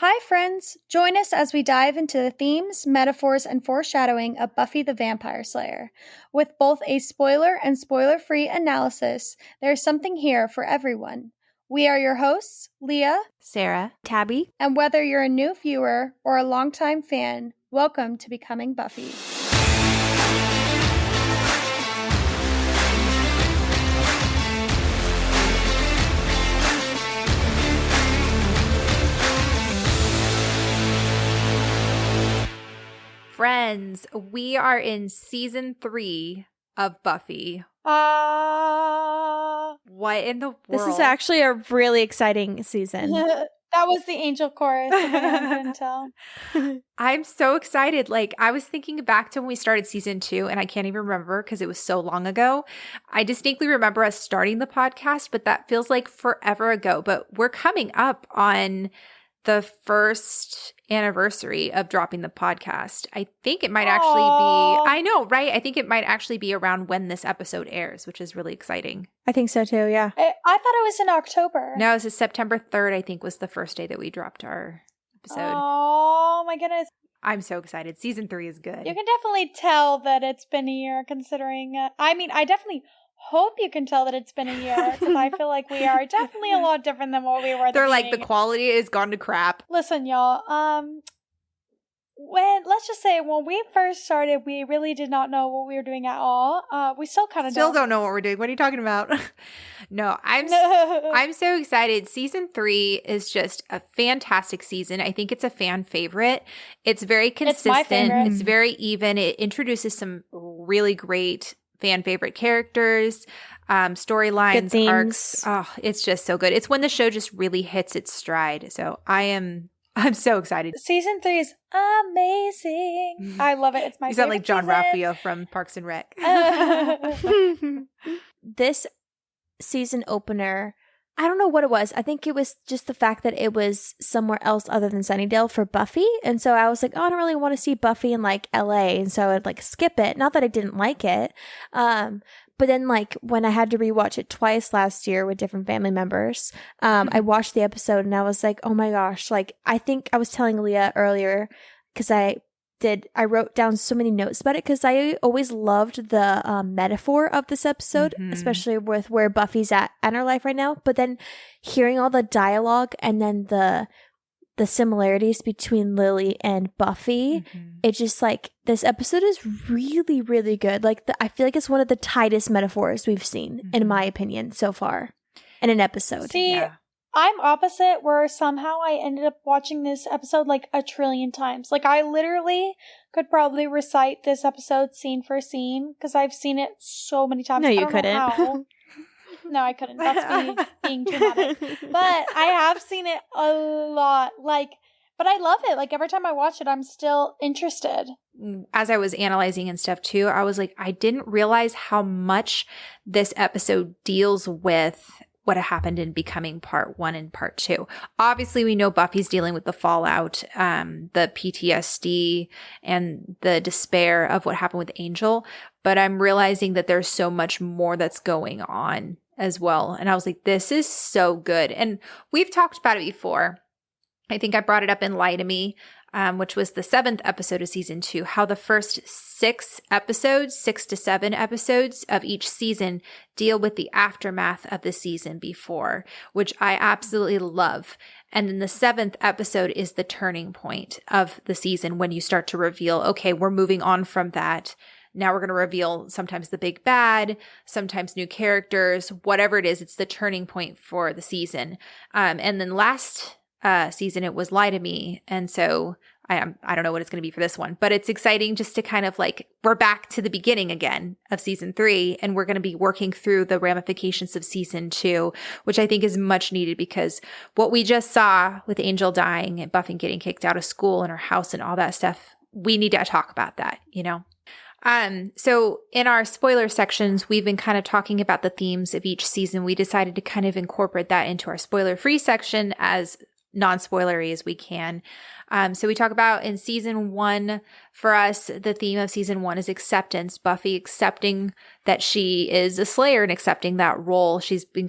Hi, friends! Join us as we dive into the themes, metaphors, and foreshadowing of Buffy the Vampire Slayer. With both a spoiler and spoiler-free analysis, there's something here for everyone. We are your hosts, Leah, Sarah, Tabby, and whether you're a new viewer or a longtime fan, welcome to Becoming Buffy. friends, we are in season 3 of Buffy. What in the world? This is actually a really exciting season. That was the angel chorus. If anyone couldn't tell. I'm so excited. Like, I was thinking back to when we started season 2, and I can't even remember because it was so long ago. I distinctly remember us starting the podcast, but that feels like forever ago. But we're coming up on the first anniversary of dropping the podcast. I think it might actually be, I know, right? I think it might actually be around when this episode airs, which is really exciting. I think so too, yeah. I thought it was in October. No, it was September 3rd, I think, was the first day that we dropped our episode. Oh my goodness. I'm so excited. Season 3 is good. You can definitely tell that it's been a year considering, I definitely hope you can tell that it's been a year because I feel like we are definitely a lot different than what we were at They're the like, the beginning. quality is gone to crap. Listen, y'all, let's just say when we first started, we really did not know what we were doing at all. We still kind of don't know what we're doing. What are you talking about? No, I'm so excited. Season 3 is just a fantastic season. I think it's a fan favorite. It's very consistent. It's my favorite. It's very even. It introduces some really great fan favorite characters, storylines, arcs. Oh, it's just so good. It's when the show just really hits its stride. So I'm so excited. Season 3 is amazing. I love it. It's my favorite. You sound like John season. Ralphio from Parks and Rec. This season opener, I don't know what it was. I think it was just the fact that it was somewhere else other than Sunnydale for Buffy. And so I was like, oh, I don't really want to see Buffy in like LA. And so I'd like skip it. Not that I didn't like it. But then like when I had to rewatch it twice last year with different family members, I watched the episode and I was like, oh my gosh. Like, I think I was telling Leah earlier because I wrote down so many notes about it because I always loved the metaphor of this episode, especially with where Buffy's at in her life right now. But then hearing all the dialogue and then the similarities between Lily and Buffy, it just like, this episode is really, really good. Like, I feel like it's one of the tightest metaphors we've seen, in my opinion, so far in an episode. See, Yeah. I'm opposite where somehow I ended up watching this episode like a trillion times. Like I literally could probably recite this episode scene for scene because I've seen it so many times. No, you I don't know how. couldn't. No, I couldn't. That's me being dramatic. But I have seen it a lot. But I love it. Like every time I watch it, I'm still interested. As I was analyzing and stuff too, I was like, I didn't realize how much this episode deals with what happened in Becoming Part 1 and Part 2. Obviously, we know Buffy's dealing with the fallout, the PTSD, and the despair of what happened with Angel. But I'm realizing that there's so much more that's going on as well. And I was like, this is so good. And we've talked about it before. I think I brought it up in Lie to Me, which was the 7th episode of season 2, how the first 6 to 7 episodes of each season deal with the aftermath of the season before, which I absolutely love. And then the 7th episode is the turning point of the season when you start to reveal, okay, we're moving on from that. Now we're going to reveal sometimes the big bad, sometimes new characters, whatever it is, it's the turning point for the season. And then last season it was Lie to Me, and so I don't know what it's going to be for this one, but it's exciting just to kind of like, we're back to the beginning again of season 3, and we're going to be working through the ramifications of season 2, which I think is much needed because what we just saw with Angel dying and Buffy getting kicked out of school and her house and all that stuff, we need to talk about that, you know? So in our spoiler sections, we've been kind of talking about the themes of each season. We decided to kind of incorporate that into our spoiler-free section as non-spoilery as we can. So we talk about in season 1, for us, the theme of season 1 is acceptance. Buffy accepting that she is a Slayer and accepting that role. She's been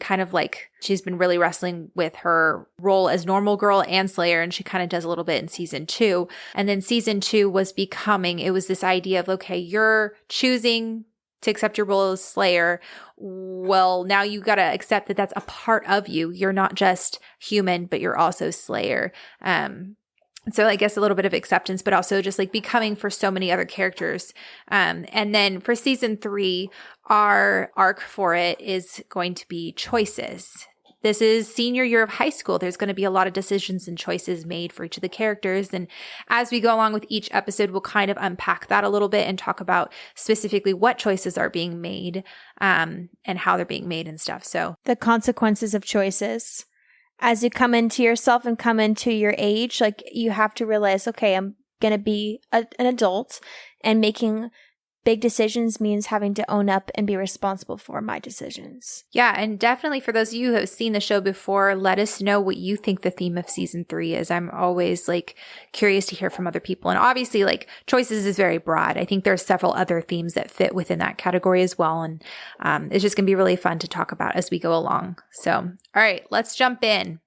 she's been really wrestling with her role as normal girl and Slayer, and she kind of does a little bit in season 2. And then season 2 was becoming, it was this idea of, okay, you're choosing to accept your role as Slayer. Well, now you got to accept that that's a part of you. You're not just human, but you're also Slayer. So I guess a little bit of acceptance, but also just like becoming for so many other characters. And then for season 3, our arc for it is going to be choices. This is senior year of high school. There's going to be a lot of decisions and choices made for each of the characters. And as we go along with each episode, we'll kind of unpack that a little bit and talk about specifically what choices are being made, and how they're being made and stuff. So the consequences of choices. As you come into yourself and come into your age, like you have to realize, okay, I'm going to be an adult, and making big decisions means having to own up and be responsible for my decisions. Yeah, and definitely for those of you who have seen the show before, let us know what you think the theme of season 3 is. I'm always like curious to hear from other people. And obviously like choices is very broad. I think there's several other themes that fit within that category as well. And it's just going to be really fun to talk about as we go along. So, all right, let's jump in.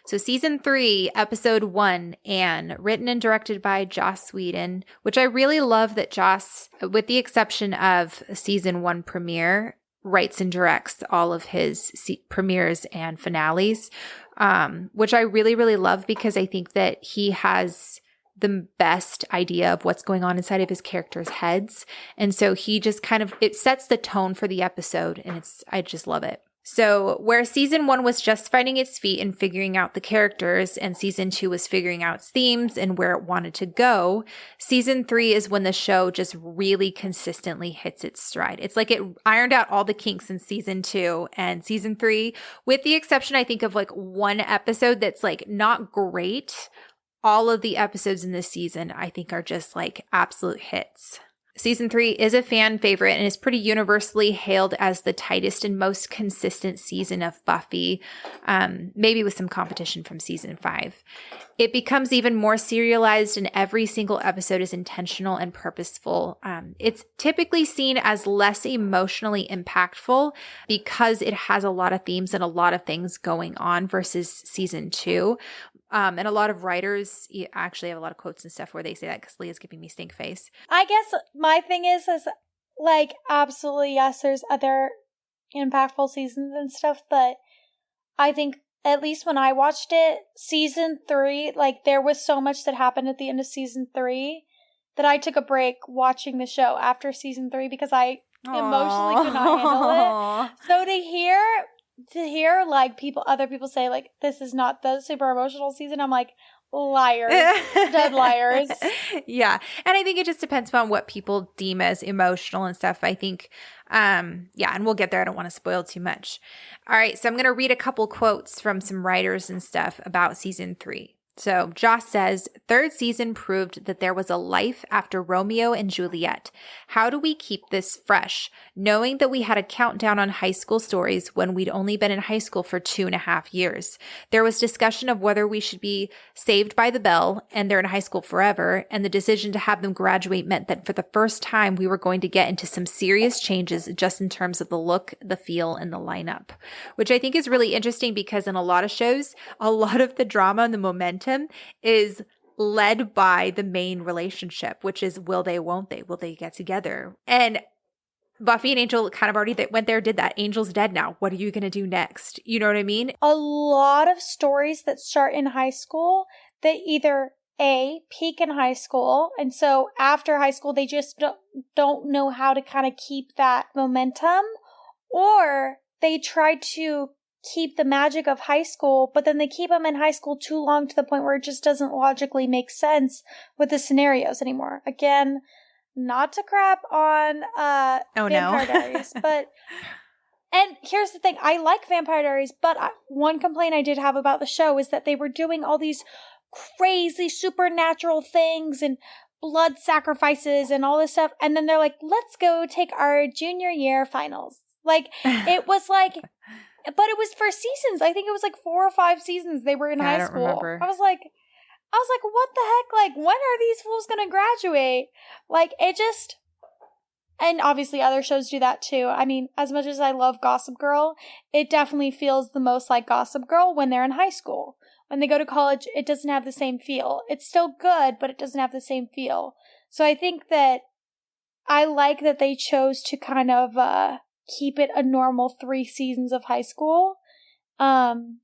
So season 3, episode 1, Anne, written and directed by Joss Whedon, which I really love that Joss, with the exception of season 1 premiere, writes and directs all of his premieres and finales, which I really, really love because I think that he has the best idea of what's going on inside of his characters' heads. And so he just it sets the tone for the episode, and I just love it. So where season 1 was just finding its feet and figuring out the characters, and season 2 was figuring out its themes and where it wanted to go, season 3 is when the show just really consistently hits its stride. It's like it ironed out all the kinks in season 2, and season 3, with the exception, I think, of like one episode that's like not great, all of the episodes in this season, I think, are just like absolute hits. Season 3 is a fan favorite and is pretty universally hailed as the tightest and most consistent season of Buffy, maybe with some competition from season 5. It becomes even more serialized, and every single episode is intentional and purposeful. It's typically seen as less emotionally impactful because it has a lot of themes and a lot of things going on versus season 2. And a lot of writers actually have a lot of quotes and stuff where they say that because Leah's giving me stink face. I guess my thing is like, absolutely, yes, there's other impactful seasons and stuff, but I think at least when I watched it, season 3, like there was so much that happened at the end of season 3 that I took a break watching the show after season 3 because I emotionally could not handle it. So to hear like other people say like this is not the super emotional season, I'm like, liars, dead liars. Yeah, and I think it just depends upon what people deem as emotional and stuff. I think, and we'll get there. I don't want to spoil too much. All right, so I'm going to read a couple quotes from some writers and stuff about season 3. So Joss says, "Third season proved that there was a life after Romeo and Juliet. How do we keep this fresh? Knowing that we had a countdown on high school stories when we'd only been in high school for 2.5 years. There was discussion of whether we should be Saved by the Bell and they're in high school forever. And the decision to have them graduate meant that for the first time, we were going to get into some serious changes just in terms of the look, the feel, and the lineup," which I think is really interesting because in a lot of shows, a lot of the drama and the momentum is led by the main relationship, which is will they, won't they? Will they get together? And Buffy and Angel kind of already went there, did that. Angel's dead now. What are you going to do next? You know what I mean? A lot of stories that start in high school, they either peak in high school, and so after high school, they just don't know how to kind of keep that momentum, or they try to keep the magic of high school, but then they keep them in high school too long to the point where it just doesn't logically make sense with the scenarios anymore. Again, not to crap on Vampire Diaries, but and here's the thing, I like Vampire Diaries, but one complaint I did have about the show is that they were doing all these crazy supernatural things and blood sacrifices and all this stuff, and then they're like, let's go take our junior year finals. Like, it was like but it was for seasons. I think it was like 4 or 5 seasons they were in high school. I don't remember. I was like, what the heck? Like, when are these fools going to graduate? Like, it just... And obviously other shows do that too. I mean, as much as I love Gossip Girl, it definitely feels the most like Gossip Girl when they're in high school. When they go to college, it doesn't have the same feel. It's still good, but it doesn't have the same feel. So I think that I like that they chose to kind of keep it a normal 3 seasons of high school. And,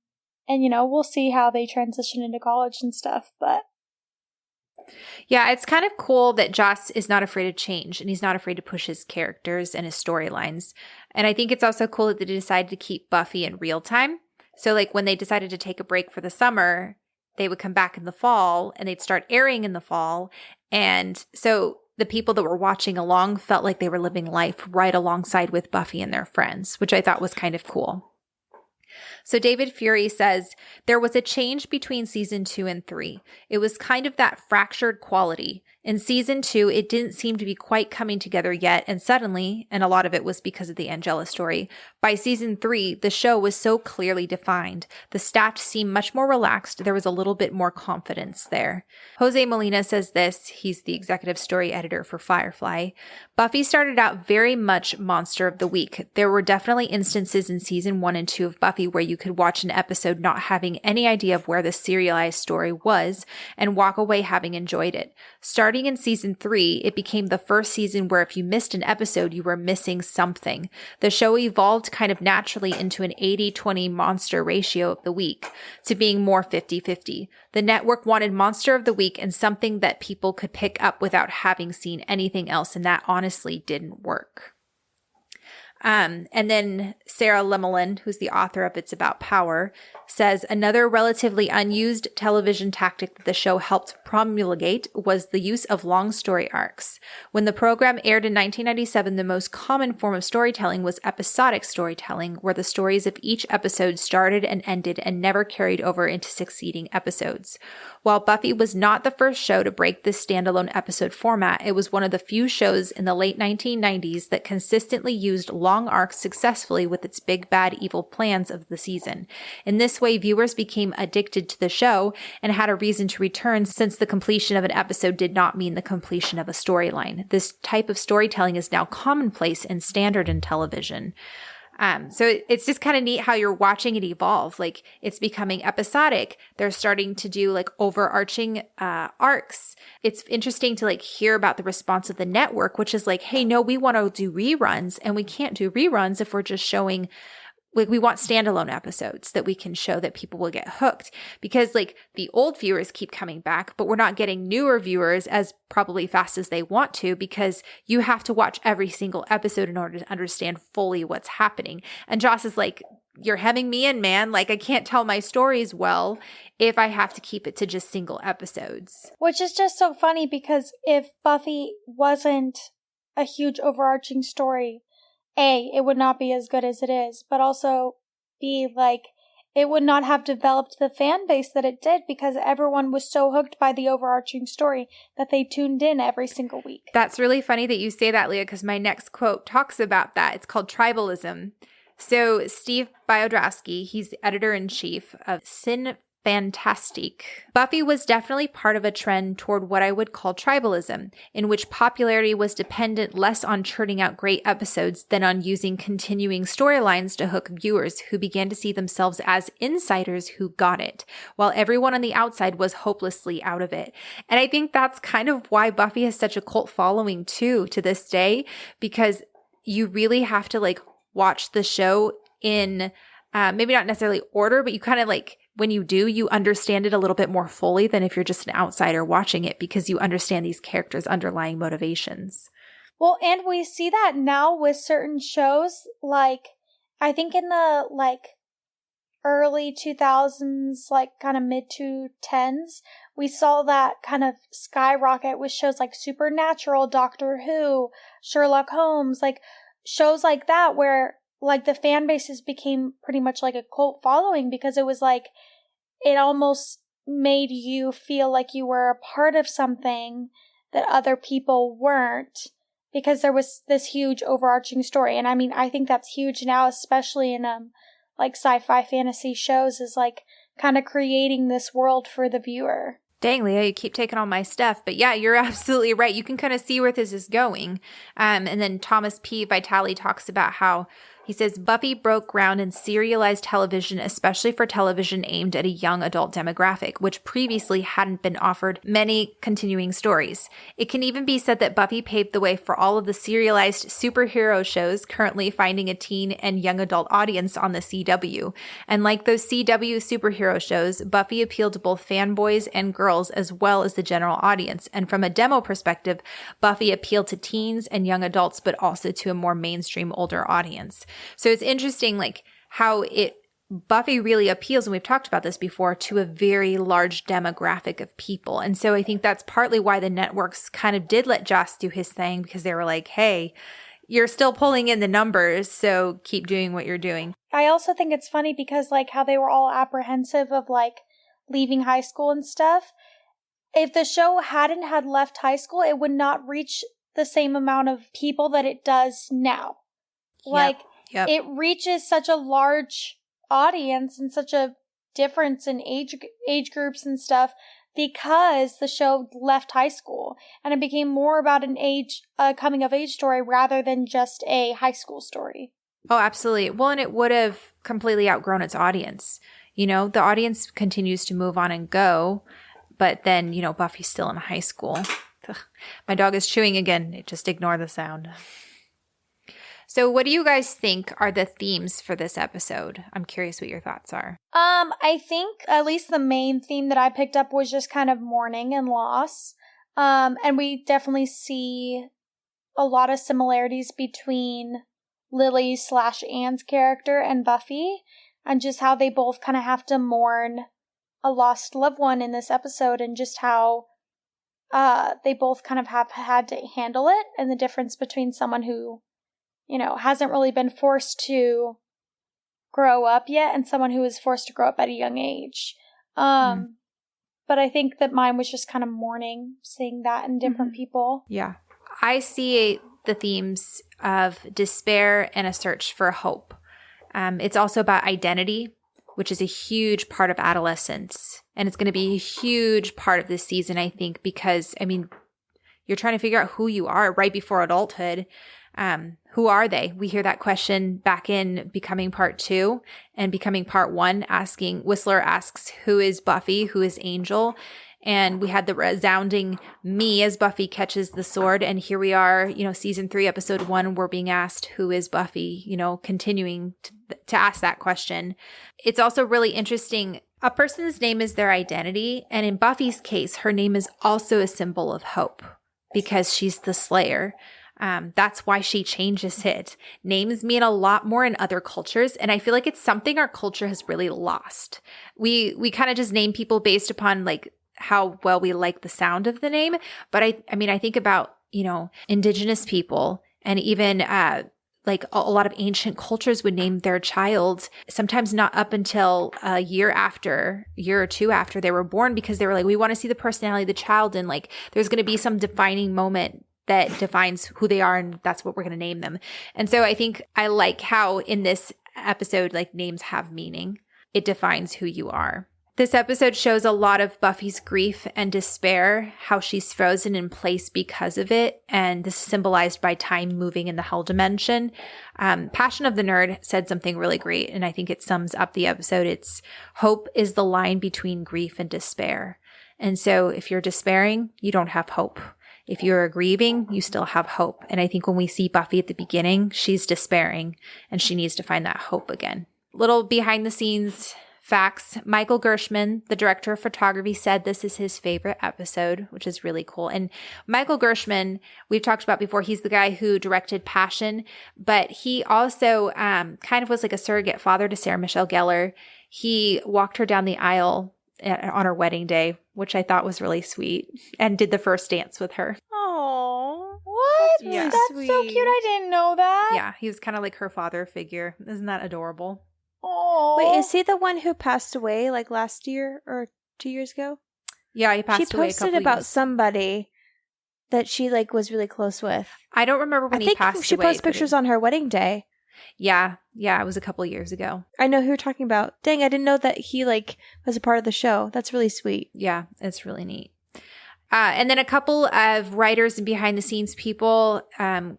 we'll see how they transition into college and stuff, but... Yeah, it's kind of cool that Joss is not afraid of change, and he's not afraid to push his characters and his storylines. And I think it's also cool that they decided to keep Buffy in real time. So like when they decided to take a break for the summer, they would come back in the fall and they'd start airing in the fall. And so the people that were watching along felt like they were living life right alongside with Buffy and their friends, which I thought was kind of cool. So David Fury says, there was a change between season 2 and 3. It was kind of that fractured quality. In season 2, it didn't seem to be quite coming together yet, and suddenly, and a lot of it was because of the Angela story, by season 3, the show was so clearly defined. The staff seemed much more relaxed. There was a little bit more confidence there. Jose Molina says this. He's the executive story editor for Firefly. Buffy started out very much monster of the week. There were definitely instances in season 1 and 2 of Buffy where you could watch an episode not having any idea of where the serialized story was and walk away having enjoyed it. Starting in season 3, it became the first season where if you missed an episode, you were missing something. The show evolved kind of naturally into an 80-20 monster ratio of the week to being more 50-50. The network wanted monster of the week and something that people could pick up without having seen anything else, and that honestly didn't work. And then Sarah Lemelin, who's the author of It's About Power, says another relatively unused television tactic that the show helped promulgate was the use of long story arcs. When the program aired in 1997, the most common form of storytelling was episodic storytelling, where the stories of each episode started and ended and never carried over into succeeding episodes. While Buffy was not the first show to break this standalone episode format, it was one of the few shows in the late 1990s that consistently used long arcs successfully with its big bad evil plans of the season. In this way, viewers became addicted to the show and had a reason to return, since the completion of an episode did not mean the completion of a storyline. This type of storytelling is now commonplace and standard in television. So it's just kind of neat how you're watching it evolve. Like, it's becoming episodic. They're starting to do like overarching arcs. It's interesting to like hear about the response of the network, which is like, hey, no, we want to do reruns, and we can't do reruns if we're just showing. Like, we want standalone episodes that we can show that people will get hooked, because like the old viewers keep coming back, but we're not getting newer viewers as probably fast as they want to, because you have to watch every single episode in order to understand fully what's happening. And Joss is like, you're hemming me in, man. Like, I can't tell my stories well if I have to keep it to just single episodes. Which is just so funny, because if Buffy wasn't a huge overarching story, A, it would not be as good as it is, but also B, like, it would not have developed the fan base that it did, because everyone was so hooked by the overarching story that they tuned in every single week. That's really funny that you say that, Leah, because my next quote talks about that. It's called tribalism. So Steve Biodrowski, he's the editor-in-chief of Sin Fantastique. Buffy was definitely part of a trend toward what I would call tribalism, in which popularity was dependent less on churning out great episodes than on using continuing storylines to hook viewers who began to see themselves as insiders who got it, while everyone on the outside was hopelessly out of it. And I think that's kind of why Buffy has such a cult following too, to this day, because you really have to like watch the show in maybe not necessarily order, but you kind of like, when you do, you understand it a little bit more fully than if you're just an outsider watching it, because you understand these characters' underlying motivations. Well, and we see that now with certain shows, like, I think in the, like, early 2000s, like, kind of mid-2010s, we saw that kind of skyrocket with shows like Supernatural, Doctor Who, Sherlock Holmes, like, shows like that where, like, the fan bases became pretty much like a cult following, because it was like, it almost made you feel like you were a part of something that other people weren't, because there was this huge overarching story. And I mean, I think that's huge now, especially in like sci-fi fantasy shows is like kind of creating this world for the viewer. Dang, Leah, you keep taking all my stuff. But yeah, you're absolutely right. You can kind of see where this is going. And then Thomas P. Vitale talks about how he says, Buffy broke ground in serialized television, especially for television aimed at a young adult demographic, which previously hadn't been offered many continuing stories. It can even be said that Buffy paved the way for all of the serialized superhero shows currently finding a teen and young adult audience on the CW. And like those CW superhero shows, Buffy appealed to both fanboys and girls as well as the general audience. And from a demo perspective, Buffy appealed to teens and young adults, but also to a more mainstream older audience. So it's interesting, like how Buffy really appeals, and we've talked about this before, to a very large demographic of people. And so I think that's partly why the networks kind of did let Joss do his thing, because they were like, hey, you're still pulling in the numbers, so keep doing what you're doing. I also think it's funny because like how they were all apprehensive of like leaving high school and stuff. If the show hadn't had left high school, it would not reach the same amount of people that it does now. Like, Yep. It reaches such a large audience and such a difference in age groups and stuff because the show left high school and it became more about a coming of age story rather than just a high school story. Oh, absolutely. Well, and it would have completely outgrown its audience. You know, the audience continues to move on and go, but then, you know, Buffy's still in high school. Ugh. My dog is chewing again. Just ignore the sound. So what do you guys think are the themes for this episode? I'm curious what your thoughts are. I think at least the main theme that I picked up was just kind of mourning and loss. And we definitely see a lot of similarities between Lily/Anne's character and Buffy, and just how they both kind of have to mourn a lost loved one in this episode, and just how they both kind of have had to handle it, and the difference between someone who, you know, hasn't really been forced to grow up yet and someone who is forced to grow up at a young age. But I think that mine was just kind of mourning, seeing that in different people. Yeah. I see the themes of despair and a search for hope. It's also about identity, which is a huge part of adolescence. And it's going to be a huge part of this season, I think, because, I mean, you're trying to figure out who you are right before adulthood. Who are they? We hear that question back in Becoming Part 2 and Becoming Part 1, Whistler asks, who is Buffy? Who is Angel? And we had the resounding me as Buffy catches the sword. And here we are, you know, season 3, episode 1, we're being asked, who is Buffy? You know, continuing to ask that question. It's also really interesting. A person's name is their identity. And in Buffy's case, her name is also a symbol of hope because she's the Slayer. That's why she changes it. Names mean a lot more in other cultures, and I feel like it's something our culture has really lost. We kind of just name people based upon like how well we like the sound of the name. But I mean, I think about, you know, indigenous people, and even like a lot of ancient cultures would name their child sometimes not up until a year or two after they were born, because they were like, we want to see the personality of the child, and like there's going to be some defining moment that defines who they are, and that's what we're going to name them. And so I think I like how in this episode, like, names have meaning. It defines who you are. This episode shows a lot of Buffy's grief and despair, how she's frozen in place because of it, and this is symbolized by time moving in the Hell dimension. Passion of the Nerd said something really great, and I think it sums up the episode. It's, hope is the line between grief and despair. And so if you're despairing, you don't have hope. If you're grieving, you still have hope. And I think when we see Buffy at the beginning, she's despairing and she needs to find that hope again. Little behind the scenes facts. Michael Gershman, the director of photography, said this is his favorite episode, which is really cool. And Michael Gershman, we've talked about before, he's the guy who directed Passion, but he also kind of was like a surrogate father to Sarah Michelle Gellar. He walked her down the aisle on her wedding day, which I thought was really sweet, and did the first dance with her. Oh, what? Yeah. That's Sweet. so cute. I didn't know that. Yeah, he was kind of like her father figure. Isn't that adorable? Oh. Wait, is he the one who passed away like last year or 2 years ago? Yeah, he passed away a couple She posted about years. somebody that she like was really close with. I don't remember when I he think passed she away. posted pictures on her wedding day. Yeah. It was a couple years ago. I know who you're talking about. Dang, I didn't know that he like was a part of the show. That's really sweet. Yeah, it's really neat. And then a couple of writers and behind the scenes people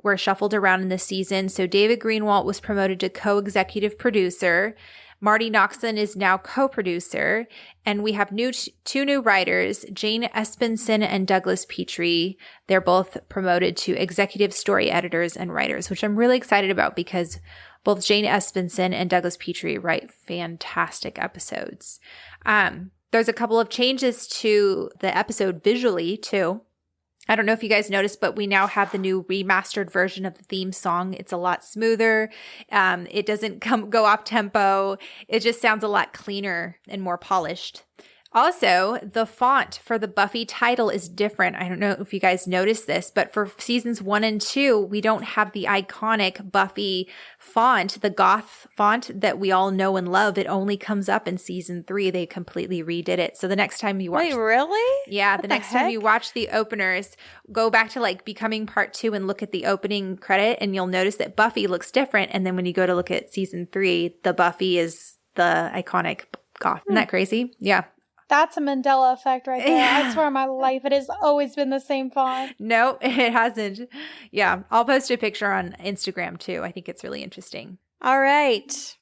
were shuffled around in this season. So David Greenwalt was promoted to co-executive producer. Marty Noxon is now co-producer. And we have two new writers, Jane Espenson and Douglas Petrie. They're both promoted to executive story editors and writers, which I'm really excited about because both Jane Espenson and Douglas Petrie write fantastic episodes. There's a couple of changes to the episode visually, too. I don't know if you guys noticed, but we now have the new remastered version of the theme song. It's a lot smoother. It doesn't go off tempo. It just sounds a lot cleaner and more polished. Also, the font for the Buffy title is different. I don't know if you guys noticed this, but for seasons 1 and 2, we don't have the iconic Buffy font, the goth font that we all know and love. It only comes up in season 3. They completely redid it. So the next time you watch— Wait, really? Yeah, the next time you watch the openers, go back to like Becoming Part 2 and look at the opening credit, and you'll notice that Buffy looks different. And then when you go to look at season 3, the Buffy is the iconic goth. Isn't that crazy? Yeah. That's a Mandela effect right there. I swear on my life, it has always been the same font. No, it hasn't. Yeah, I'll post a picture on Instagram too. I think it's really interesting. All right.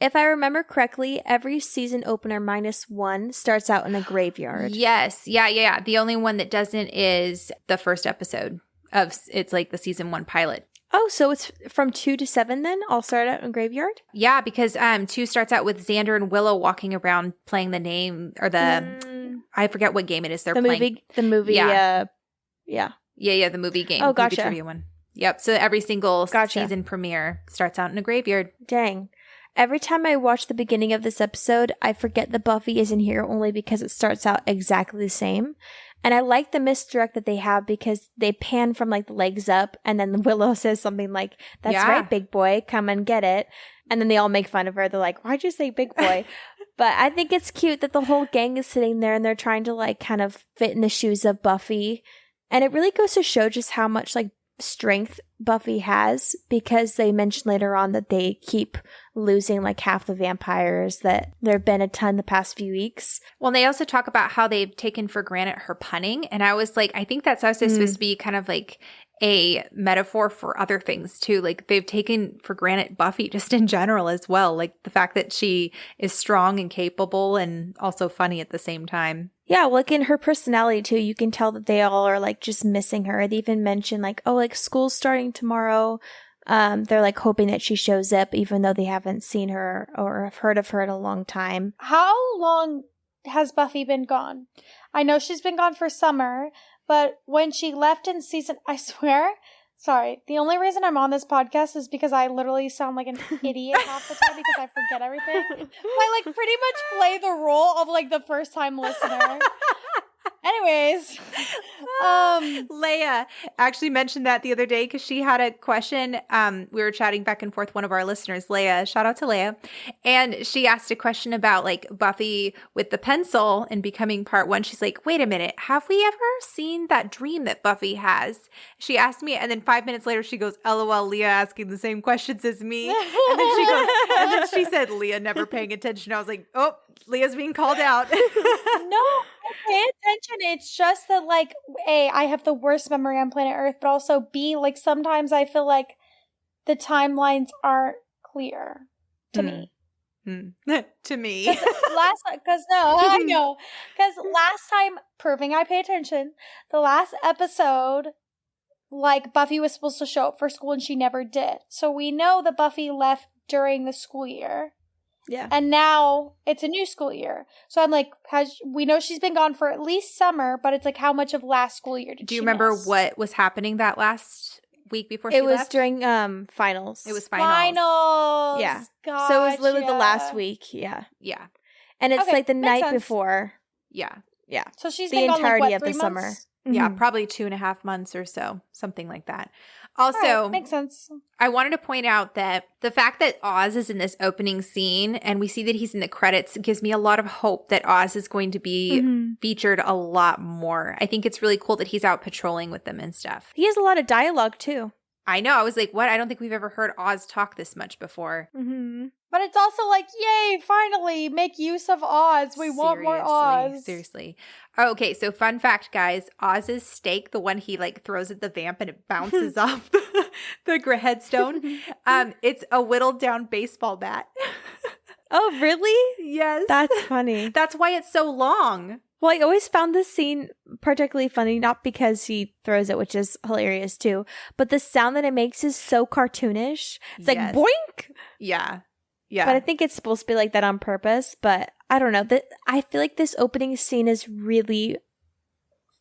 If I remember correctly, every season opener -1 starts out in a graveyard. Yes. Yeah. The only one that doesn't is the first episode of— it's like the season 1 pilot. Oh, so it's from 2 to 7 then? All start out in graveyard? Yeah, because 2 starts out with Xander and Willow walking around playing the name or the I forget what game it is they're playing. The movie. Yeah. Yeah, the movie game. Oh, gotcha. Movie trivia one. Yep. So every single Gotcha. season premiere starts out in a graveyard. Dang. Every time I watch the beginning of this episode, I forget that Buffy isn't here only because it starts out exactly the same. And I like the misdirect that they have because they pan from like the legs up and then Willow says something like, "That's right, big boy, come and get it." And then they all make fun of her. They're like, "Why'd you say big boy?" But I think it's cute that the whole gang is sitting there and they're trying to like kind of fit in the shoes of Buffy. And it really goes to show just how much like strength Buffy has, because they mentioned later on that they keep losing like half the vampires, that there have been a ton the past few weeks. Well, they also talk about how they've taken for granted her punning. And I was like, I think that's also supposed to be kind of like a metaphor for other things too. Like they've taken for granted Buffy just in general as well. Like the fact that she is strong and capable and also funny at the same time. Yeah, like in her personality too, you can tell that they all are like just missing her. They even mentioned like, oh, like school's starting tomorrow. They're like hoping that she shows up even though they haven't seen her or have heard of her in a long time. How long has Buffy been gone? I know she's been gone for summer, but when she left in season, I swear, sorry, the only reason I'm on this podcast is because I literally sound like an idiot half the time because I forget everything. I like pretty much play the role of like the first time listener. Anyways, Leah actually mentioned that the other day because she had a question. We were chatting back and forth. One of our listeners, Leah, shout out to Leah, and she asked a question about like Buffy with the pencil and Becoming Part 1. She's like, "Wait a minute, have we ever seen that dream that Buffy has?" She asked me, and then 5 minutes later, she goes, "LOL, Leah asking the same questions as me." And then she goes, and then she said, "Leah never paying attention." I was like, "Oh, Leah's being called out." No, I pay attention. It's just that, like, A, I have the worst memory on planet Earth, but also B, like, sometimes I feel like the timelines aren't clear to me. To me. Because I know. Because last time, proving I pay attention, the last episode, like, Buffy was supposed to show up for school and she never did. So we know that Buffy left during the school year. Yeah. And now it's a new school year. So I'm like, we know she's been gone for at least summer, but it's like, how much of last school year did she Do you remember miss? what was happening that last week before she It was left? during finals. It was finals. Finals. Yeah. Gotcha. So it was literally the last week. Yeah. Yeah. And it's Okay, like the makes night sense. before. Yeah. Yeah. So she's The been gone entirety like, what, of the 3 summer. months? Yeah, Mhm. probably 2.5 months or so, something like that. All Also, right, makes sense. I wanted to point out that the fact that Oz is in this opening scene and we see that he's in the credits gives me a lot of hope that Oz is going to be featured a lot more. I think it's really cool that he's out patrolling with them and stuff. He has a lot of dialogue too. I know. I was like, what? I don't think we've ever heard Oz talk this much before. Mm-hmm. But it's also like, yay, finally, make use of Oz. We want more Oz. Seriously. Oh, okay, so fun fact, guys. Oz's stake, the one he like throws at the vamp and it bounces off the headstone, it's a whittled down baseball bat. Oh, really? Yes. That's funny. That's why it's so long. Well, I always found this scene particularly funny, not because he throws it, which is hilarious too, but the sound that it makes is so cartoonish. It's like boink. Yeah. Yeah. But I think it's supposed to be like that on purpose, but I don't know. I feel like this opening scene is really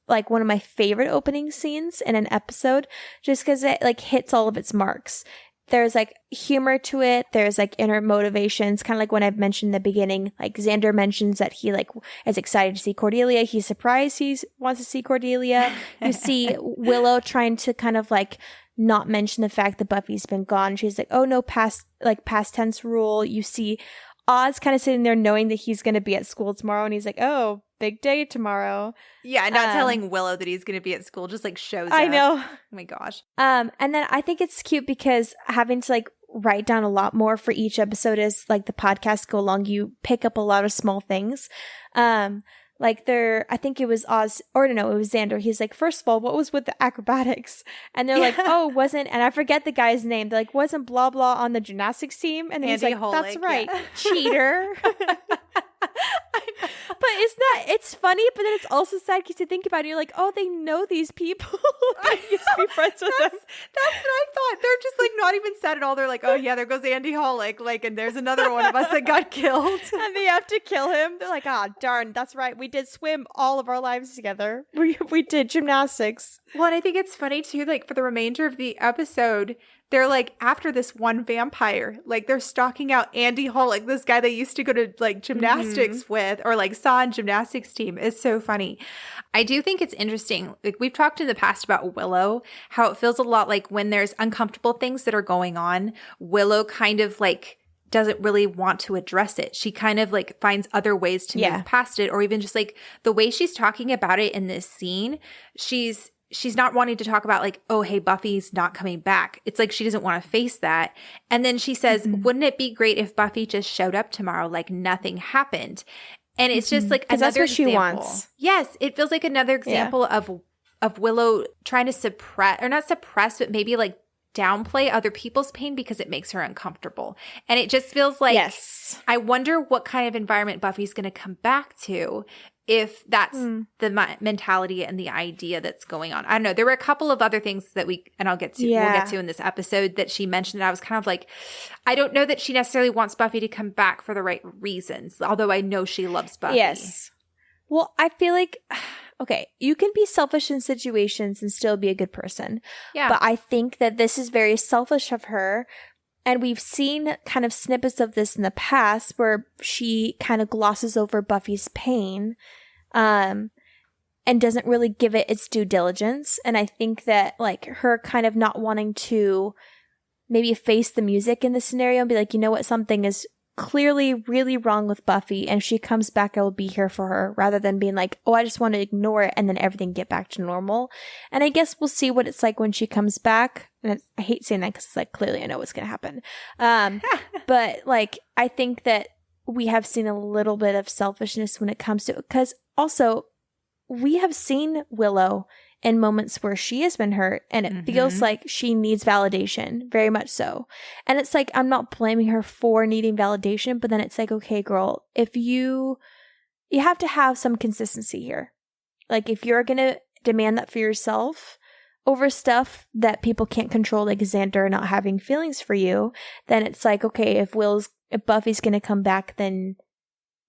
like one of my favorite opening scenes in an episode, just because it like hits all of its marks. There's like humor to it. There's like inner motivations, kind of like when I've mentioned in the beginning, like Xander mentions that he like is excited to see Cordelia. He's surprised he wants to see Cordelia. You see Willow trying to kind of like not mention the fact that Buffy's been gone. She's like, oh no, past tense rule. You see Oz kind of sitting there knowing that he's going to be at school tomorrow, and he's like, oh, big day tomorrow. Yeah, not telling Willow that he's going to be at school, just like shows up. I know. Oh my gosh. And then I think it's cute because having to like write down a lot more for each episode as like the podcasts go along, you pick up a lot of small things. Like I think it was Oz, or no, it was Xander. He's like, first of all, what was with the acrobatics? And they're like, oh, wasn't, and I forget the guy's name. They're like, wasn't blah blah on the gymnastics team? And then he's like, that's right, cheater. But it's funny, but then it's also sad because you think about it, you're like, oh, they know these people. They used to be friends with them. That's what I thought. They're just like not even sad at all. They're like, oh yeah, there goes Andy Hollick. Like, and there's another one of us that got killed. And they have to kill him. They're like, ah, darn, that's right. We did swim all of our lives together. We did gymnastics. Well, and I think it's funny too, like for the remainder of the episode, they're like after this one vampire, like they're stalking out Andy Hall, like this guy they used to go to like gymnastics with, or like saw on gymnastics team. It's so funny. I do think it's interesting. Like we've talked in the past about Willow, how it feels a lot like when there's uncomfortable things that are going on, Willow kind of like doesn't really want to address it. She kind of like finds other ways to move past it, or even just like the way she's talking about it in this scene, she's not wanting to talk about like, oh, hey, Buffy's not coming back. It's like she doesn't want to face that. And then she says, wouldn't it be great if Buffy just showed up tomorrow like nothing happened? And it's just like another that's what example. she wants. Yes, it feels like another example of Willow trying to suppress, or not suppress, but maybe like downplay other people's pain because it makes her uncomfortable. And it just feels like, I wonder what kind of environment Buffy's going to come back to if that's the mentality and the idea that's going on. I don't know. There were a couple of other things that we'll get to in this episode that she mentioned. And I was kind of like, I don't know that she necessarily wants Buffy to come back for the right reasons, although I know she loves Buffy. Yes. Well, I feel like, okay, you can be selfish in situations and still be a good person. Yeah. But I think that this is very selfish of her. And we've seen kind of snippets of this in the past where she kind of glosses over Buffy's pain and doesn't really give it its due diligence. And I think that like her kind of not wanting to maybe face the music in this scenario and be like, you know what, something is clearly really wrong with Buffy, and if she comes back, I will be here for her, rather than being like, oh, I just want to ignore it and then everything get back to normal. And I guess we'll see what it's like when she comes back. And I hate saying that because it's like, clearly I know what's going to happen. But like, I think that we have seen a little bit of selfishness when it comes to it, because also we have seen Willow in moments where she has been hurt and it feels like she needs validation, very much so. And it's like, I'm not blaming her for needing validation, but then it's like, okay, girl, if you have to have some consistency here. Like if you're going to demand that for yourself over stuff that people can't control, like Xander not having feelings for you, then it's like, okay, if Buffy's going to come back, then,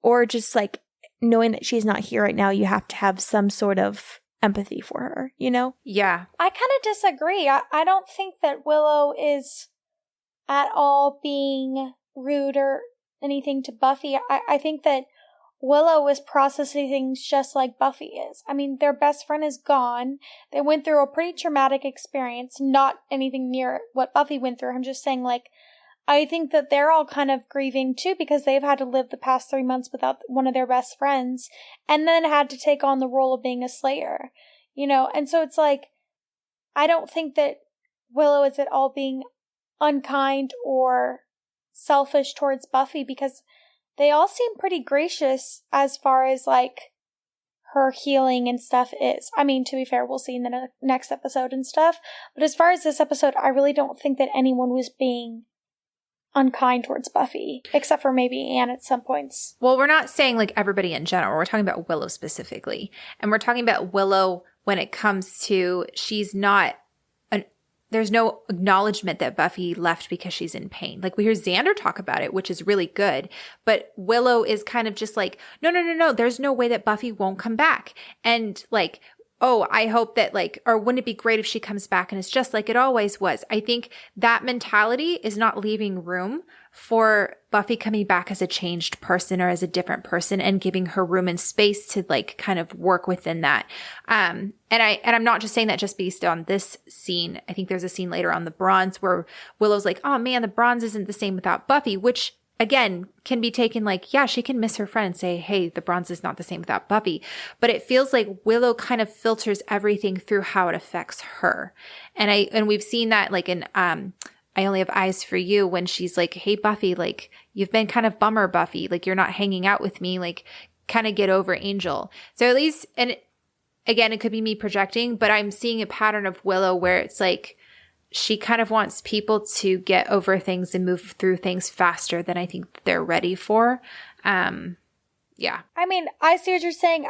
or just like knowing that she's not here right now, you have to have some sort of empathy for her, you know? Yeah. I kind of disagree. I don't think that Willow is at all being rude or anything to Buffy. I think that Willow is processing things just like Buffy is. I mean, their best friend is gone. They went through a pretty traumatic experience, not anything near what Buffy went through. I'm just saying, like, I think that they're all kind of grieving too, because they've had to live the past 3 months without one of their best friends, and then had to take on the role of being a slayer, you know? And so it's like, I don't think that Willow is at all being unkind or selfish towards Buffy, because they all seem pretty gracious as far as like her healing and stuff is. I mean, to be fair, we'll see in the next episode and stuff. But as far as this episode, I really don't think that anyone was being unkind towards Buffy, except for maybe Anne at some points. Well, we're not saying like everybody in general. We're talking about Willow specifically. And we're talking about Willow when it comes to there's no acknowledgement that Buffy left because she's in pain. Like we hear Xander talk about it, which is really good. But Willow is kind of just like, no. There's no way that Buffy won't come back. And like, oh, I hope that like, or wouldn't it be great if she comes back and it's just like it always was. I think that mentality is not leaving room for Buffy coming back as a changed person or as a different person and giving her room and space to like kind of work within that. And I'm not just saying that just based on this scene. I think there's a scene later on the Bronze where Willow's like, oh man, the Bronze isn't the same without Buffy, which again can be taken like, yeah, she can miss her friend and say, hey, the Bronze is not the same without Buffy. But it feels like Willow kind of filters everything through how it affects her. And we've seen that like in, I Only Have Eyes for You when she's like, hey, Buffy, like, you've been kind of bummer, Buffy. Like, you're not hanging out with me. Like, kind of get over Angel. So at least, and again, it could be me projecting, but I'm seeing a pattern of Willow where it's like she kind of wants people to get over things and move through things faster than I think they're ready for. Yeah. I mean, I see what you're saying.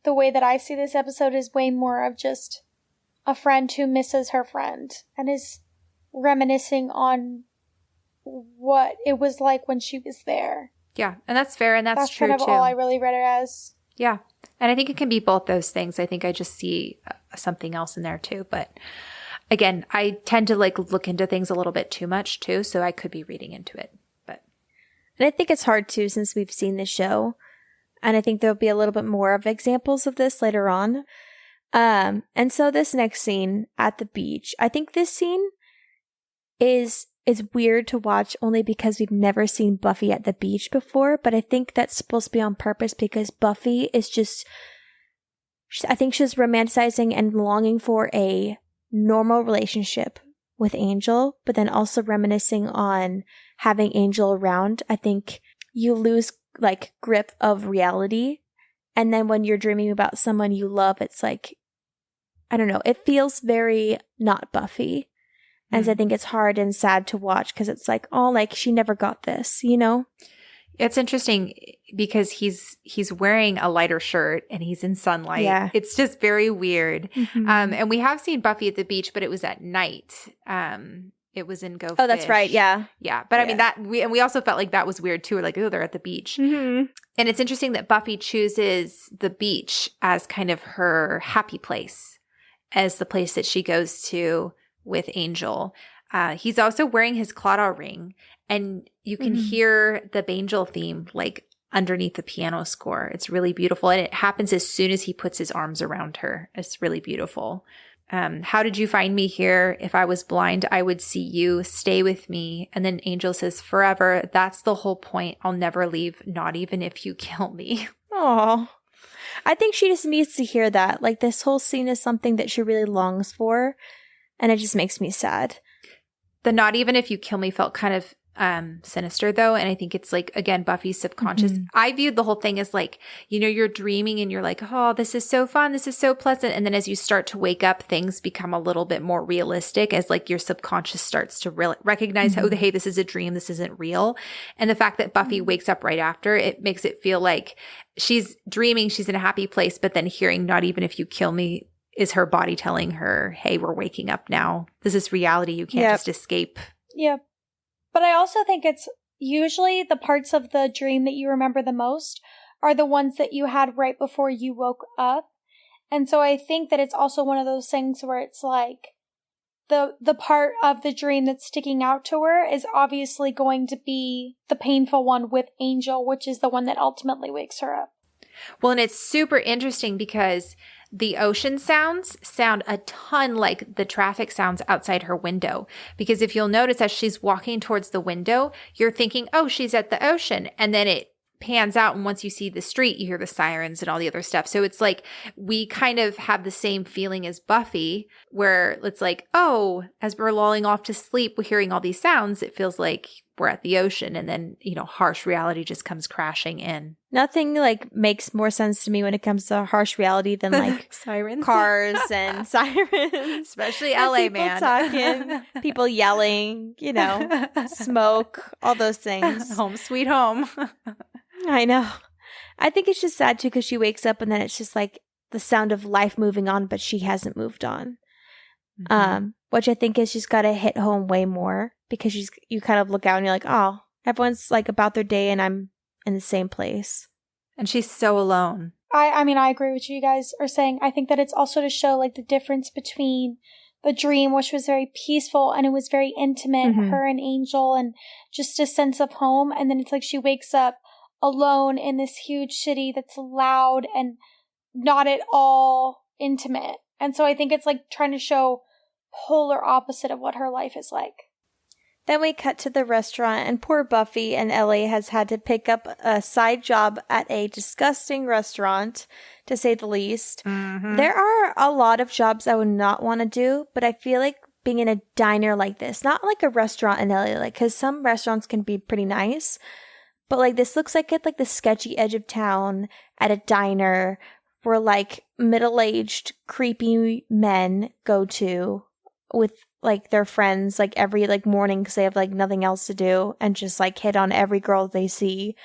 The way that I see this episode is way more of just a friend who misses her friend and is reminiscing on what it was like when she was there. Yeah, and that's fair, and that's true, kind of too. all I really read it as. Yeah, and I think it can be both those things. I think I just see something else in there, too. But again, I tend to like look into things a little bit too much, too, so I could be reading into it. And I think it's hard, too, since we've seen the show. And I think there'll be a little bit more of examples of this later on. And so this next scene at the beach, I think this scene is weird to watch only because we've never seen Buffy at the beach before, but I think that's supposed to be on purpose because Buffy is just, I think she's romanticizing and longing for a normal relationship with Angel, but then also reminiscing on having Angel around. I think you lose like grip of reality, and then when you're dreaming about someone you love, it's like, I don't know, it feels very not Buffy. And I think it's hard and sad to watch because it's like, oh, like she never got this, you know? It's interesting because he's wearing a lighter shirt and he's in sunlight. Yeah. It's just very weird. Mm-hmm. And we have seen Buffy at the beach, but it was at night. It was in Go Fish. Oh, that's right. Yeah. Yeah. But I mean, we also felt like that was weird too. We're like, oh, they're at the beach. Mm-hmm. And it's interesting that Buffy chooses the beach as kind of her happy place, as the place that she goes to with Angel. He's also wearing his Clawdaw ring, and you can hear the Angel theme like underneath the piano score. It's really beautiful, and it happens as soon as he puts his arms around her. It's really beautiful. How did you find me here? If I was blind, I would see you. Stay with me. And then Angel says, forever. That's the whole point. I'll never leave, not even if you kill me. Aw. I think she just needs to hear that. Like, this whole scene is something that she really longs for, and it just makes me sad. The not even if you kill me felt kind of sinister, though. And I think it's like, again, Buffy's subconscious. Mm-hmm. I viewed the whole thing as like, you know, you're dreaming and you're like, oh, this is so fun. This is so pleasant. And then as you start to wake up, things become a little bit more realistic as like your subconscious starts to recognize, oh, hey, this is a dream. This isn't real. And the fact that Buffy wakes up right after, it makes it feel like she's dreaming. She's in a happy place. But then hearing not even if you kill me is her body telling her, hey, we're waking up now. This is reality. You can't just escape. Yep. But I also think it's usually the parts of the dream that you remember the most are the ones that you had right before you woke up. And so I think that it's also one of those things where it's like the part of the dream that's sticking out to her is obviously going to be the painful one with Angel, which is the one that ultimately wakes her up. Well, and it's super interesting because the ocean sounds sound a ton like the traffic sounds outside her window. Because if you'll notice as she's walking towards the window, you're thinking, oh, she's at the ocean. And then it pans out, and once you see the street, you hear the sirens and all the other stuff. So it's like we kind of have the same feeling as Buffy, where it's like, oh, as we're lulling off to sleep, we're hearing all these sounds. It feels like we're at the ocean, and then, harsh reality just comes crashing in. Nothing like makes more sense to me when it comes to harsh reality than like sirens, cars, and sirens, especially LA, people man. Talking, people yelling, smoke, all those things. Home sweet home. I know. I think it's just sad too because she wakes up and then it's just like the sound of life moving on, but she hasn't moved on. Which I think is just got to hit home way more because you kind of look out and you're like, oh, everyone's like about their day and I'm in the same place. And she's so alone. I mean, I agree with you guys are saying. I think that it's also to show like the difference between the dream, which was very peaceful and it was very intimate, her and Angel, and just a sense of home. And then it's like she wakes up alone in this huge city that's loud and not at all intimate. And so I think it's like trying to show polar opposite of what her life is like. Then we cut to the restaurant, and poor Buffy in LA has had to pick up a side job at a disgusting restaurant, to say the least. There are a lot of jobs I would not want to do, but I feel like being in a diner like this, not like a restaurant in LA, like, because some restaurants can be pretty nice, but like this looks like it's like the sketchy edge of town at a diner where like middle-aged creepy men go to with like their friends like every like morning because they have like nothing else to do and just like hit on every girl they see.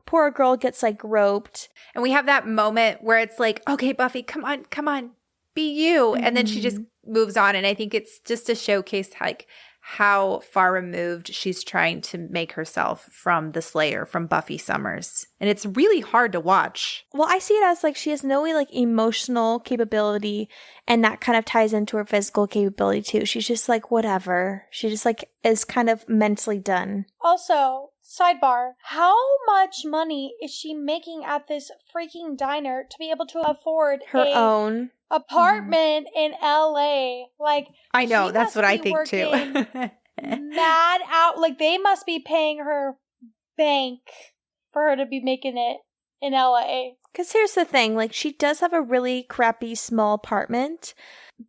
Poor girl gets like roped. And we have that moment where it's like, okay, Buffy, come on, be you. And then she just moves on. And I think it's just to showcase like how far removed she's trying to make herself from the Slayer, from Buffy Summers. And it's really hard to watch. Well, I see it as like she has no like emotional capability, and that kind of ties into her physical capability too. She's just like whatever. She just like is kind of mentally done. Also, sidebar, how much money is she making at this freaking diner to be able to afford her own apartment in LA? Like, I know, that's what I think too. Mad out. Like, they must be paying her bank for her to be making it in LA. Because here's the thing, like, she does have a really crappy small apartment,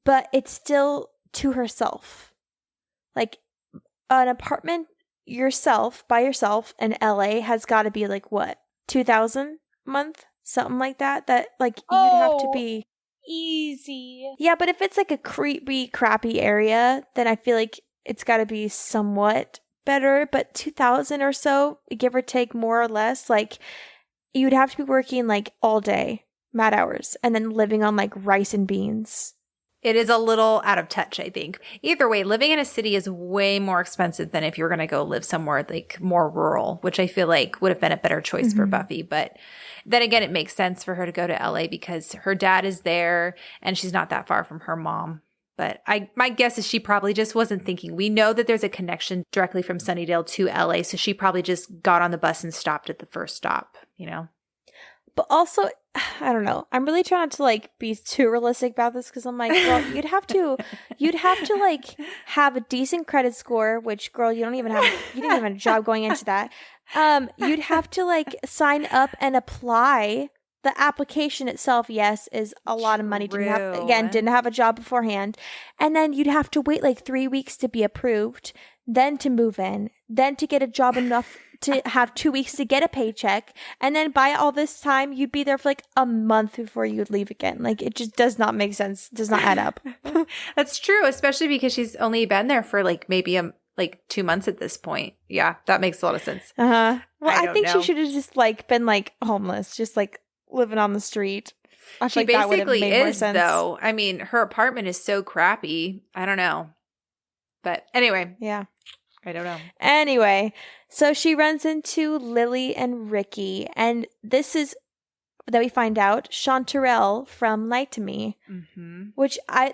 but it's still to herself. Like, an apartment by yourself in LA has got to be like, what, $2,000 a month? Something like that? That, like, you'd have to be easy. Yeah, but if it's like a creepy, crappy area, then I feel like it's got to be somewhat better. But 2,000 or so, give or take, more or less, like you'd have to be working like all day, mad hours, and then living on like rice and beans. It is a little out of touch, I think. Either way, living in a city is way more expensive than if you were going to go live somewhere like more rural, which I feel like would have been a better choice for Buffy. But then again, it makes sense for her to go to LA because her dad is there and she's not that far from her mom. But my guess is she probably just wasn't thinking. We know that there's a connection directly from Sunnydale to LA, so she probably just got on the bus and stopped at the first stop, But also, I don't know. I'm really trying not to like be too realistic about this because I'm like, well, you'd have to like have a decent credit score, which, girl, you didn't even have a job going into that. You'd have to like sign up and apply. The application itself, yes, is a lot of money. Didn't have a job beforehand. And then you'd have to wait like 3 weeks to be approved, then to move in, then to get a job enough to have 2 weeks to get a paycheck. And then by all this time, you'd be there for like a month before you'd leave again. Like, it just does not make sense. Does not add up. That's true, especially because she's only been there for like maybe 2 months at this point. Yeah, that makes a lot of sense. Well, I think she should have just like been like homeless, just like living on the street. I feel she like basically that made more is, sense. though. I mean, her apartment is so crappy. I don't know. But anyway. Yeah. I don't know. Anyway, so she runs into Lily and Ricky, and this is that we find out Chanterelle from Lie to Me, which I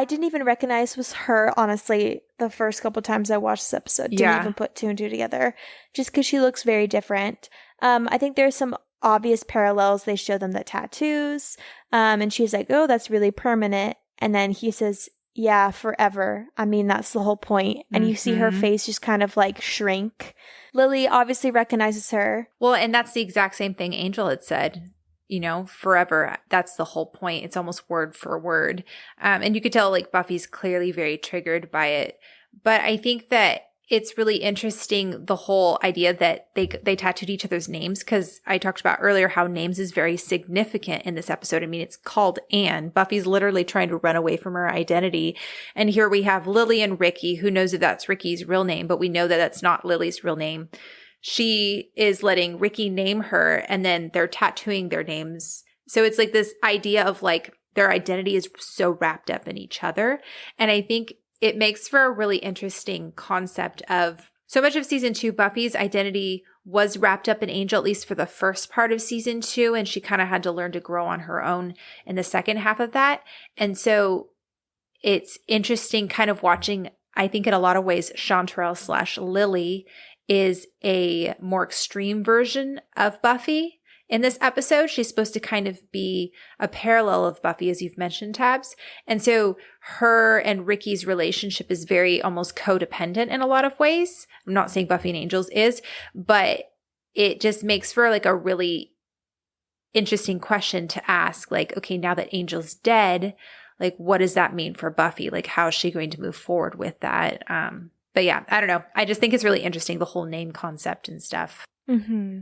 didn't even recognize was her, honestly, the first couple times I watched this episode. Didn't even put two and two together, just because she looks very different. I think there's some obvious parallels. They show them the tattoos, and she's like, oh, that's really permanent. And then he says, Yeah, forever. I mean, that's the whole point. And you see her face just kind of like shrink. Lily obviously recognizes her. Well, and that's the exact same thing Angel had said, you know, forever. That's the whole point. It's almost word for word. And you could tell like Buffy's clearly very triggered by it. But I think that it's really interesting, the whole idea that they tattooed each other's names, because I talked about earlier how names is very significant in this episode. I mean, it's called Anne. Buffy's literally trying to run away from her identity. And here we have Lily and Ricky. Who knows if that's Ricky's real name, but we know that that's not Lily's real name. She is letting Ricky name her, and then they're tattooing their names. So it's like this idea of like their identity is so wrapped up in each other. And I think it makes for a really interesting concept of so much of season 2, Buffy's identity was wrapped up in Angel, at least for the first part of season 2. And she kind of had to learn to grow on her own in the second half of that. And so it's interesting kind of watching, I think in a lot of ways, Chanterelle / Lily is a more extreme version of Buffy. In this episode, she's supposed to kind of be a parallel of Buffy, as you've mentioned, Tabs. And so her and Ricky's relationship is very almost codependent in a lot of ways. I'm not saying Buffy and Angels is, but it just makes for like a really interesting question to ask. Like, okay, now that Angel's dead, like what does that mean for Buffy? Like how is she going to move forward with that? But yeah, I don't know. I just think it's really interesting, the whole name concept and stuff. Mm-hmm.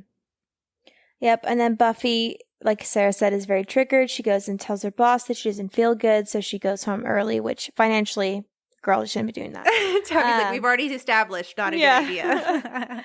Yep, and then Buffy, like Sarah said, is very triggered. She goes and tells her boss that she doesn't feel good, so she goes home early, which financially, girl, you shouldn't be doing that. Tabby's like, we've already established, not a good idea.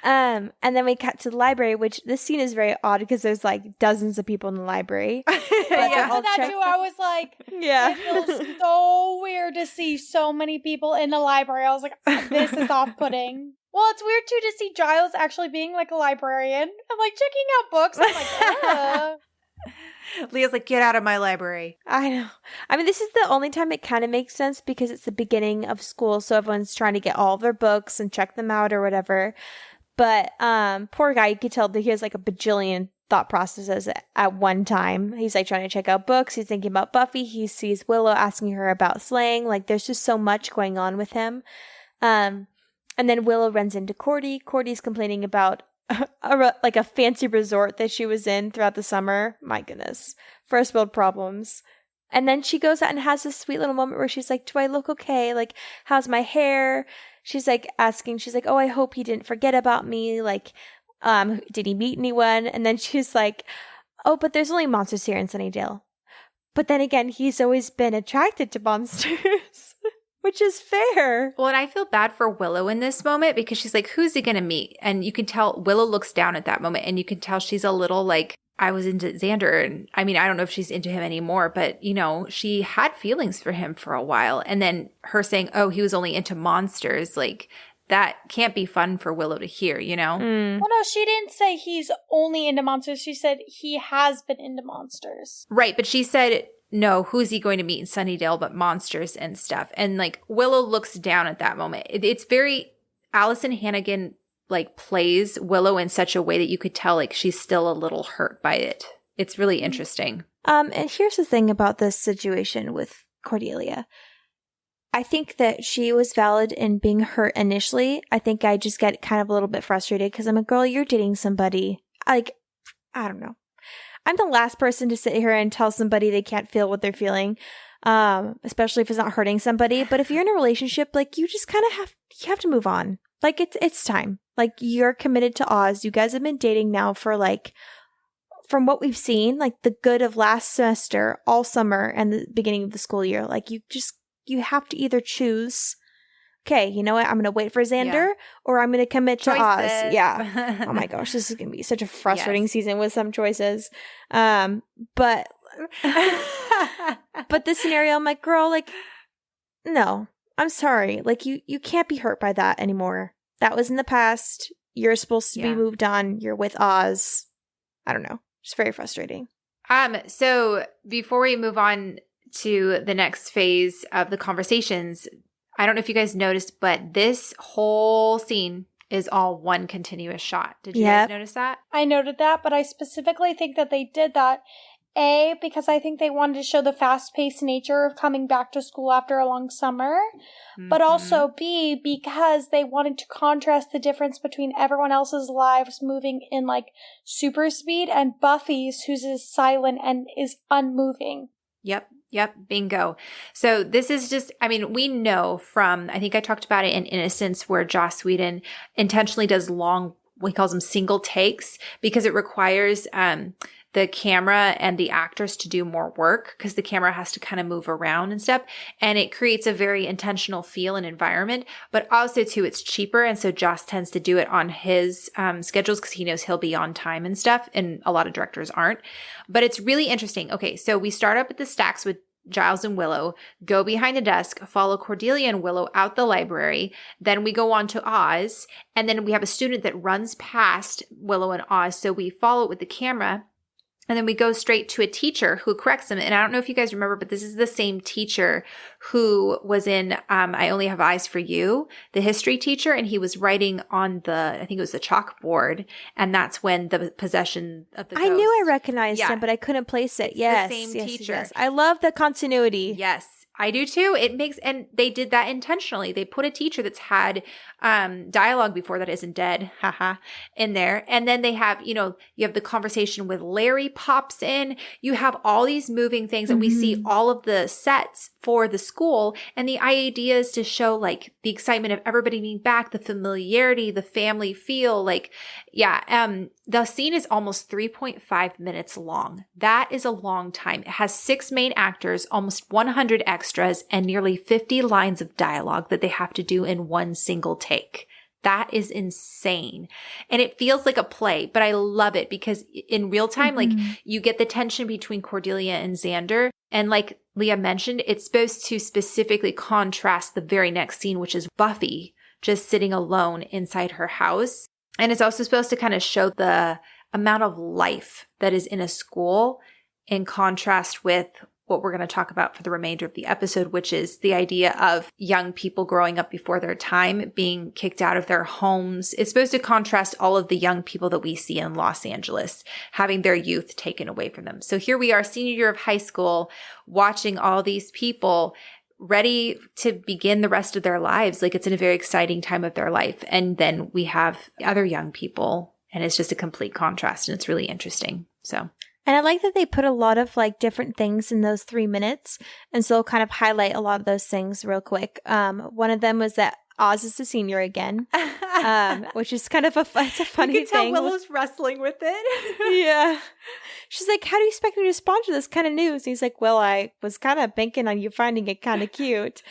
And then we cut to the library, which this scene is very odd because there's like dozens of people in the library. Yeah, that too, I was like, yeah, it feels so weird to see so many people in the library. I was like, this is off-putting. Well, it's weird, too, to see Giles actually being, like, a librarian. I'm, like, checking out books. I'm like, ugh. Leah's like, get out of my library. I know. I mean, this is the only time it kind of makes sense because it's the beginning of school, so everyone's trying to get all of their books and check them out or whatever. But poor guy, you could tell that he has, like, a bajillion thought processes at one time. He's, like, trying to check out books. He's thinking about Buffy. He sees Willow asking her about slang. Like, there's just so much going on with him. And then Willow runs into Cordy. Cordy's complaining about a fancy resort that she was in throughout the summer. My goodness. First world problems. And then she goes out and has this sweet little moment where she's like, do I look okay? Like, how's my hair? She's like asking, she's like, oh, I hope he didn't forget about me. Like, did he meet anyone? And then she's like, oh, but there's only monsters here in Sunnydale. But then again, he's always been attracted to monsters. Which is fair. Well, and I feel bad for Willow in this moment because she's like, who's he going to meet? And you can tell Willow looks down at that moment and you can tell she's a little like, I was into Xander. And I mean, I don't know if she's into him anymore, but you know, she had feelings for him for a while. And then her saying, oh, he was only into monsters. Like that can't be fun for Willow to hear, you know? Well, no, she didn't say he's only into monsters. She said he has been into monsters. Right. But she said, no, who's he going to meet in Sunnydale but monsters and stuff? And like Willow looks down at that moment. It's very Allison Hannigan like plays Willow in such a way that you could tell like she's still a little hurt by it. It's really interesting. And here's the thing about this situation with Cordelia. I think that she was valid in being hurt initially. I think I just get kind of a little bit frustrated because I'm a girl, you're dating somebody. Like, I don't know. I'm the last person to sit here and tell somebody they can't feel what they're feeling, especially if it's not hurting somebody. But if you're in a relationship, like you just kind of have to move on. Like it's time. Like you're committed to Oz. You guys have been dating now for like, from what we've seen, like the good of last semester, all summer, and the beginning of the school year. Like you have to either choose. Okay, you know what? I'm going to wait for Xander or I'm going to commit to Oz. Yeah. Oh my gosh, this is going to be such a frustrating season with some choices. But this scenario, I'm like, girl, like, no, I'm sorry. Like you can't be hurt by that anymore. That was in the past. You're supposed to be moved on. You're with Oz. I don't know. It's very frustrating. So before we move on to the next phase of the conversations, I don't know if you guys noticed, but this whole scene is all one continuous shot. Did you guys notice that? I noted that, but I specifically think that they did that A, because I think they wanted to show the fast-paced nature of coming back to school after a long summer, but also B, because they wanted to contrast the difference between everyone else's lives moving in like super speed and Buffy's, whose is silent and is unmoving. Yep. Bingo. So this is just, I mean, we know from, I think I talked about it in Innocence, where Joss Whedon intentionally does long, what he calls them single takes, because it requires the camera and the actors to do more work, because the camera has to kind of move around and stuff. And it creates a very intentional feel and environment, but also too, it's cheaper. And so Joss tends to do it on his schedules because he knows he'll be on time and stuff. And a lot of directors aren't, but it's really interesting. Okay. So we start up at the stacks with Giles and Willow, go behind the desk, follow Cordelia and Willow out the library. Then we go on to Oz. And then we have a student that runs past Willow and Oz. So we follow it with the camera. And then we go straight to a teacher who corrects them. And I don't know if you guys remember, but this is the same teacher who was in I Only Have Eyes for You, the history teacher. And he was writing on I think it was the chalkboard. And that's when the possession of the ghost. I knew I recognized him, but I couldn't place it. Yes. The same teacher. Yes. I love the continuity. Yes. I do too. And they did that intentionally. They put a teacher that's had dialogue before that isn't dead, in there. And then they have, you have the conversation with Larry pops in. You have all these moving things, and we see all of the sets for the school. And the idea is to show like the excitement of everybody being back, the familiarity, the family feel. Like, the scene is almost 3.5 minutes long. That is a long time. It has 6 main actors, almost 100 extras, and nearly 50 lines of dialogue that they have to do in one single take. That is insane. And it feels like a play, but I love it because in real time, like you get the tension between Cordelia and Xander. And like Leah mentioned, it's supposed to specifically contrast the very next scene, which is Buffy just sitting alone inside her house. And it's also supposed to kind of show the amount of life that is in a school in contrast with what we're going to talk about for the remainder of the episode, which is the idea of young people growing up before their time, being kicked out of their homes. It's supposed to contrast all of the young people that we see in Los Angeles having their youth taken away from them. So here we are, senior year of high school, watching all these people ready to begin the rest of their lives. Like it's in a very exciting time of their life. And then we have other young people, and it's just a complete contrast, and it's really interesting. So. And I like that they put a lot of like different things in those 3 minutes. And so I'll kind of highlight a lot of those things real quick. One of them was that Oz is a senior again, which is kind of it's a funny thing. You can tell Willow's wrestling with it. Yeah. She's like, how do you expect me to respond to this kind of news? And he's like, well, I was kind of banking on you finding it kind of cute.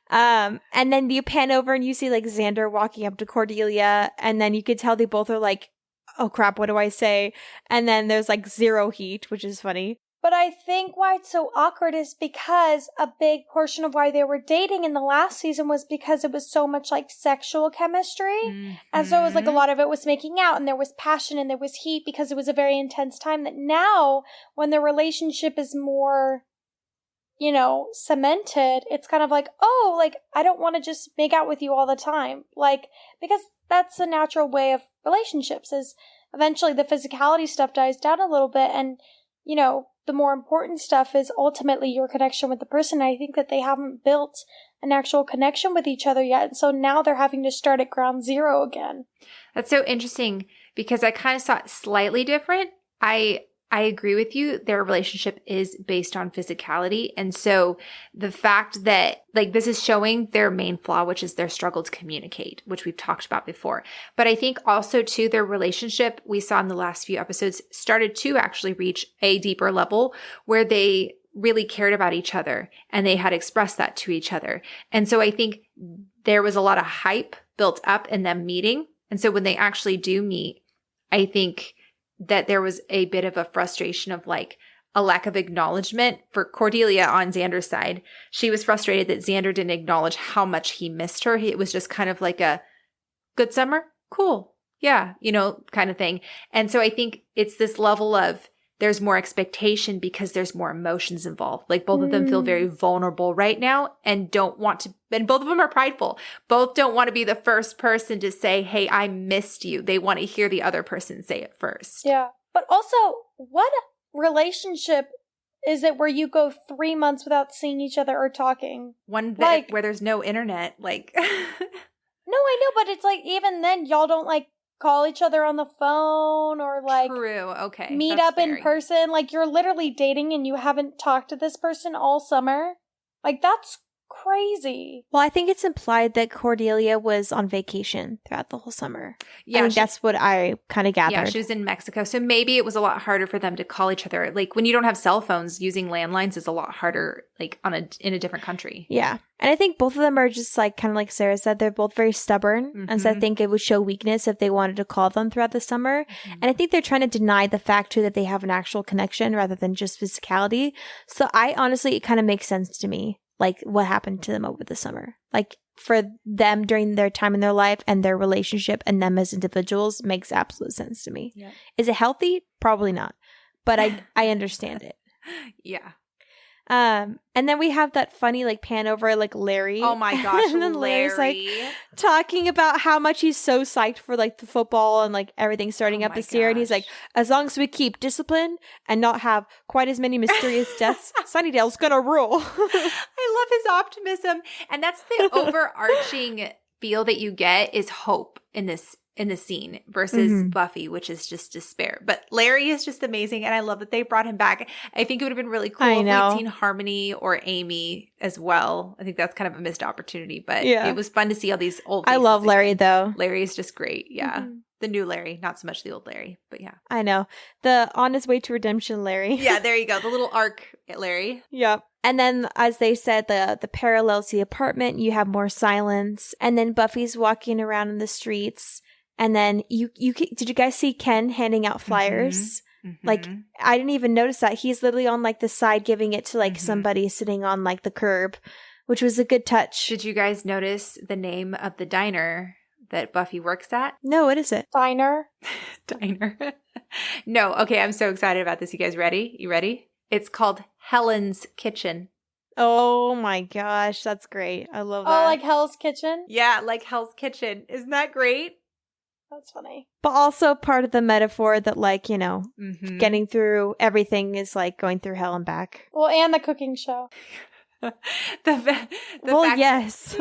And then you pan over and you see like Xander walking up to Cordelia. And then you could tell they both are like, oh crap, what do I say? And then there's like zero heat, which is funny. But I think why it's so awkward is because a big portion of why they were dating in the last season was because it was so much like sexual chemistry. And so it was like a lot of it was making out, and there was passion and there was heat because it was a very intense time. That now when the relationship is more, cemented, it's kind of like, oh, like I don't want to just make out with you all the time. Like, because that's the natural way of relationships, is eventually the physicality stuff dies down a little bit, and the more important stuff is ultimately your connection with the person. I think that they haven't built an actual connection with each other yet, and so now they're having to start at ground zero again. That's so interesting because I kind of saw it slightly different. I agree with you. Their relationship is based on physicality. And so the fact that like this is showing their main flaw, which is their struggle to communicate, which we've talked about before. But I think also too, their relationship we saw in the last few episodes started to actually reach a deeper level where they really cared about each other and they had expressed that to each other. And so I think there was a lot of hype built up in them meeting. And so when they actually do meet, I think that there was a bit of a frustration of like a lack of acknowledgement for Cordelia on Xander's side. She was frustrated that Xander didn't acknowledge how much he missed her. It was just kind of like a good summer, cool, yeah, kind of thing. And so I think it's this level of there's more expectation because there's more emotions involved. Like both of them feel very vulnerable right now and don't want to, and both of them are prideful. Both don't want to be the first person to say, hey, I missed you. They want to hear the other person say it first. Yeah. But also, what relationship is it where you go 3 months without seeing each other or talking? One that where there's no internet, like. No, I know, but it's like even then y'all don't like call each other on the phone or like True. Okay. meet up in person. Like you're literally dating and you haven't talked to this person all summer. Like that's crazy. Well, I think it's implied that Cordelia was on vacation throughout the whole summer. Yeah, I think that's what I kind of gathered. Yeah, she was in Mexico. So maybe it was a lot harder for them to call each other. Like when you don't have cell phones, using landlines is a lot harder like in a different country. Yeah. And I think both of them are just like kind of like Sarah said, they're both very stubborn. Mm-hmm. And so I think it would show weakness if they wanted to call them throughout the summer. Mm-hmm. And I think they're trying to deny the fact too that they have an actual connection rather than just physicality. So I honestly, it kind of makes sense to me. Like what happened to them over the summer. Like for them during their time in their life and their relationship and them as individuals makes absolute sense to me. Yeah. Is it healthy? Probably not. But I understand it. Yeah. And then we have that funny like pan over like Larry. Oh my gosh, and then Larry's like talking about how much he's so psyched for like the football and like everything starting up this year. And he's like, as long as we keep discipline and not have quite as many mysterious deaths, Sunnydale's gonna rule. I love his optimism. And that's the overarching feel that you get is hope in the scene versus Buffy, which is just despair. But Larry is just amazing, and I love that they brought him back. I think it would have been really cool if we'd seen Harmony or Amy as well. I think that's kind of a missed opportunity, but it was fun to see all these old faces. I love Larry, though. Larry is just great, yeah. The new Larry, not so much the old Larry, but yeah. I know. The on his way to redemption Larry. Yeah, there you go. The little arc at Larry. Yep. And then, as they said, the parallels to the apartment, you have more silence. And then Buffy's walking around in the streets. And then did you guys see Ken handing out flyers? Mm-hmm. Like, I didn't even notice that. He's literally on like the side giving it to like somebody sitting on like the curb, which was a good touch. Did you guys notice the name of the diner that Buffy works at? No, what is it? Diner. No. Okay, I'm so excited about this. You guys ready? You ready? It's called Helen's Kitchen. Oh my gosh, that's great. I love that. Oh, like Hell's Kitchen? Yeah, like Hell's Kitchen. Isn't that great? That's funny. But also part of the metaphor that, like, you know, getting through everything is like going through hell and back. Well, and the cooking show. Yes.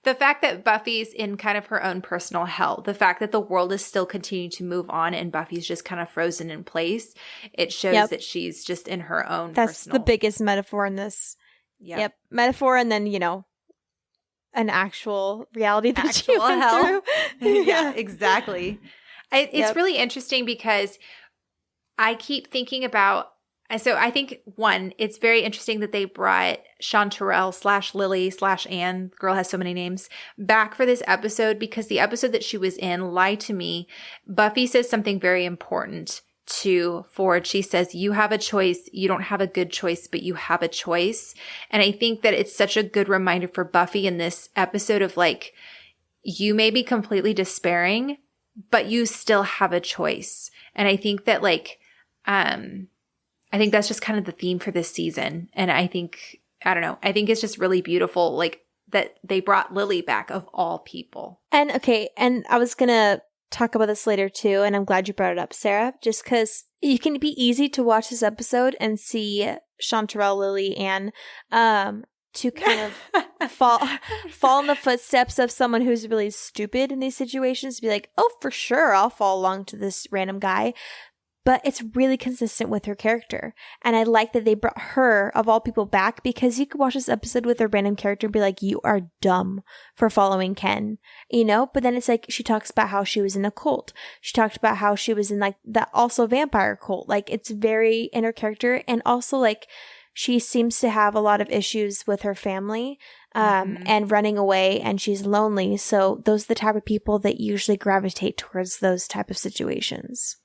The fact that Buffy's in kind of her own personal hell, the fact that the world is still continuing to move on and Buffy's just kind of frozen in place, it shows that she's just in her own That's the biggest metaphor in this. Yep. Metaphor and then, you know, an actual reality that she went through. Yeah, exactly. It's really interesting because I keep thinking about, so I think one, it's very interesting that they brought Chanterelle / Lily / Anne, girl has so many names, back for this episode because the episode that she was in, Lie to Me, Buffy says something very important to Ford. She says, you have a choice. You don't have a good choice, but you have a choice. And I think that it's such a good reminder for Buffy in this episode of like, you may be completely despairing, but you still have a choice. And I think that like, I think that's just kind of the theme for this season. And I think, I don't know, I think it's just really beautiful, like that they brought Lily back of all people. And okay, and I was going to talk about this later too, and I'm glad you brought it up, Sarah, just because it can be easy to watch this episode and see Chanterelle, Lily, and to kind of fall in the footsteps of someone who's really stupid in these situations, to be like, oh, for sure, I'll follow along to this random guy. But it's really consistent with her character. And I like that they brought her, of all people, back because you could watch this episode with a random character and be like, you are dumb for following Ken, you know? But then it's like, she talks about how she was in a cult. She talked about how she was in like that also vampire cult. Like it's very in her character. And also like she seems to have a lot of issues with her family and running away, and she's lonely. So those are the type of people that usually gravitate towards those type of situations.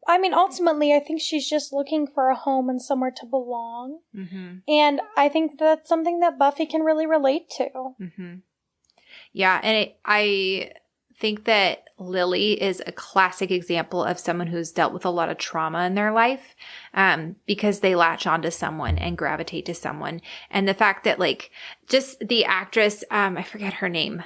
I mean, ultimately, I think she's just looking for a home and somewhere to belong. And I think that's something that Buffy can really relate to. Yeah, and I think that Lily is a classic example of someone who's dealt with a lot of trauma in their life because they latch onto someone and gravitate to someone. And the fact that, like, just the actress, I forget her name,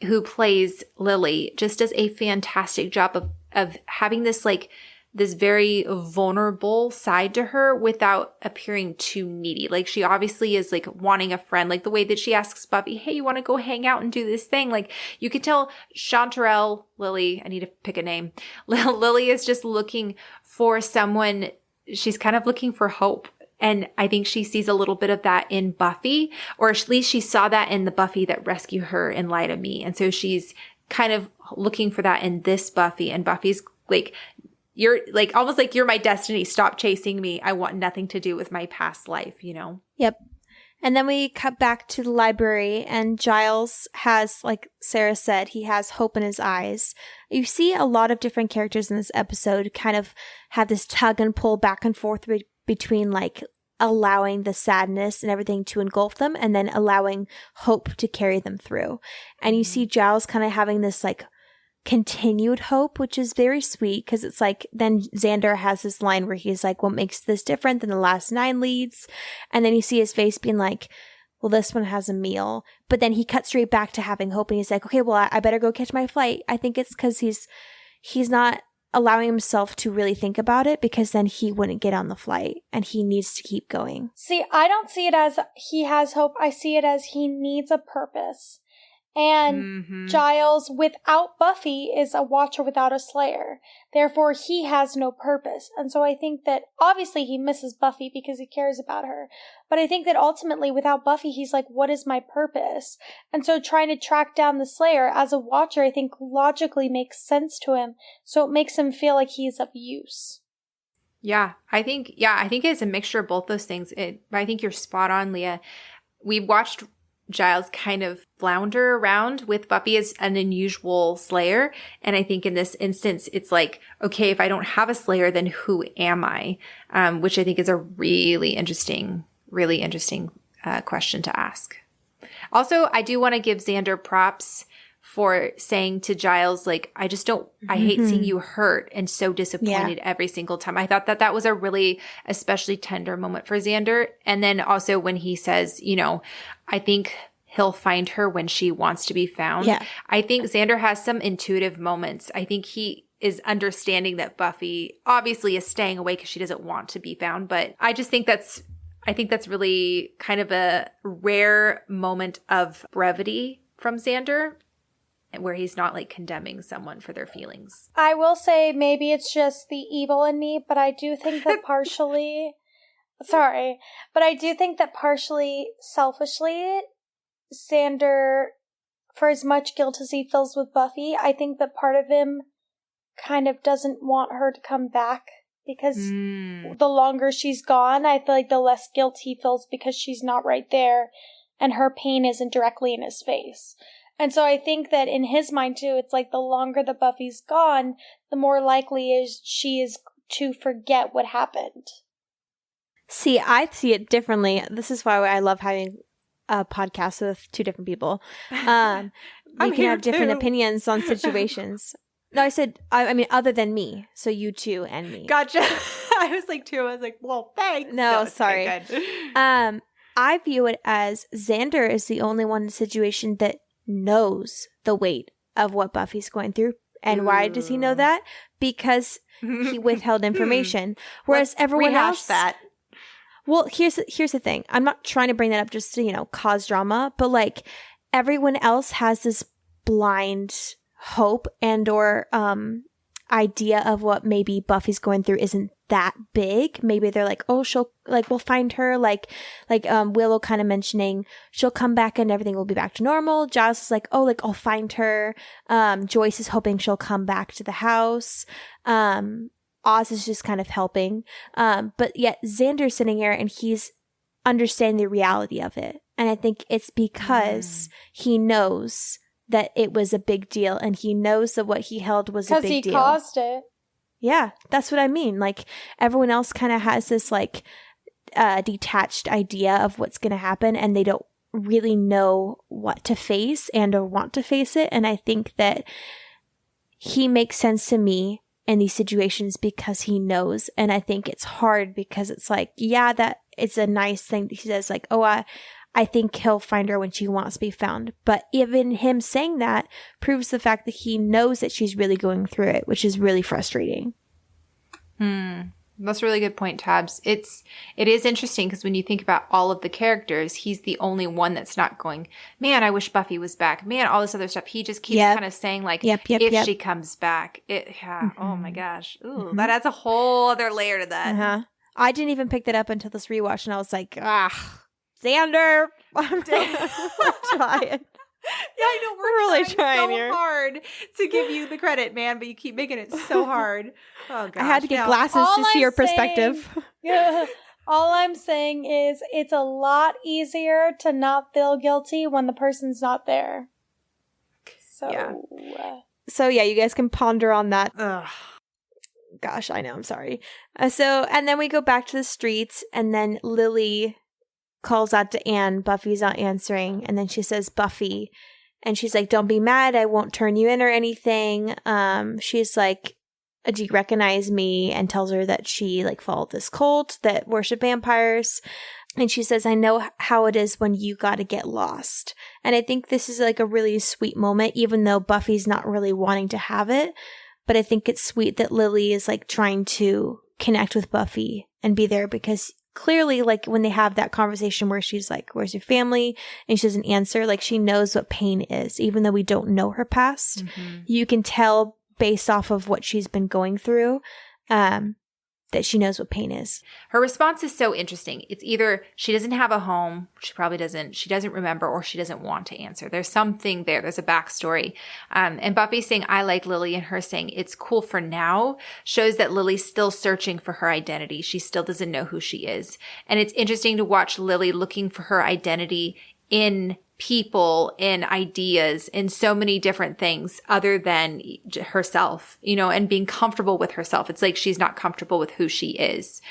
who plays Lily, just does a fantastic job of having this, like, this very vulnerable side to her without appearing too needy. Like she obviously is like wanting a friend, like the way that she asks Buffy, hey, you want to go hang out and do this thing? Like you could tell Chanterelle, Lily, I need to pick a name. Lily is just looking for someone. She's kind of looking for hope. And I think she sees a little bit of that in Buffy, or at least she saw that in the Buffy that rescued her in Lie to Me. And so she's kind of looking for that in this Buffy. And Buffy's like, you're like, almost like you're my destiny. Stop chasing me. I want nothing to do with my past life, you know? Yep. And then we cut back to the library, and Giles has, like Sarah said, he has hope in his eyes. You see a lot of different characters in this episode kind of have this tug and pull back and forth between like allowing the sadness and everything to engulf them and then allowing hope to carry them through. And you see Giles kind of having this like continued hope, which is very sweet, because it's like then Xander has this line where he's like, what makes this different than the last 9 leads? And then you see his face being like, well, this one has a meal. But then he cuts straight back to having hope, and he's like, okay, well, I better go catch my flight. I think it's because he's not allowing himself to really think about it, because then he wouldn't get on the flight and he needs to keep going. See, I don't see it as he has hope. I see it as he needs a purpose. And Giles, without Buffy, is a Watcher without a Slayer. Therefore, he has no purpose. And so I think that obviously he misses Buffy because he cares about her. But I think that ultimately without Buffy, he's like, what is my purpose? And so trying to track down the Slayer as a Watcher, I think logically makes sense to him. So it makes him feel like he's of use. Yeah, I think it's a mixture of both those things. I think you're spot on, Leah. We watched Giles kind of flounder around with Buffy as an unusual Slayer. And I think in this instance, it's like, okay, if I don't have a Slayer, then who am I? Which I think is a really interesting question to ask. Also, I do want to give Xander props for saying to Giles, like, I hate seeing you hurt and so disappointed every single time. I thought that was a really especially tender moment for Xander. And then also when he says, you know, I think he'll find her when she wants to be found. Yeah. I think Xander has some intuitive moments. I think he is understanding that Buffy obviously is staying away because she doesn't want to be found. But I think that's really kind of a rare moment of brevity from Xander, where he's not like condemning someon for their feelings. I will say maybe it's just the evil in me, but I do think that partially selfishly, Xander, for as much guilt as he feels with Buffy, I think that part of him kind of doesn't want her to come back, because the longer she's gone, I feel like the less guilt he feels because she's not right there and her pain isn't directly in his face. And so I think that in his mind, too, it's like the longer that Buffy's gone, the more likely she is to forget what happened. See, I see it differently. This is why I love having a podcast with 2 different people. We can have different opinions on situations. No, I mean, other than me. So you 2 and me. Gotcha. I was like 2. I was like, well, thanks. No, sorry. Okay, I view it as Xander is the only one in the situation that knows the weight of what Buffy's going through. And why does he know that? Because he withheld information. Whereas everyone else, that. Well, here's the thing. I'm not trying to bring that up just to, cause drama, but like everyone else has this blind hope and or idea of what maybe Buffy's going through isn't that big. Maybe they're like, oh, we'll find her, like Willow kind of mentioning she'll come back and everything will be back to normal. Giles is like, oh, like I'll find her. Joyce is hoping she'll come back to the house. Oz is just kind of helping. But yet Xander's sitting here and he's understanding the reality of it. And I think it's because he knows that it was a big deal and he knows that what he held was a big deal. Because he caused it. Yeah, that's what I mean. Like everyone else kind of has this like detached idea of what's going to happen and they don't really know what to face and or want to face it. And I think that he makes sense to me in these situations because he knows. And I think it's hard because it's like, yeah, that it's a nice thing. He says like, oh, I think he'll find her when she wants to be found. But even him saying that proves the fact that he knows that she's really going through it, which is really frustrating. That's a really good point, Tabs. It is interesting because when you think about all of the characters, he's the only one that's not going, man, I wish Buffy was back. Man, all this other stuff. He just keeps kind of saying like, if she comes back, oh my gosh. Ooh, that adds a whole other layer to that. I didn't even pick that up until this rewatch, and I was like, Xander, I'm trying. Yeah, I know. We're really trying so here. Hard to give you the credit, man, but you keep making it so hard. Oh, gosh. I had to get glasses to see your perspective. All I'm saying is it's a lot easier to not feel guilty when the person's not there. So yeah, you guys can ponder on that. Ugh. Gosh, I know. I'm sorry. And then we go back to the streets, and then Lily calls out to Anne. Buffy's not answering, and then she says, Buffy, and she's like, don't be mad, I won't turn you in or anything. She's like, do you recognize me? And tells her that she like followed this cult that worship vampires. And she says, I know how it is when you gotta get lost. And I think this is like a really sweet moment, even though Buffy's not really wanting to have it. But I think it's sweet that Lily is like trying to connect with Buffy and be there, because clearly, like, when they have that conversation where she's like, where's your family? And she doesn't answer, like, she knows what pain is, even though we don't know her past. You can tell based off of what she's been going through, that she knows what pain is. Her response is so interesting. It's either she doesn't have a home, she doesn't remember, or she doesn't want to answer. There's something there. There's a backstory. And Buffy saying, I like Lily, and her saying, it's cool for now, shows that Lily's still searching for her identity. She still doesn't know who she is. And it's interesting to watch Lily looking for her identity in people, in ideas, in so many different things other than herself, and being comfortable with herself. It's like she's not comfortable with who she is,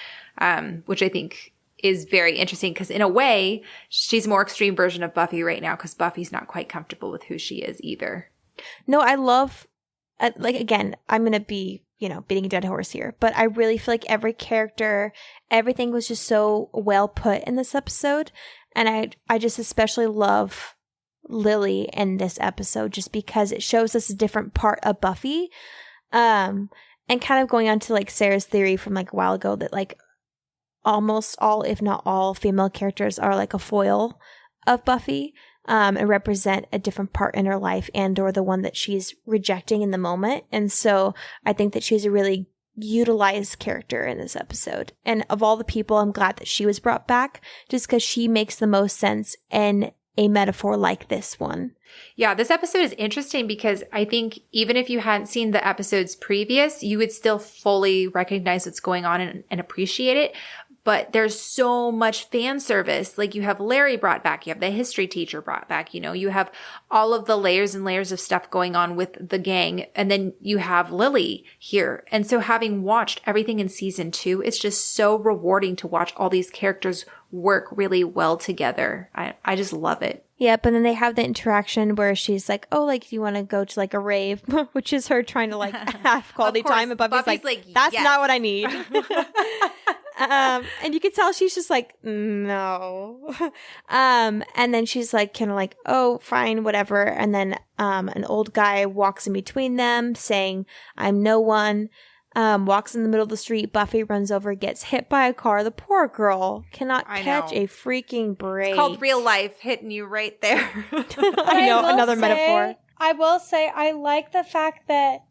which I think is very interesting, because in a way, she's a more extreme version of Buffy right now, because Buffy's not quite comfortable with who she is either. No, I love, again, I'm going to be, beating a dead horse here, but I really feel like every character, everything was just so well put in this episode. And I just especially love Lily in this episode, just because it shows us a different part of Buffy. And kind of going on to like Sarah's theory from like a while ago that like almost all, if not all, female characters are like a foil of Buffy, and represent a different part in her life and or the one that she's rejecting in the moment. And so I think that she's a really utilized character in this episode, and of all the people, I'm glad that she was brought back, just because she makes the most sense in a metaphor like this one. Yeah, this episode is interesting because I think even if you hadn't seen the episodes previous, you would still fully recognize what's going on and appreciate it. But there's so much fan service. Like, you have Larry brought back, you have the history teacher brought back, you have all of the layers and layers of stuff going on with the gang. And then you have Lily here. And so having watched everything in season 2, it's just so rewarding to watch all these characters work really well together. I just love it. Yep, and then they have the interaction where she's like, oh, like, do you want to go to like a rave? Which is her trying to like have quality time. And Buffy's like, that's not what I need. And you can tell she's just like, no. And then she's like, kind of like, oh, fine, whatever. And then an old guy walks in between them saying, I'm no one. Walks in the middle of the street. Buffy runs over, gets hit by a car. The poor girl cannot catch a freaking break. It's called real life hitting you right there. I know, another metaphor. I will say, I like the fact that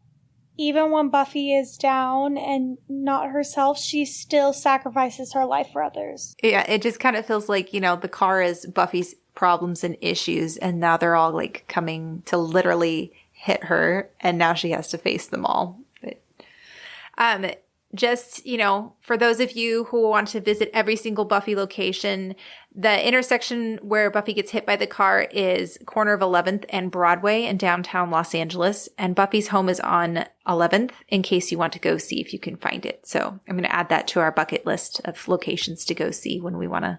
even when Buffy is down and not herself, she still sacrifices her life for others. Yeah, it just kind of feels like, the car is Buffy's problems and issues, and now they're all like coming to literally hit her, and now she has to face them all. Just, for those of you who want to visit every single Buffy location, the intersection where Buffy gets hit by the car is corner of 11th and Broadway in downtown Los Angeles. And Buffy's home is on 11th, in case you want to go see if you can find it. So I'm going to add that to our bucket list of locations to go see when we want to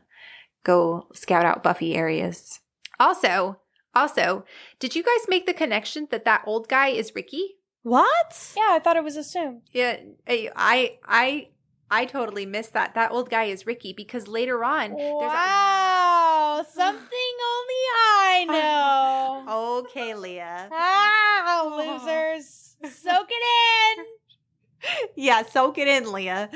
go scout out Buffy areas. Also, did you guys make the connection that old guy is Ricky? What? Yeah, I thought it was assumed. Yeah, I totally missed that. That old guy is Ricky, because later on, wow, something only I know. Okay, Leah. Wow, losers. Soak it in. Yeah, soak it in, Leah.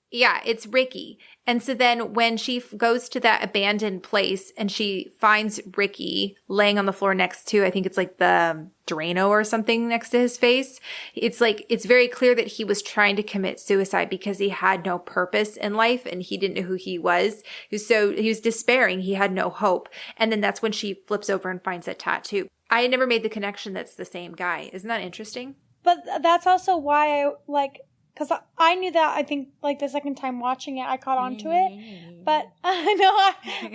Yeah, it's Ricky. And so then when she goes to that abandoned place and she finds Ricky laying on the floor next to, I think it's like the Drano or something next to his face. It's like, it's very clear that he was trying to commit suicide because he had no purpose in life and he didn't know who he was. He was despairing. He had no hope. And then that's when she flips over and finds that tattoo. I never made the connection that's the same guy. Isn't that interesting? But that's also why I because I knew that, I think, like, the second time watching it, I caught on to it. But I know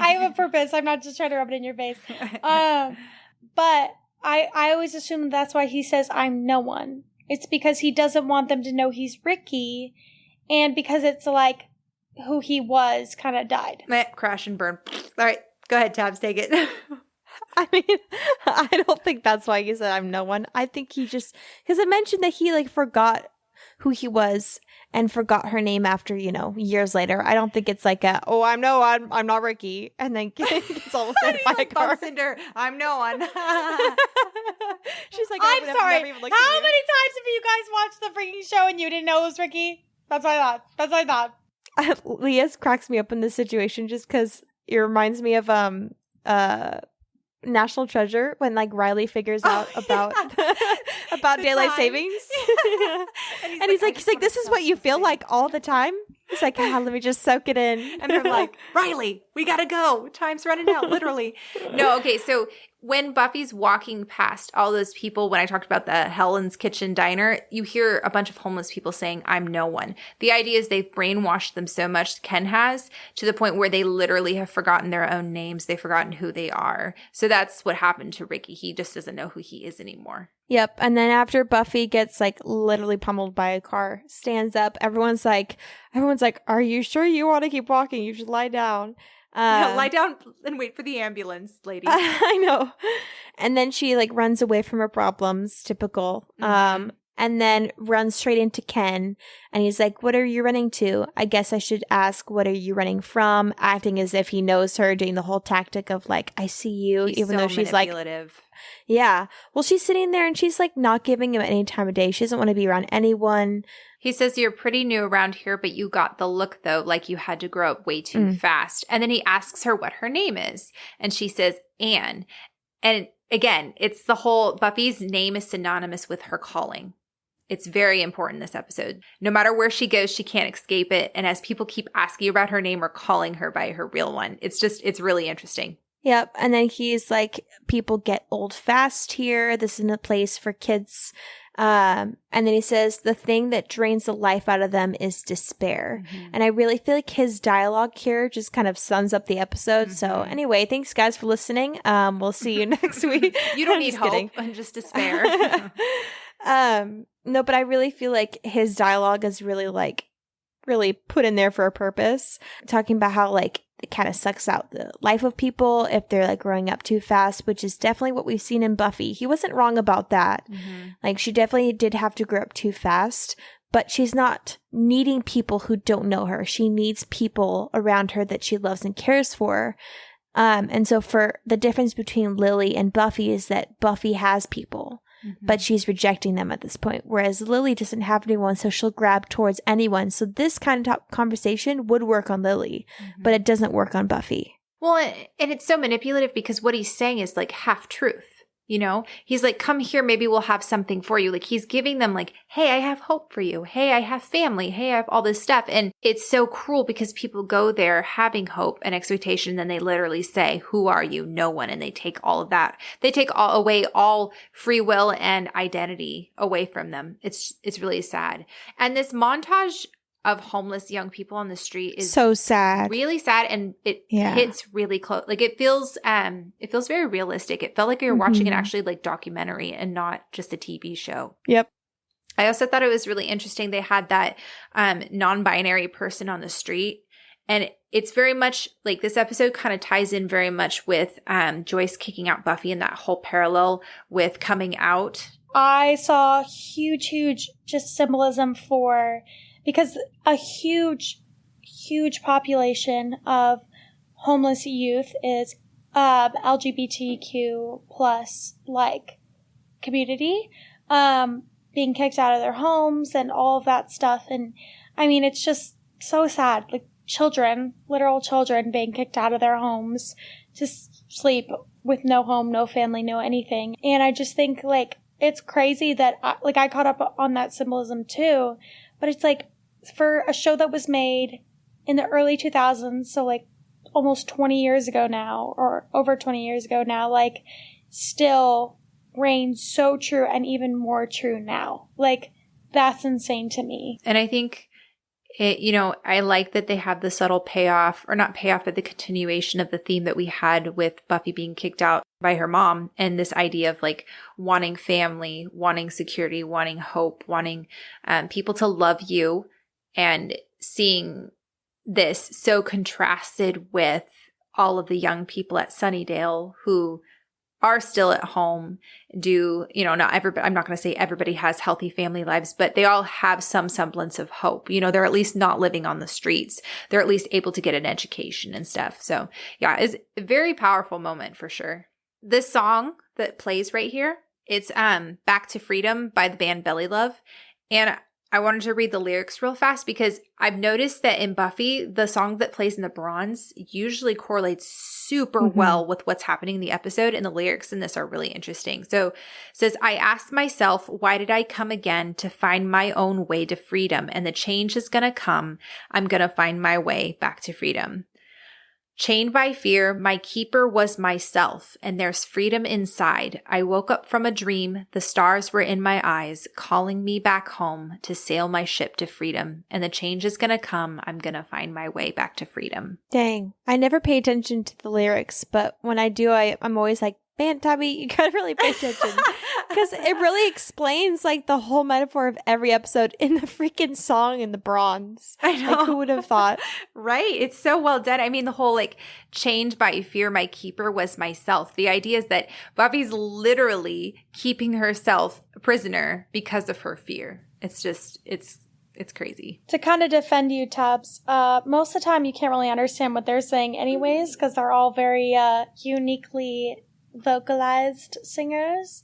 I have a purpose. I'm not just trying to rub it in your face. But I always assume that's why he says, I'm no one. It's because he doesn't want them to know he's Ricky. And because it's like who he was kind of died. Crash and burn. All right. Go ahead, Tabs. Take it. I mean, I don't think that's why he said I'm no one. I think he just, because it mentioned that he like forgot who he was and forgot her name after, years later. I don't think it's like I'm no one, I'm not Ricky, and then gets almost hit by a car. I'm no one. She's like, I'm sorry. How many times have you guys watched the freaking show and you didn't know it was Ricky? That's what I thought. Leah's cracks me up in this situation just because it reminds me of National Treasure when like Riley figures out about daylight savings. And he's like this is what you feel like all the time. He's like, let me just soak it in. And they're like, Riley, we gotta go, time's running out, literally. No, okay, so when Buffy's walking past all those people, when I talked about the Helen's Kitchen diner, you hear a bunch of homeless people saying, I'm no one. The idea is they've brainwashed them so much, Ken has, to the point where they literally have forgotten their own names. They've forgotten who they are. So that's what happened to Ricky. He just doesn't know who he is anymore. Yep. And then after Buffy gets like literally pummeled by a car, stands up, everyone's like, are you sure you want to keep walking? You should lie down. Lie down and wait for the ambulance, lady. I know. And then she like runs away from her problems, typical. Mm-hmm. And then runs straight into Ken. And he's like, what are you running to? I guess I should ask, what are you running from? Acting as if he knows her, doing the whole tactic of like, I see you, even though she's manipulative. Like, yeah. Well, she's sitting there and she's like not giving him any time of day. She doesn't want to be around anyone. He says, you're pretty new around here, but you got the look, though, like you had to grow up way too fast. And then he asks her what her name is. And she says, Anne. And again, it's the whole Buffy's name is synonymous with her calling. It's very important this episode. No matter where she goes, she can't escape it. And as people keep asking about her name or calling her by her real one, it's really interesting. Yep. And then he's like, people get old fast here. This isn't a place for kids. And then he says, the thing that drains the life out of them is despair. Mm-hmm. And I really feel like his dialogue here just kind of sums up the episode. Mm-hmm. So anyway, thanks guys for listening. We'll see you next week. You don't need hope and just despair. No, but I really feel like his dialogue is really put in there for a purpose. Talking about how like it kind of sucks out the life of people if they're like growing up too fast, which is definitely what we've seen in Buffy. He wasn't wrong about that. Mm-hmm. Like she definitely did have to grow up too fast, but she's not needing people who don't know her. She needs people around her that she loves and cares for. And so for the difference between Lily and Buffy is that Buffy has people. Mm-hmm. But she's rejecting them at this point, whereas Lily doesn't have anyone, so she'll grab towards anyone. So this kind of conversation would work on Lily, but it doesn't work on Buffy. Well, and it's so manipulative because what he's saying is like half truth. You know, he's like, come here, maybe we'll have something for you. Like he's giving them like, hey, I have hope for you. Hey, I have family. Hey, I have all this stuff. And it's so cruel because people go there having hope and expectation. And then they literally say, who are you? No one. And they take all of that. They take away all free will and identity away from them. It's really sad. And this montage of homeless young people on the street is so sad, really sad, and it hits really close. Like it feels very realistic. It felt like you're watching an actually like documentary and not just a TV show. Yep. I also thought it was really interesting. They had that non-binary person on the street, and it's very much like this episode kind of ties in very much with Joyce kicking out Buffy and that whole parallel with coming out. I saw huge just symbolism because a huge population of homeless youth is LGBTQ plus like community. being kicked out of their homes and all of that stuff. And I mean, it's just so sad. Like children, literal children being kicked out of their homes to sleep with no home, no family, no anything. And I just think like it's crazy that I caught up on that symbolism too. But it's like for a show that was made in the early 2000s, so like almost 20 years ago now, or over 20 years ago now, like still reigns so true and even more true now. Like that's insane to me. And I think it, I like that they have the subtle payoff, or not payoff, but the continuation of the theme that we had with Buffy being kicked out by her mom, and this idea of like wanting family, wanting security, wanting hope, wanting people to love you, and seeing this so contrasted with all of the young people at Sunnydale who are still at home, not everybody, I'm not going to say everybody has healthy family lives, but they all have some semblance of hope. They're at least not living on the streets. They're at least able to get an education and stuff. So yeah, it's a very powerful moment for sure. This song that plays right here, it's Back to Freedom by the band Belly Love. And I wanted to read the lyrics real fast because I've noticed that in Buffy, the song that plays in the bronze usually correlates super well with what's happening in the episode, and the lyrics in this are really interesting. So it says, I asked myself, why did I come again to find my own way to freedom? And the change is going to come. I'm going to find my way back to freedom. Chained by fear, my keeper was myself, and there's freedom inside. I woke up from a dream. The stars were in my eyes, calling me back home to sail my ship to freedom. And the change is going to come. I'm going to find my way back to freedom. Dang. I never pay attention to the lyrics, but when I do, I'm always like, man, Tabby, you gotta really pay attention. Because it really explains like the whole metaphor of every episode in the freaking song in the bronze. I know. Like, who would have thought? Right. It's so well done. I mean, the whole like chained by fear, my keeper was myself. The idea is that Buffy's literally keeping herself a prisoner because of her fear. It's just, it's crazy. To kind of defend you, Tabs, most of the time you can't really understand what they're saying anyways, because they're all very uniquely vocalized singers.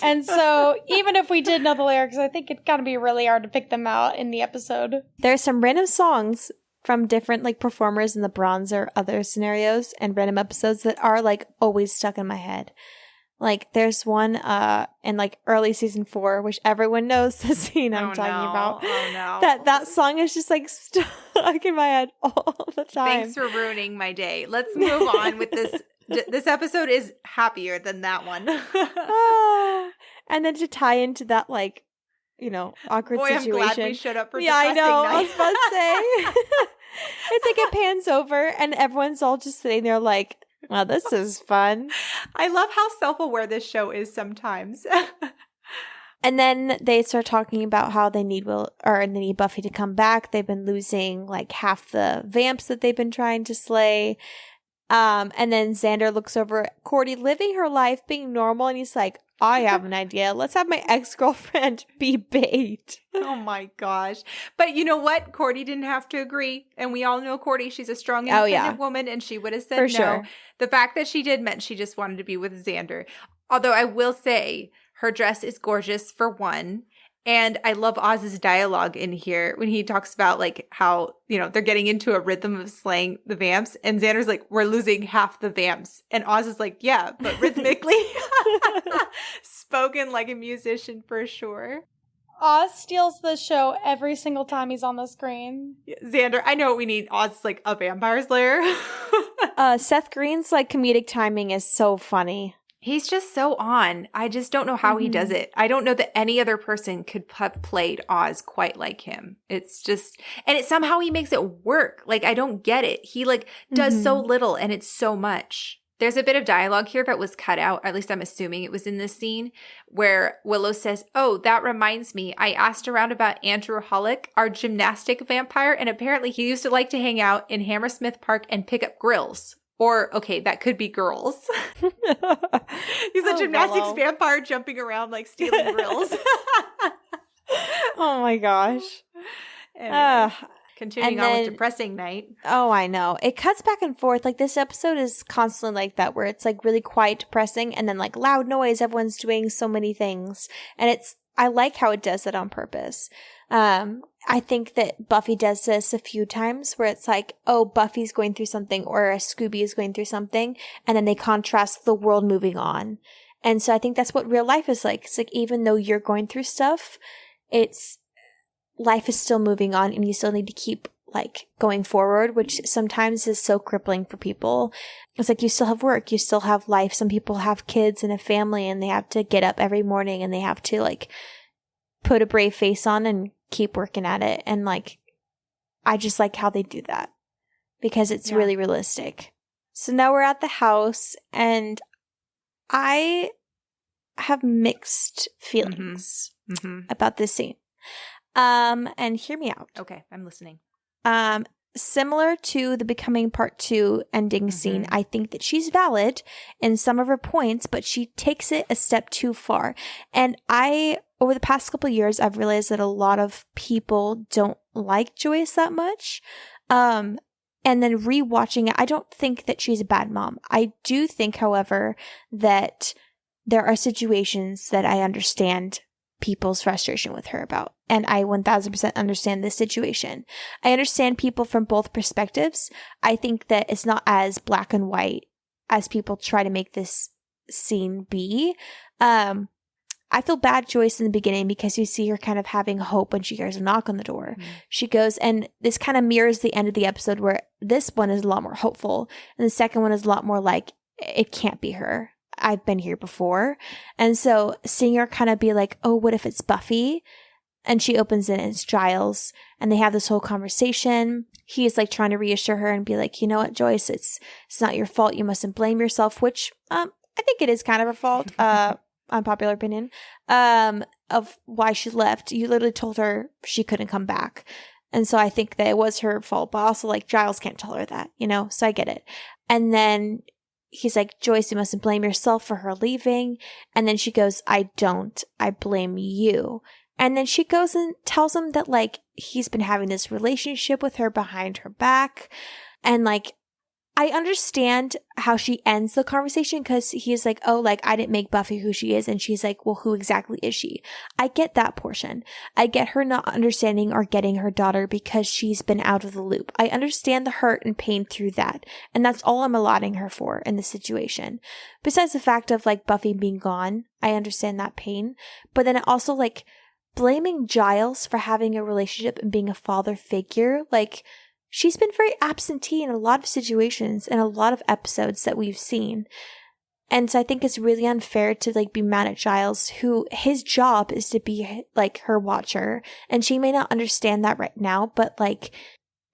And so even if we did know the lyrics, I think it's gotta be really hard to pick them out in the episode. There's some random songs from different like performers in the bronze or other scenarios and random episodes that are like always stuck in my head. Like there's one in like early season 4, which everyone knows the scene I'm talking about. Oh no. That song is just like stuck in my head all the time. Thanks for ruining my day. Let's move on with this. This episode is happier than that one. And then to tie into that, like, awkward situation. I'm glad we showed up for I know. night. I was about to say. It's like it pans over and everyone's all just sitting there like, well, this is fun. I love how self-aware this show is sometimes. And then they start talking about how they need Buffy to come back. They've been losing like half the vamps that they've been trying to slay. And then Xander looks over at Cordy living her life, being normal, and he's like, I have an idea. Let's have my ex-girlfriend be bait. Oh my gosh. But you know what? Cordy didn't have to agree. And we all know Cordy. She's a strong, independent woman, and she would have said no. Sure. The fact that she did meant she just wanted to be with Xander. Although I will say her dress is gorgeous for one. And I love Oz's dialogue in here when he talks about like how, they're getting into a rhythm of slaying the vamps. And Xander's like, we're losing half the vamps. And Oz is like, yeah, but rhythmically. Spoken like a musician for sure. Oz steals the show every single time he's on the screen. Xander, I know what we need. Oz is like a vampire slayer. Seth Green's like comedic timing is so funny. He's just so on. I just don't know how he does it. I don't know that any other person could have played Oz quite like him. It's just, and it somehow he makes it work. Like, I don't get it. He like does so little and it's so much. There's a bit of dialogue here that was cut out. At least I'm assuming it was in this scene where Willow says, oh, that reminds me. I asked around about Andrew Hollick, our gymnastic vampire. And apparently he used to like to hang out in Hammersmith Park and pick up grills. Or, okay, that could be girls. He's a gymnastics vampire jumping around, like, stealing grills. Oh, my gosh. Anyway, continuing on with depressing night. Oh, I know. It cuts back and forth. Like, this episode is constantly like that, where it's, like, really quiet, depressing, and then, like, loud noise. Everyone's doing so many things. And I like how it does that on purpose. I think that Buffy does this a few times where it's like, oh, Buffy's going through something or a Scooby is going through something, and then they contrast the world moving on. And so I think that's what real life is like. It's like, even though you're going through stuff, life is still moving on, and you still need to keep like going forward, which sometimes is so crippling for people. It's like, you still have work, you still have life. Some people have kids and a family, and they have to get up every morning, and they have to like put a brave face on and keep working at it. And like, I just like how they do that because it's really realistic. So now we're at the house, and I have mixed feelings about this scene. And hear me out. Okay, I'm listening. Similar to the Becoming Part 2 ending scene, I think that she's valid in some of her points, but she takes it a step too far. And over the past couple of years, I've realized that a lot of people don't like Joyce that much. And then rewatching it, I don't think that she's a bad mom. I do think, however, that there are situations that I understand people's frustration with her about. And I 1000% understand this situation. I understand people from both perspectives. I think that it's not as black and white as people try to make this scene be. I feel bad, Joyce, in the beginning because you see her kind of having hope when she hears a knock on the door. She goes, and this kind of mirrors the end of the episode where this one is a lot more hopeful. And the second one is a lot more like, it can't be her. I've been here before. And so seeing her kind of be like, oh, what if it's Buffy? And she opens it and it's Giles. And they have this whole conversation. He's like trying to reassure her and be like, you know what, Joyce, it's not your fault. You mustn't blame yourself, which I think it is kind of her fault. Unpopular opinion, of why she left. You literally told her she couldn't come back. And so I think that it was her fault, but also like Giles can't tell her that, so I get it. And then he's like, Joyce, you mustn't blame yourself for her leaving. And then she goes, I don't, I blame you. And then she goes and tells him that like he's been having this relationship with her behind her back. And like, I understand how she ends the conversation because he's like, oh, like I didn't make Buffy who she is. And she's like, well, who exactly is she? I get that portion. I get her not understanding or getting her daughter because she's been out of the loop. I understand the hurt and pain through that. And that's all I'm allotting her for in this situation. Besides the fact of like Buffy being gone, I understand that pain. But then also like blaming Giles for having a relationship and being a father figure, like she's been very absentee in a lot of situations and a lot of episodes that we've seen. And so I think it's really unfair to like be mad at Giles, who his job is to be like her watcher. And she may not understand that right now, but like,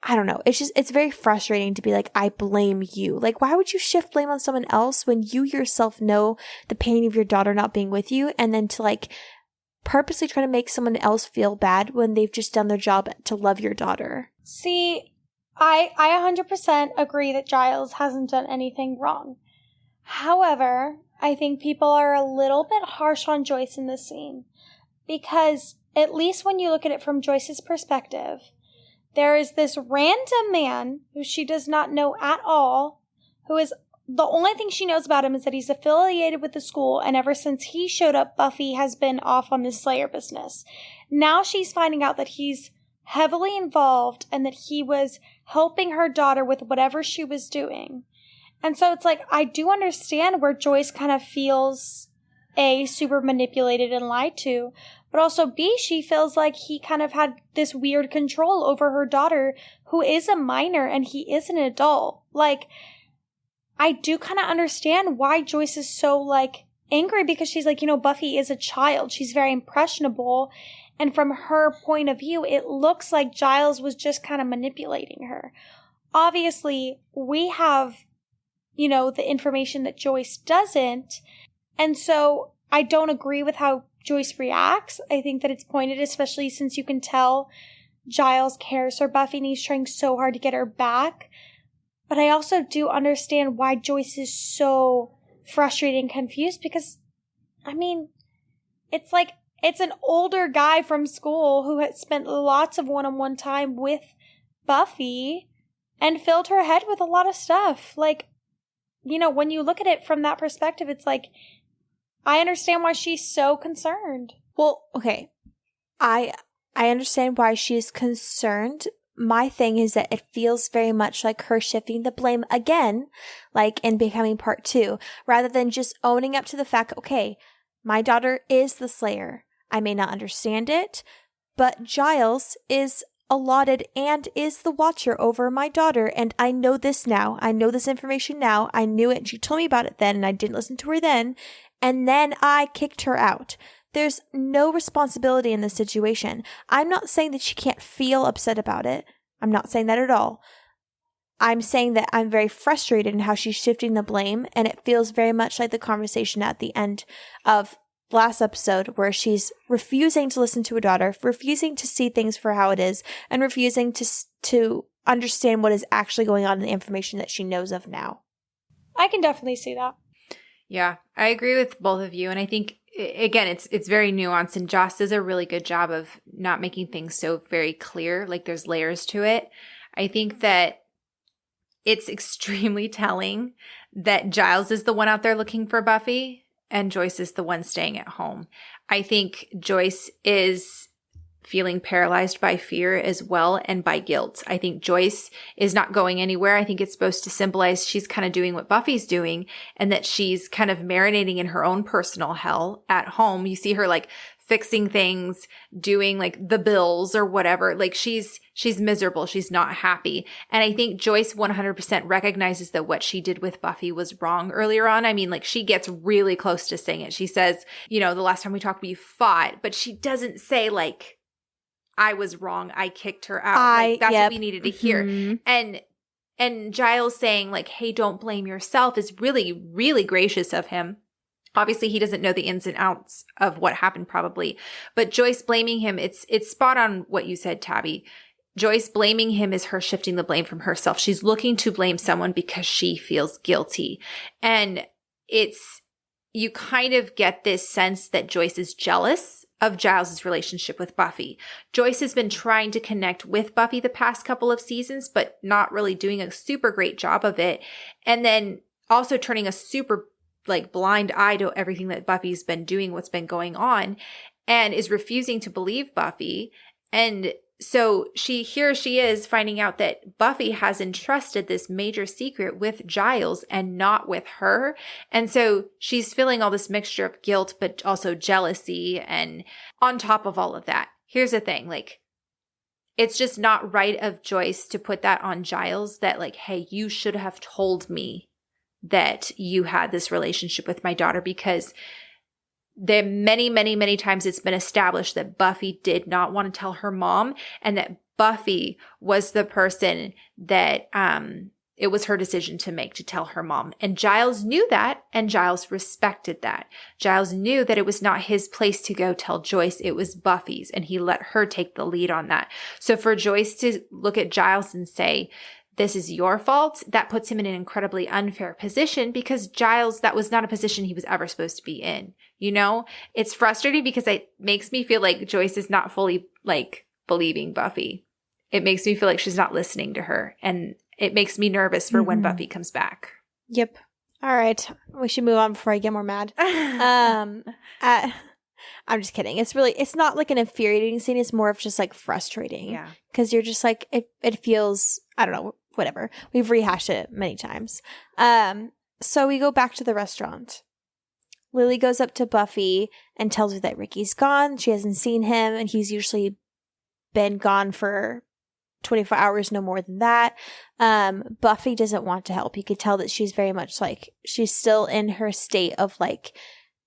I don't know. It's very frustrating to be like, I blame you. Like, why would you shift blame on someone else when you yourself know the pain of your daughter not being with you? And then to like purposely try to make someone else feel bad when they've just done their job to love your daughter. See, I 100% agree that Giles hasn't done anything wrong. However, I think people are a little bit harsh on Joyce in this scene because at least when you look at it from Joyce's perspective, there is this random man who she does not know at all, who is the only thing she knows about him is that he's affiliated with the school, and ever since he showed up, Buffy has been off on this Slayer business. Now she's finding out that he's heavily involved and that he was helping her daughter with whatever she was doing. And so it's like, I do understand where Joyce kind of feels A, super manipulated and lied to, but also B, she feels like he kind of had this weird control over her daughter who is a minor and he is an adult. Like, I do kind of understand why Joyce is so like angry because she's like, Buffy is a child. She's very impressionable. And from her point of view, it looks like Giles was just kind of manipulating her. Obviously, we have, the information that Joyce doesn't. And so I don't agree with how Joyce reacts. I think that it's pointed, especially since you can tell Giles cares for Buffy and he's trying so hard to get her back. But I also do understand why Joyce is so frustrated and confused because, it's like, it's an older guy from school who had spent lots of one-on-one time with Buffy and filled her head with a lot of stuff. Like, when you look at it from that perspective, it's like, I understand why she's so concerned. Well, okay. I understand why she's concerned. My thing is that it feels very much like her shifting the blame again, like in Becoming Part 2, rather than just owning up to the fact, okay, my daughter is the Slayer. I may not understand it, but Giles is allotted and is the watcher over my daughter, and I know this now. I know this information now. I knew it. She told me about it then, and I didn't listen to her then, and then I kicked her out. There's no responsibility in this situation. I'm not saying that she can't feel upset about it. I'm not saying that at all. I'm saying that I'm very frustrated in how she's shifting the blame, and it feels very much like the conversation at the end of last episode where she's refusing to listen to her daughter, refusing to see things for how it is, and refusing to understand what is actually going on in the information that she knows of now. I can definitely see that. Yeah, I agree with both of you. And I think, again, it's very nuanced, and Joss does a really good job of not making things so very clear, like there's layers to it. I think that it's extremely telling that Giles is the one out there looking for Buffy and Joyce is the one staying at home. I think Joyce is feeling paralyzed by fear as well and by guilt. I think Joyce is not going anywhere. I think it's supposed to symbolize she's kind of doing what Buffy's doing and that she's kind of marinating in her own personal hell at home. You see her like fixing things, doing like the bills or whatever. Like she's miserable. She's not happy. And I think Joyce 100% recognizes that what she did with Buffy was wrong earlier on. I mean, like she gets really close to saying it. She says, you know, the last time we talked, we fought, but she doesn't say like, I was wrong. I kicked her out. Like, that's what we needed to hear. Mm-hmm. And Giles saying like, hey, don't blame yourself is really, really gracious of him. Obviously, he doesn't know the ins and outs of what happened probably. But Joyce blaming him, it's spot on what you said, Tabby. Joyce blaming him is her shifting the blame from herself. She's looking to blame someone because she feels guilty. And you kind of get this sense that Joyce is jealous of Giles' relationship with Buffy. Joyce has been trying to connect with Buffy the past couple of seasons, but not really doing a super great job of it. And then also turning a super like blind eye to everything that Buffy's been doing, what's been going on, and is refusing to believe Buffy. And so here she is finding out that Buffy has entrusted this major secret with Giles and not with her. And so she's feeling all this mixture of guilt, but also jealousy. And on top of all of that, here's the thing, like, it's just not right of Joyce to put that on Giles that like, hey, you should have told me that you had this relationship with my daughter, because there many, many, many times it's been established that Buffy did not want to tell her mom, and that Buffy was the person that it was her decision to make to tell her mom. And Giles knew that, and Giles respected that. Giles knew that it was not his place to go tell Joyce, it was Buffy's, and he let her take the lead on that. So for Joyce to look at Giles and say, this is your fault, that puts him in an incredibly unfair position, because Giles, that was not a position he was ever supposed to be in. You know, it's frustrating because it makes me feel like Joyce is not fully like believing Buffy. It makes me feel like she's not listening to her. And it makes me nervous for when Buffy comes back. Yep. All right. We should move on before I get more mad. I'm just kidding. It's not like an infuriating scene. It's more of just like frustrating. Yeah. Because you're just like, it feels, I don't know, whatever. We've rehashed it many times. So we go back to the restaurant. Lily goes up to Buffy and tells her that Ricky's gone. She hasn't seen him, and he's usually been gone for 24 hours, no more than that. Buffy doesn't want to help. You could tell that she's very much like, she's still in her state of like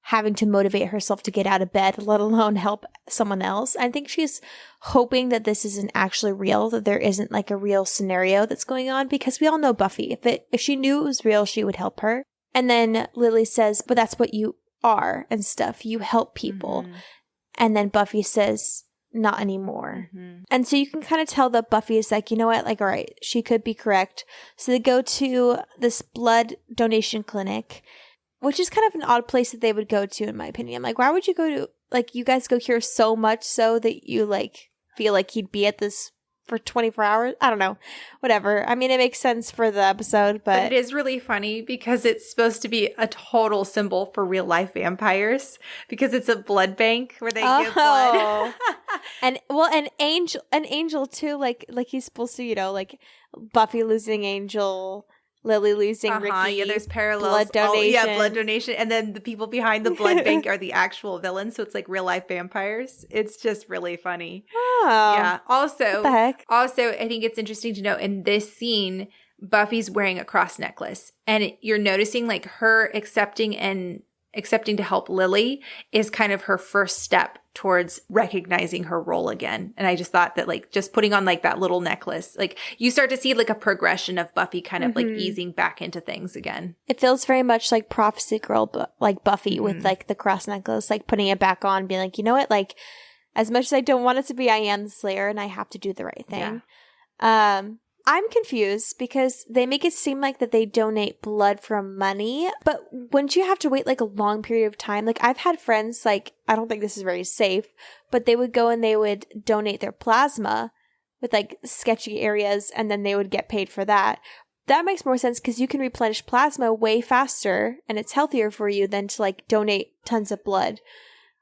having to motivate herself to get out of bed, let alone help someone else. I think she's hoping that this isn't actually real, that there isn't like a real scenario that's going on, because we all know Buffy. If she knew it was real, she would help her. And then Lily says, but that's what you are and stuff. You help people. Mm-hmm. And then Buffy says, not anymore. Mm-hmm. And so you can kind of tell that Buffy is like, you know what? Like, all right, she could be correct. So they go to this blood donation clinic, which is kind of an odd place that they would go to, in my opinion. Like, why would you go to, like, you guys go here so much so that you, like, feel like you'd be at this for 24 hours. I don't know. Whatever. I mean, it makes sense for the episode, but it is really funny because it's supposed to be a total symbol for real life vampires because it's a blood bank where they give blood. And an angel too, like he's supposed to, like Buffy losing Angel, Lily losing Ricky. Yeah, there's parallels. Blood donation. Blood donation. And then the people behind the blood bank are the actual villains. So it's like real life vampires. It's just really funny. Oh. Yeah. Also, what the heck? Also, I think it's interesting to note in this scene, Buffy's wearing a cross necklace. And you're noticing like her accepting to help Lily is kind of her first step towards recognizing her role again. And I just thought that like just putting on like that little necklace, like you start to see like a progression of Buffy kind of like easing back into things again. It feels very much like Prophecy Girl, but like Buffy with like the cross necklace, like putting it back on, being like, you know what, like as much as I don't want it to be, I am the Slayer and I have to do the right thing. Yeah. I'm confused because they make it seem like that they donate blood for money, but wouldn't you have to wait like a long period of time? Like I've had friends, like, I don't think this is very safe, but they would go and they would donate their plasma with like sketchy areas and then they would get paid for that. That makes more sense because you can replenish plasma way faster and it's healthier for you than to like donate tons of blood.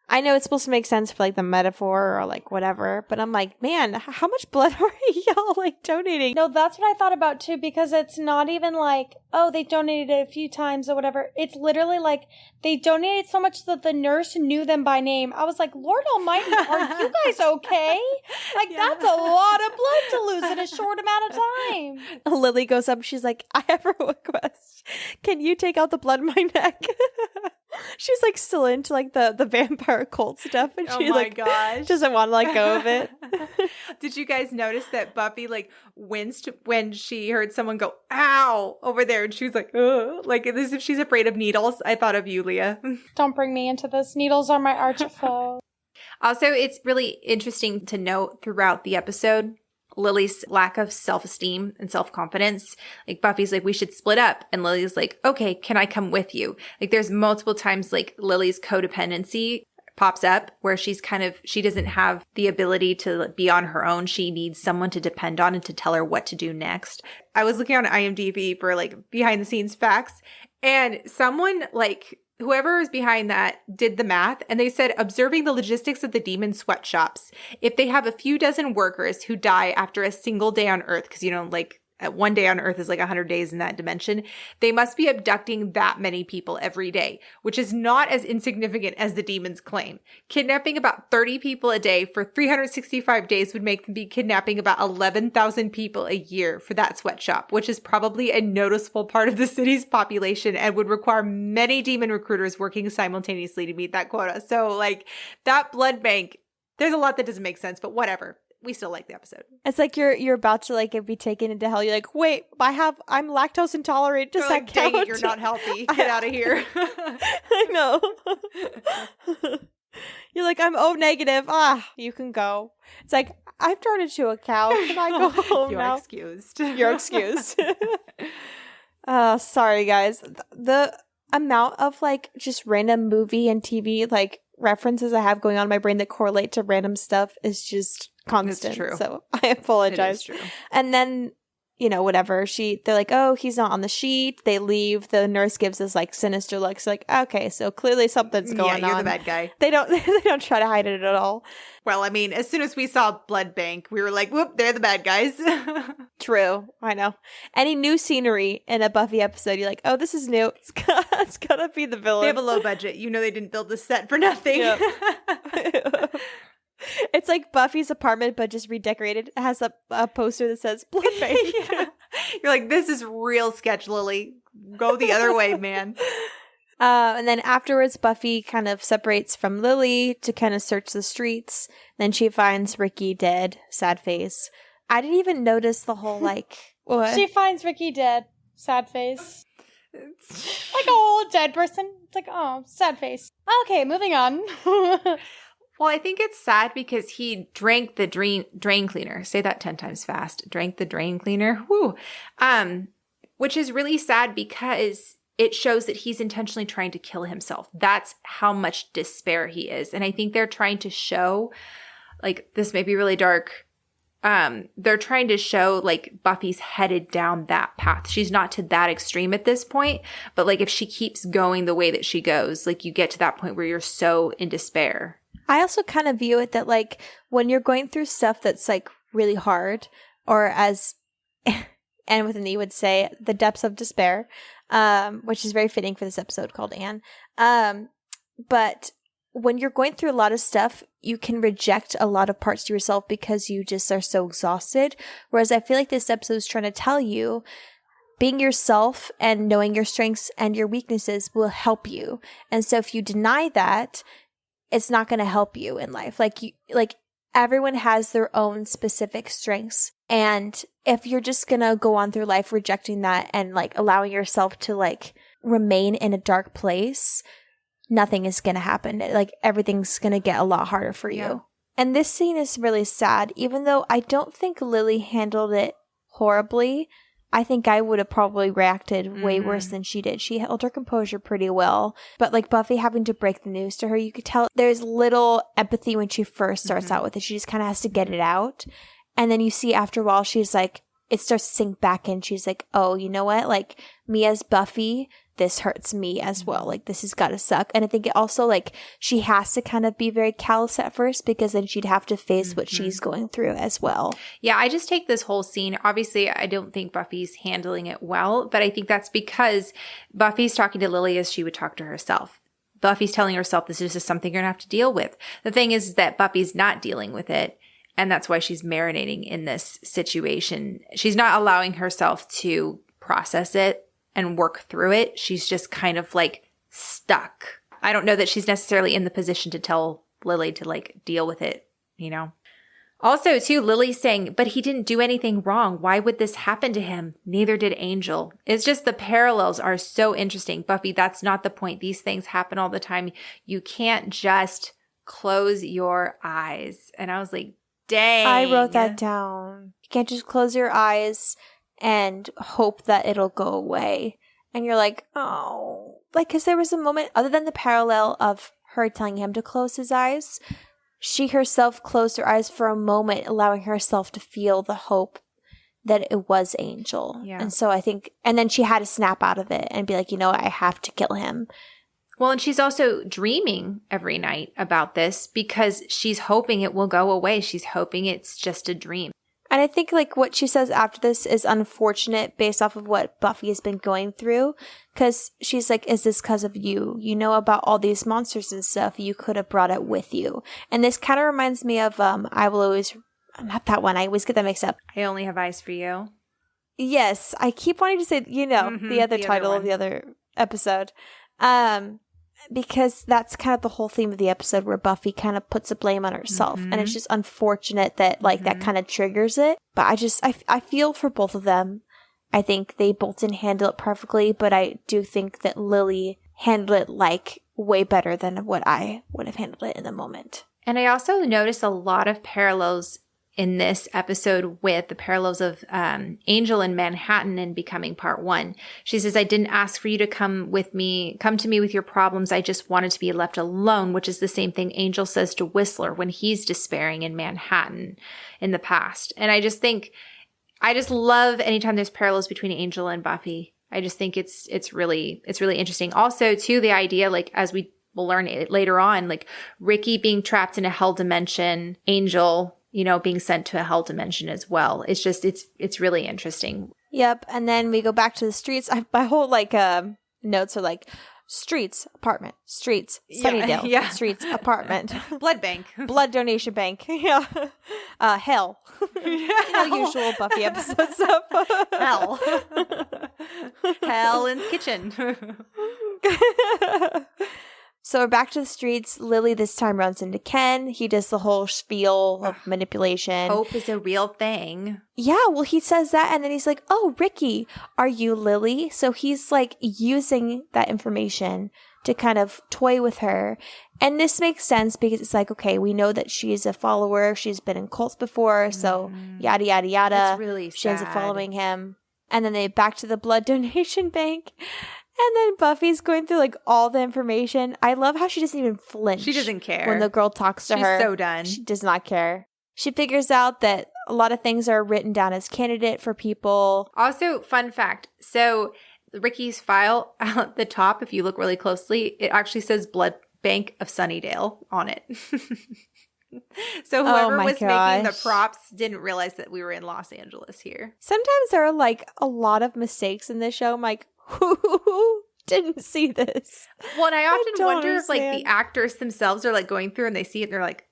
I know it's supposed to make sense for like the metaphor or like whatever, but I'm like, man, how much blood are y'all like donating? No, that's what I thought about too, because it's not even like, oh, they donated a few times or whatever. It's literally like they donated so much that the nurse knew them by name. I was like, Lord Almighty, are you guys okay? Like that's a lot of blood to lose in a short amount of time. Lily goes up, she's like, I have a request. Can you take out the blood in my neck? She's like still into like the vampire cult stuff and she doesn't want to let go of it. Did you guys notice that Buffy like winced when she heard someone go ow over there and she was like, ugh, like as if she's afraid of needles? I thought of you, Leah. Don't bring me into this. Needles are my arch foe. Also, it's really interesting to note throughout the episode Lily's lack of self-esteem and self-confidence. Like Buffy's like, we should split up. And Lily's like, okay, can I come with you? Like there's multiple times like Lily's codependency pops up where she doesn't have the ability to be on her own. She needs someone to depend on and to tell her what to do next. I was looking on IMDb for like behind the scenes facts and someone like whoever is behind that did the math and they said observing the logistics of the demon sweatshops, if they have a few dozen workers who die after a single day on Earth, because like one day on Earth is like 100 days in that dimension, they must be abducting that many people every day, which is not as insignificant as the demons claim. Kidnapping about 30 people a day for 365 days would make them be kidnapping about 11,000 people a year for that sweatshop, which is probably a noticeable part of the city's population and would require many demon recruiters working simultaneously to meet that quota. So like that blood bank, there's a lot that doesn't make sense, but whatever. We still like the episode. It's like you're about to like be taken into hell. You're like, wait, I'm lactose intolerant. Does that count? Dang it, you're not healthy. Get out of here. I know. You're like, I'm O negative. You can go. It's like, I've turned into a cow. Can I go home You're now? excused. You're excused. Sorry, guys. The amount of like just random movie and TV like references I have going on in my brain that correlate to random stuff is just constant. It's true. So I apologize. It is true. And then, whatever. They're like, oh, he's not on the sheet. They leave. The nurse gives this like sinister look. So like, okay, so clearly something's going on. Yeah, you're the bad guy. They don't try to hide it at all. Well, I mean, as soon as we saw Blood Bank, we were like, whoop, they're the bad guys. True. I know. Any new scenery in a Buffy episode, you're like, oh, this is new. It's gotta be the villain. They have a low budget. They didn't build the set for nothing. Yep. It's like Buffy's apartment, but just redecorated. It has a poster that says Blood Bank. Yeah. You're like, this is real sketch, Lily. Go the other way, man. And then afterwards, Buffy kind of separates from Lily to kind of search the streets. Then she finds Ricky dead, sad face. I didn't even notice the whole like. What? She finds Ricky dead, sad face. Like a whole dead person. It's like, oh, sad face. Okay, moving on. Well, I think it's sad because he drank the drain cleaner. Say that 10 times fast. Drank the drain cleaner. Woo. Which is really sad because it shows that he's intentionally trying to kill himself. That's how much despair he is. And I think they're trying to show, like, this may be really dark, they're trying to show like Buffy's headed down that path. She's not to that extreme at this point, but like if she keeps going the way that she goes, like you get to that point where you're so in despair. I also kind of view it that like when you're going through stuff that's like really hard, or as Anne with an E would say, the depths of despair, which is very fitting for this episode called Anne. But when you're going through a lot of stuff, you can reject a lot of parts to yourself because you just are so exhausted. Whereas I feel like this episode is trying to tell you being yourself and knowing your strengths and your weaknesses will help you. And so if you deny that, it's not going to help you in life. Like everyone has their own specific strengths. And if you're just going to go on through life rejecting that and like allowing yourself to like remain in a dark place, nothing is going to happen. Like everything's going to get a lot harder for you. Yeah. And this scene is really sad, even though I don't think Lily handled it horribly. I think I would have probably reacted way worse than she did. She held her composure pretty well. But like Buffy having to break the news to her, you could tell there's little empathy when she first starts out with it. She just kind of has to get it out. And then you see after a while, she's like, it starts to sink back in. She's like, oh, you know what? Like me as Buffy, this hurts me as well. Like this has got to suck. And I think it also like she has to kind of be very callous at first because then she'd have to face what she's going through as well. Yeah, I just take this whole scene. Obviously, I don't think Buffy's handling it well, but I think that's because Buffy's talking to Lily as she would talk to herself. Buffy's telling herself this is just something you're going to have to deal with. The thing is that Buffy's not dealing with it. And that's why she's marinating in this situation. She's not allowing herself to process it and work through it. She's just kind of like stuck. I don't know that she's necessarily in the position to tell Lily to like deal with it, you know? Also, too, Lily's saying, but he didn't do anything wrong. Why would this happen to him? Neither did Angel. It's just the parallels are so interesting. Buffy, that's not the point. These things happen all the time. You can't just close your eyes. And I was like, dang. I wrote that down. You can't just close your eyes and hope that it'll go away. And you're like, oh. Like, because there was a moment, other than the parallel of her telling him to close his eyes, she herself closed her eyes for a moment, allowing herself to feel the hope that it was Angel. Yeah. And so I think, and then she had to snap out of it and be like, you know what, I have to kill him. Well, and she's also dreaming every night about this because she's hoping it will go away. She's hoping it's just a dream. And I think like what she says after this is unfortunate based off of what Buffy has been going through. Because she's like, is this because of you? You know about all these monsters and stuff. You could have brought it with you. And this kind of reminds me of I Will Always, not that one. I always get that mixed up. I Only Have Eyes for You. Yes. I keep wanting to say, the other title of the other episode. Because that's kind of the whole theme of the episode where Buffy kind of puts the blame on herself. And it's just unfortunate that like that kind of triggers it. But I feel for both of them. I think they both didn't handle it perfectly, but I do think that Lily handled it like way better than what I would have handled it in the moment. And I also noticed a lot of parallels in this episode with the parallels of Angel in Manhattan and Becoming Part 1. She says, I didn't ask for you to come to me with your problems. I just wanted to be left alone, which is the same thing Angel says to Whistler when he's despairing in Manhattan in the past. And I just love anytime there's parallels between Angel and Buffy. I just think it's really interesting. Also, too, the idea, like, as we will learn it later on, like Ricky being trapped in a hell dimension, Angel, being sent to a hell dimension as well. It's just, it's really interesting. Yep. And then we go back to the streets. My whole notes are like streets, apartment, streets, Sunnydale, yeah. Streets, apartment. Blood bank. Blood donation bank. Yeah. Hell. Usual Buffy episode stuff. Hell. Hell in the kitchen. So we're back to the streets. Lily this time runs into Ken. He does the whole spiel of manipulation. Hope is a real thing. Yeah, well, he says that, and then he's like, oh, Ricky, are you Lily? So he's like using that information to kind of toy with her. And this makes sense because it's like, okay, we know that she's a follower. She's been in cults before, so yada, yada, yada. That's really sad. She ends up following him. And then they back to the blood donation bank. And then Buffy's going through like all the information. I love how she doesn't even flinch. She doesn't care. When the girl talks to her. She's so done. She does not care. She figures out that a lot of things are written down as candidate for people. Also, fun fact. So Ricky's file at the top, if you look really closely, it actually says Blood Bank of Sunnydale on it. So whoever was making the props didn't realize that we were in Los Angeles here. Sometimes there are like a lot of mistakes in this show. I'm like, who didn't see this? Well, and I often wonder if like the actors themselves are like going through and they see it and they're like,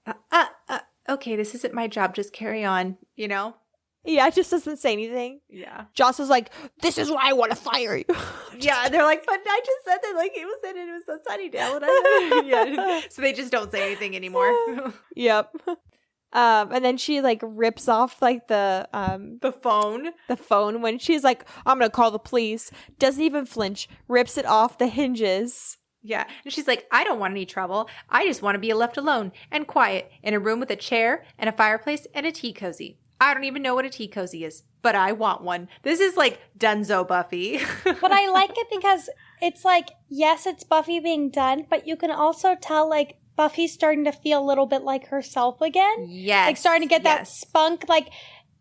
okay, this isn't my job. Just carry on, you know? Yeah, it just doesn't say anything. Yeah. Joss is like, this is why I want to fire you. Yeah, they're like, but I just said that like it was a Sunnydale. And yeah. So they just don't say anything anymore. Yep. And then she like rips off like the phone when she's like, I'm gonna call the police. Doesn't even flinch. Rips it off the hinges. Yeah. And she's like, I don't want any trouble. I just want to be left alone and quiet in a room with a chair and a fireplace and a tea cozy. I don't even know what a tea cozy is, but I want one. This is like Dunzo Buffy. But I like it because it's like, yes, it's Buffy being done, but you can also tell like Buffy's starting to feel a little bit like herself again. Yes. Like starting to get that spunk, like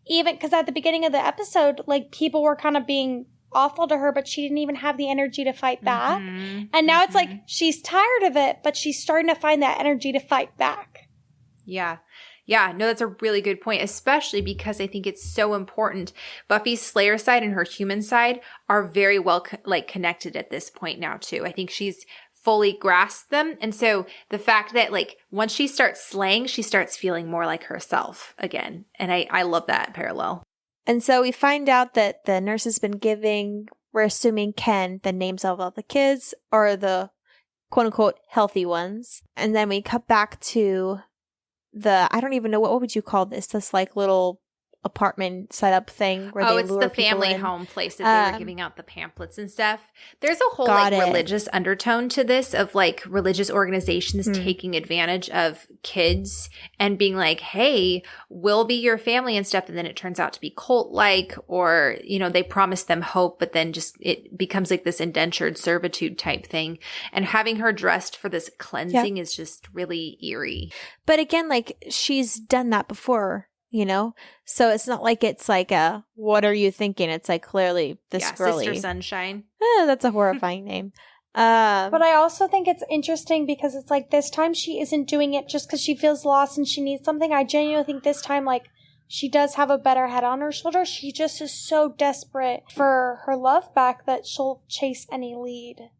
even because at the beginning of the episode, like people were kind of being awful to her, but she didn't even have the energy to fight back. Mm-hmm. And now it's like she's tired of it, but she's starting to find that energy to fight back. Yeah. Yeah, no, that's a really good point, especially because I think it's so important. Buffy's Slayer side and her human side are very well connected at this point now too. I think she's fully grasped them. And so the fact that like once she starts slaying, she starts feeling more like herself again. And I love that parallel. And so we find out that the nurse has been giving, we're assuming Ken, the names of all the kids or the quote unquote healthy ones. And then we cut back to I don't even know, what would you call this like little apartment setup thing where they lure it's the family home place that they were giving out the pamphlets and stuff. There's a whole religious undertone to this of like religious organizations taking advantage of kids and being like, hey, we'll be your family and stuff. And then it turns out to be cult-like, or, you know, they promise them hope, but then just it becomes like this indentured servitude type thing. And having her dressed for this cleansing is just really eerie. But again, like she's done that before. You know, so it's not like it's like what are you thinking? It's like clearly this girly. Sister Sunshine. That's a horrifying name. But I also think it's interesting because it's like this time she isn't doing it just because she feels lost and she needs something. I genuinely think this time, like, she does have a better head on her shoulder. She just is so desperate for her love back that she'll chase any lead.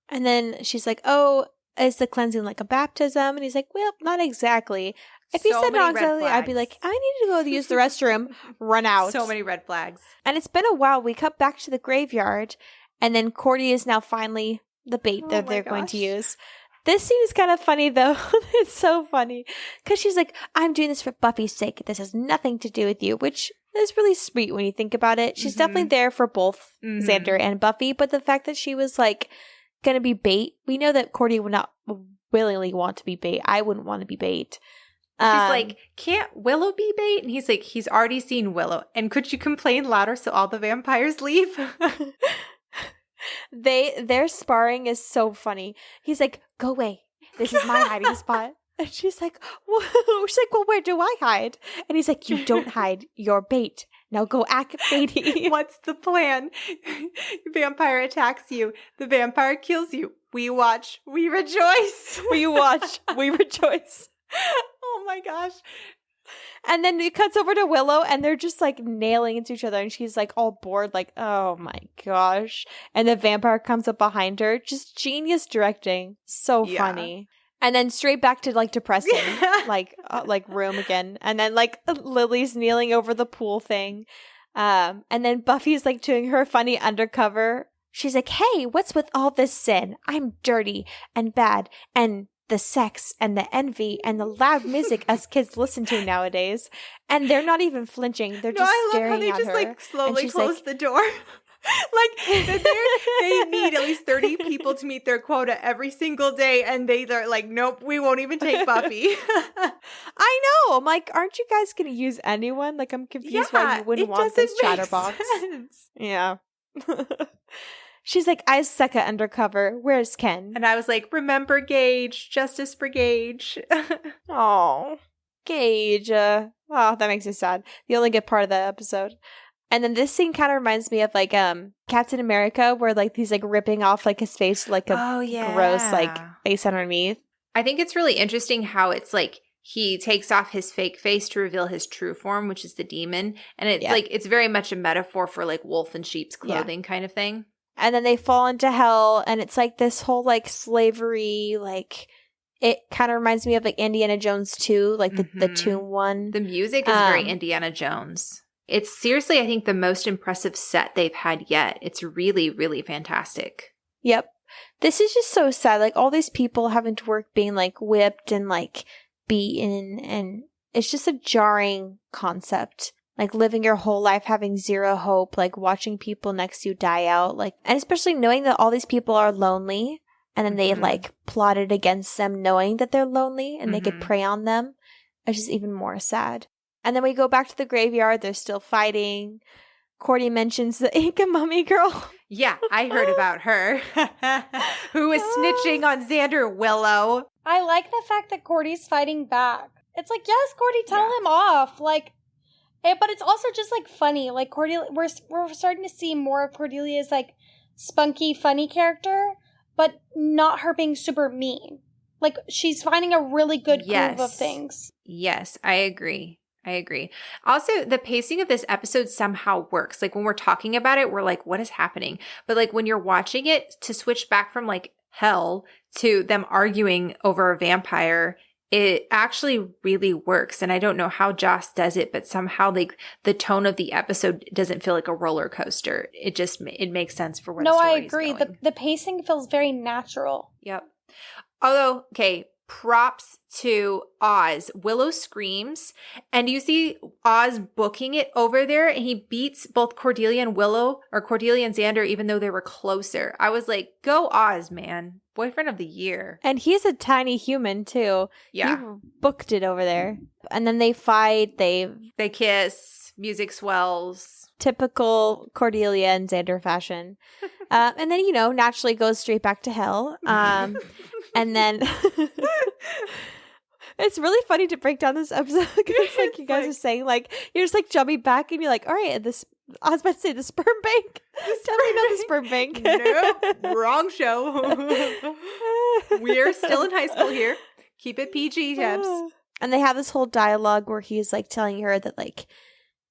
And then she's like, oh, is the cleansing like a baptism? And he's like, well, not exactly. If he said not exactly, I'd be like, I need to go use the restroom, run out. So many red flags. And it's been a while. We cut back to the graveyard, and then Cordy is now finally the bait that they're going to use. This scene is kind of funny, though. It's so funny. Because she's like, I'm doing this for Buffy's sake. This has nothing to do with you, which is really sweet when you think about it. She's definitely there for both Xander and Buffy, but the fact that she was like going to be bait, we know that Cordy would not willingly want to be bait. I wouldn't want to be bait. She's like, can't Willow be bait? And he's like, he's already seen Willow. And could you complain louder so all the vampires leave? Their sparring is so funny. He's like, go away. This is my hiding spot. And she's like, well, where do I hide? And he's like, you don't hide. You're bait. Now go act baity. What's the plan? Vampire attacks you. The vampire kills you. We watch. We rejoice. We watch. We rejoice. Oh my gosh. And then it cuts over to Willow and they're just like nailing into each other and she's like all bored, like, oh my gosh. And the vampire comes up behind her. Just genius directing. So funny. And then straight back to like depressing, like room again. And then like Lily's kneeling over the pool thing. And then Buffy's like doing her funny undercover. She's like, hey, what's with all this sin? I'm dirty and bad and the sex and the envy and the loud music us kids listen to nowadays. And they're not even flinching. They're just staring at her. I love how they just like slowly close the door. Like they need at least 30 people to meet their quota every single day. And they're like, nope, we won't even take Buffy. I know. I'm like, aren't you guys going to use anyone? Like, I'm confused why you wouldn't want this chatterbox. Yeah. She's like, I suck at undercover. Where's Ken? And I was like, remember Gage. Justice for Gage. Oh. Gage. Oh, that makes me sad. The only good part of that episode. And then this scene kind of reminds me of like Captain America, where like he's like ripping off like his face, like a gross like face underneath. I think it's really interesting how it's like he takes off his fake face to reveal his true form, which is the demon. And it's like it's very much a metaphor for like wolf in sheep's clothing kind of thing. And then they fall into hell, and it's like this whole like slavery, like it kind of reminds me of like Indiana Jones 2, like the tomb one. The music is very Indiana Jones. It's seriously, I think, the most impressive set they've had yet. It's really, really fantastic. Yep. This is just so sad. Like, all these people having to work being, like, whipped and, like, beaten. And it's just a jarring concept. Like, living your whole life having zero hope. Like, watching people next to you die out. Like, and especially knowing that all these people are lonely. And then they, like, plotted against them knowing that they're lonely. And they could prey on them. It's just even more sad. And then we go back to the graveyard. They're still fighting. Cordy mentions the Inca mummy girl. Yeah, I heard about her. Who was snitching on Xander Willow. I like the fact that Cordy's fighting back. It's like, yes, Cordy, tell him off. Like, but it's also just like funny. Like Cordelia, we're starting to see more of Cordelia's like spunky, funny character, but not her being super mean. Like she's finding a really good groove of things. Yes, I agree. Also, the pacing of this episode somehow works. Like when we're talking about it, we're like, what is happening? But like when you're watching it, to switch back from like hell to them arguing over a vampire, it actually really works. And I don't know how Joss does it, but somehow like the tone of the episode doesn't feel like a roller coaster. It makes sense for where the story is going. I agree. The pacing feels very natural. Yep. Although, okay, props to Oz. Willow screams, and you see Oz booking it over there, and he beats both Cordelia and Willow, or Cordelia and Xander, even though they were closer. I was like, go Oz, man. Boyfriend of the year. And he's a tiny human, too. Yeah. He booked it over there. And then they fight. They kiss. Music swells. Typical Cordelia and Xander fashion. And then, naturally goes straight back to hell. And then it's really funny to break down this episode because like you guys are saying, like you're just like jumping back and you're like, all right, I was about to say the sperm bank. Tell me about the sperm bank. No, wrong show. We're still in high school here. Keep it PG, Debs. And they have this whole dialogue where he's like telling her that like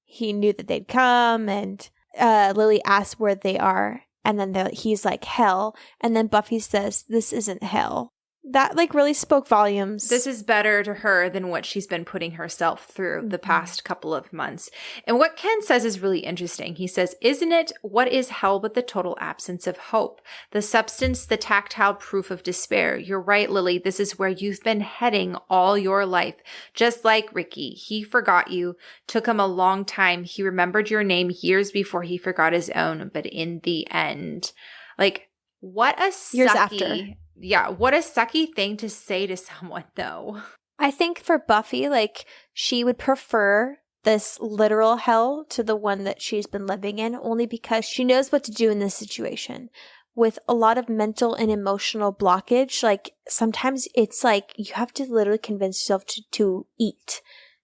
he knew that they'd come, and Lily asks where they are. And then he's like, hell. And then Buffy says, this isn't hell. That like really spoke volumes. This is better to her than what she's been putting herself through the past couple of months. And what Ken says is really interesting. He says, isn't it what is hell but the total absence of hope? The substance, the tactile proof of despair. You're right, Lily. This is where you've been heading all your life. Just like Ricky. He forgot you. Took him a long time. He remembered your name years before he forgot his own. But in the end, like, what a sucky... Years after. Yeah, what a sucky thing to say to someone, though. I think for Buffy, like, she would prefer this literal hell to the one that she's been living in, only because she knows what to do in this situation. With a lot of mental and emotional blockage, like, sometimes it's like you have to literally convince yourself to eat,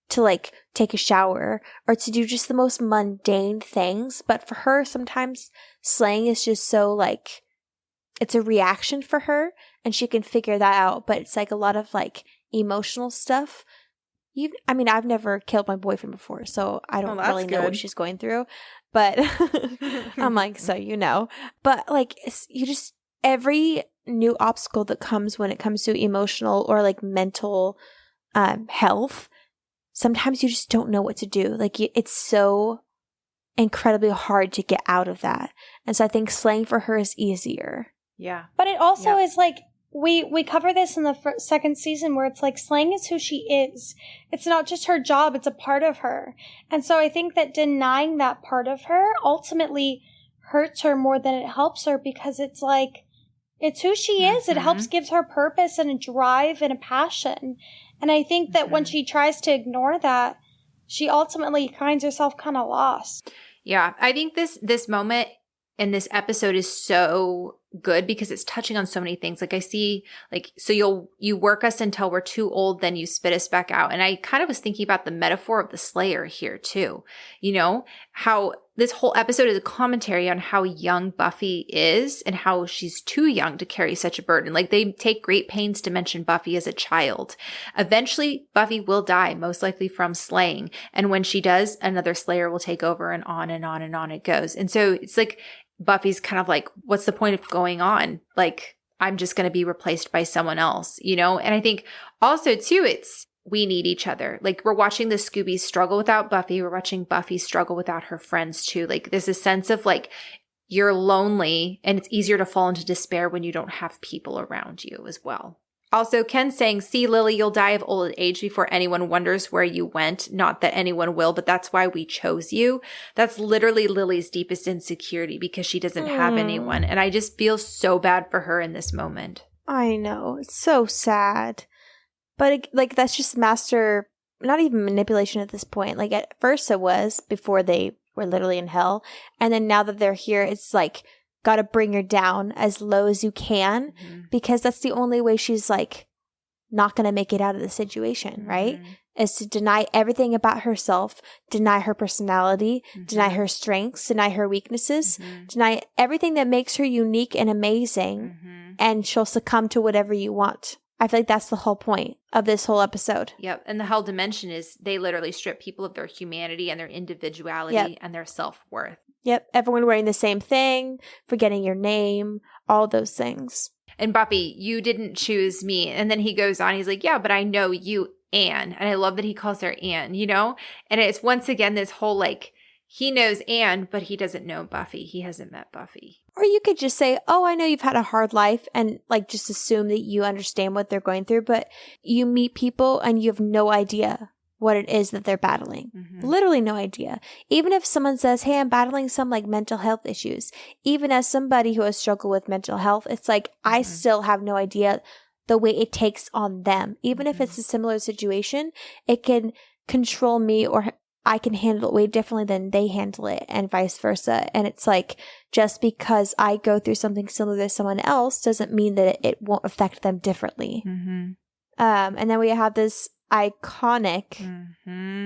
to, like, take a shower, or to do just the most mundane things. But for her, sometimes slaying is just so, like... It's a reaction for her, and she can figure that out. But it's like a lot of like emotional stuff. I've never killed my boyfriend before, so I don't really know what she's going through. But I'm like, so But like, every new obstacle that comes when it comes to emotional or like mental health, sometimes you just don't know what to do. Like it's so incredibly hard to get out of that. And so I think slaying for her is easier. Yeah. But it also is like, we cover this in the second season where it's like slaying is who she is. It's not just her job, it's a part of her. And so I think that denying that part of her ultimately hurts her more than it helps her, because it's like, it's who she is. It helps give her purpose and a drive and a passion. And I think that when she tries to ignore that, she ultimately finds herself kind of lost. Yeah. I think this moment in this episode is so good because it's touching on so many things. Like I see, like, so you work us until we're too old, then you spit us back out. And I kind of was thinking about the metaphor of the Slayer here too. You know, how this whole episode is a commentary on how young Buffy is and how she's too young to carry such a burden. Like they take great pains to mention Buffy as a child. Eventually, Buffy will die, most likely from slaying. And when she does, another Slayer will take over, and on and on and on it goes. And so it's like, Buffy's kind of like, what's the point of going on? Like, I'm just going to be replaced by someone else, you know? And I think also too, we need each other. Like we're watching the Scoobies struggle without Buffy. We're watching Buffy struggle without her friends too. Like there's a sense of like, you're lonely and it's easier to fall into despair when you don't have people around you as well. Also, Ken saying, see, Lily, you'll die of old age before anyone wonders where you went. Not that anyone will, but that's why we chose you. That's literally Lily's deepest insecurity because she doesn't have anyone. And I just feel so bad for her in this moment. I know. It's so sad. But like that's just master, not even manipulation at this point. Like at first it was before they were literally in hell. And then now that they're here, it's like, got to bring her down as low as you can because that's the only way she's like not going to make it out of the situation, right? Is to deny everything about herself, deny her personality, deny her strengths, deny her weaknesses, deny everything that makes her unique and amazing, and she'll succumb to whatever you want. I feel like that's the whole point of this whole episode. Yep. And the hell dimension is they literally strip people of their humanity and their individuality and their self-worth. Yep. Everyone wearing the same thing, forgetting your name, all those things. And Buffy, you didn't choose me. And then he goes on, he's like, yeah, but I know you, Anne. And I love that he calls her Anne, you know? And it's once again this whole like, he knows Anne, but he doesn't know Buffy. He hasn't met Buffy. Or you could just say, oh, I know you've had a hard life and like just assume that you understand what they're going through. But you meet people and you have no idea what it is that they're battling. Literally no idea. Even if someone says, hey, I'm battling some like mental health issues. Even as somebody who has struggled with mental health, it's like I still have no idea the way it takes on them. Even if it's a similar situation, it can control me or I can handle it way differently than they handle it and vice versa. And it's like, just because I go through something similar to someone else doesn't mean that it won't affect them differently. And then we have this iconic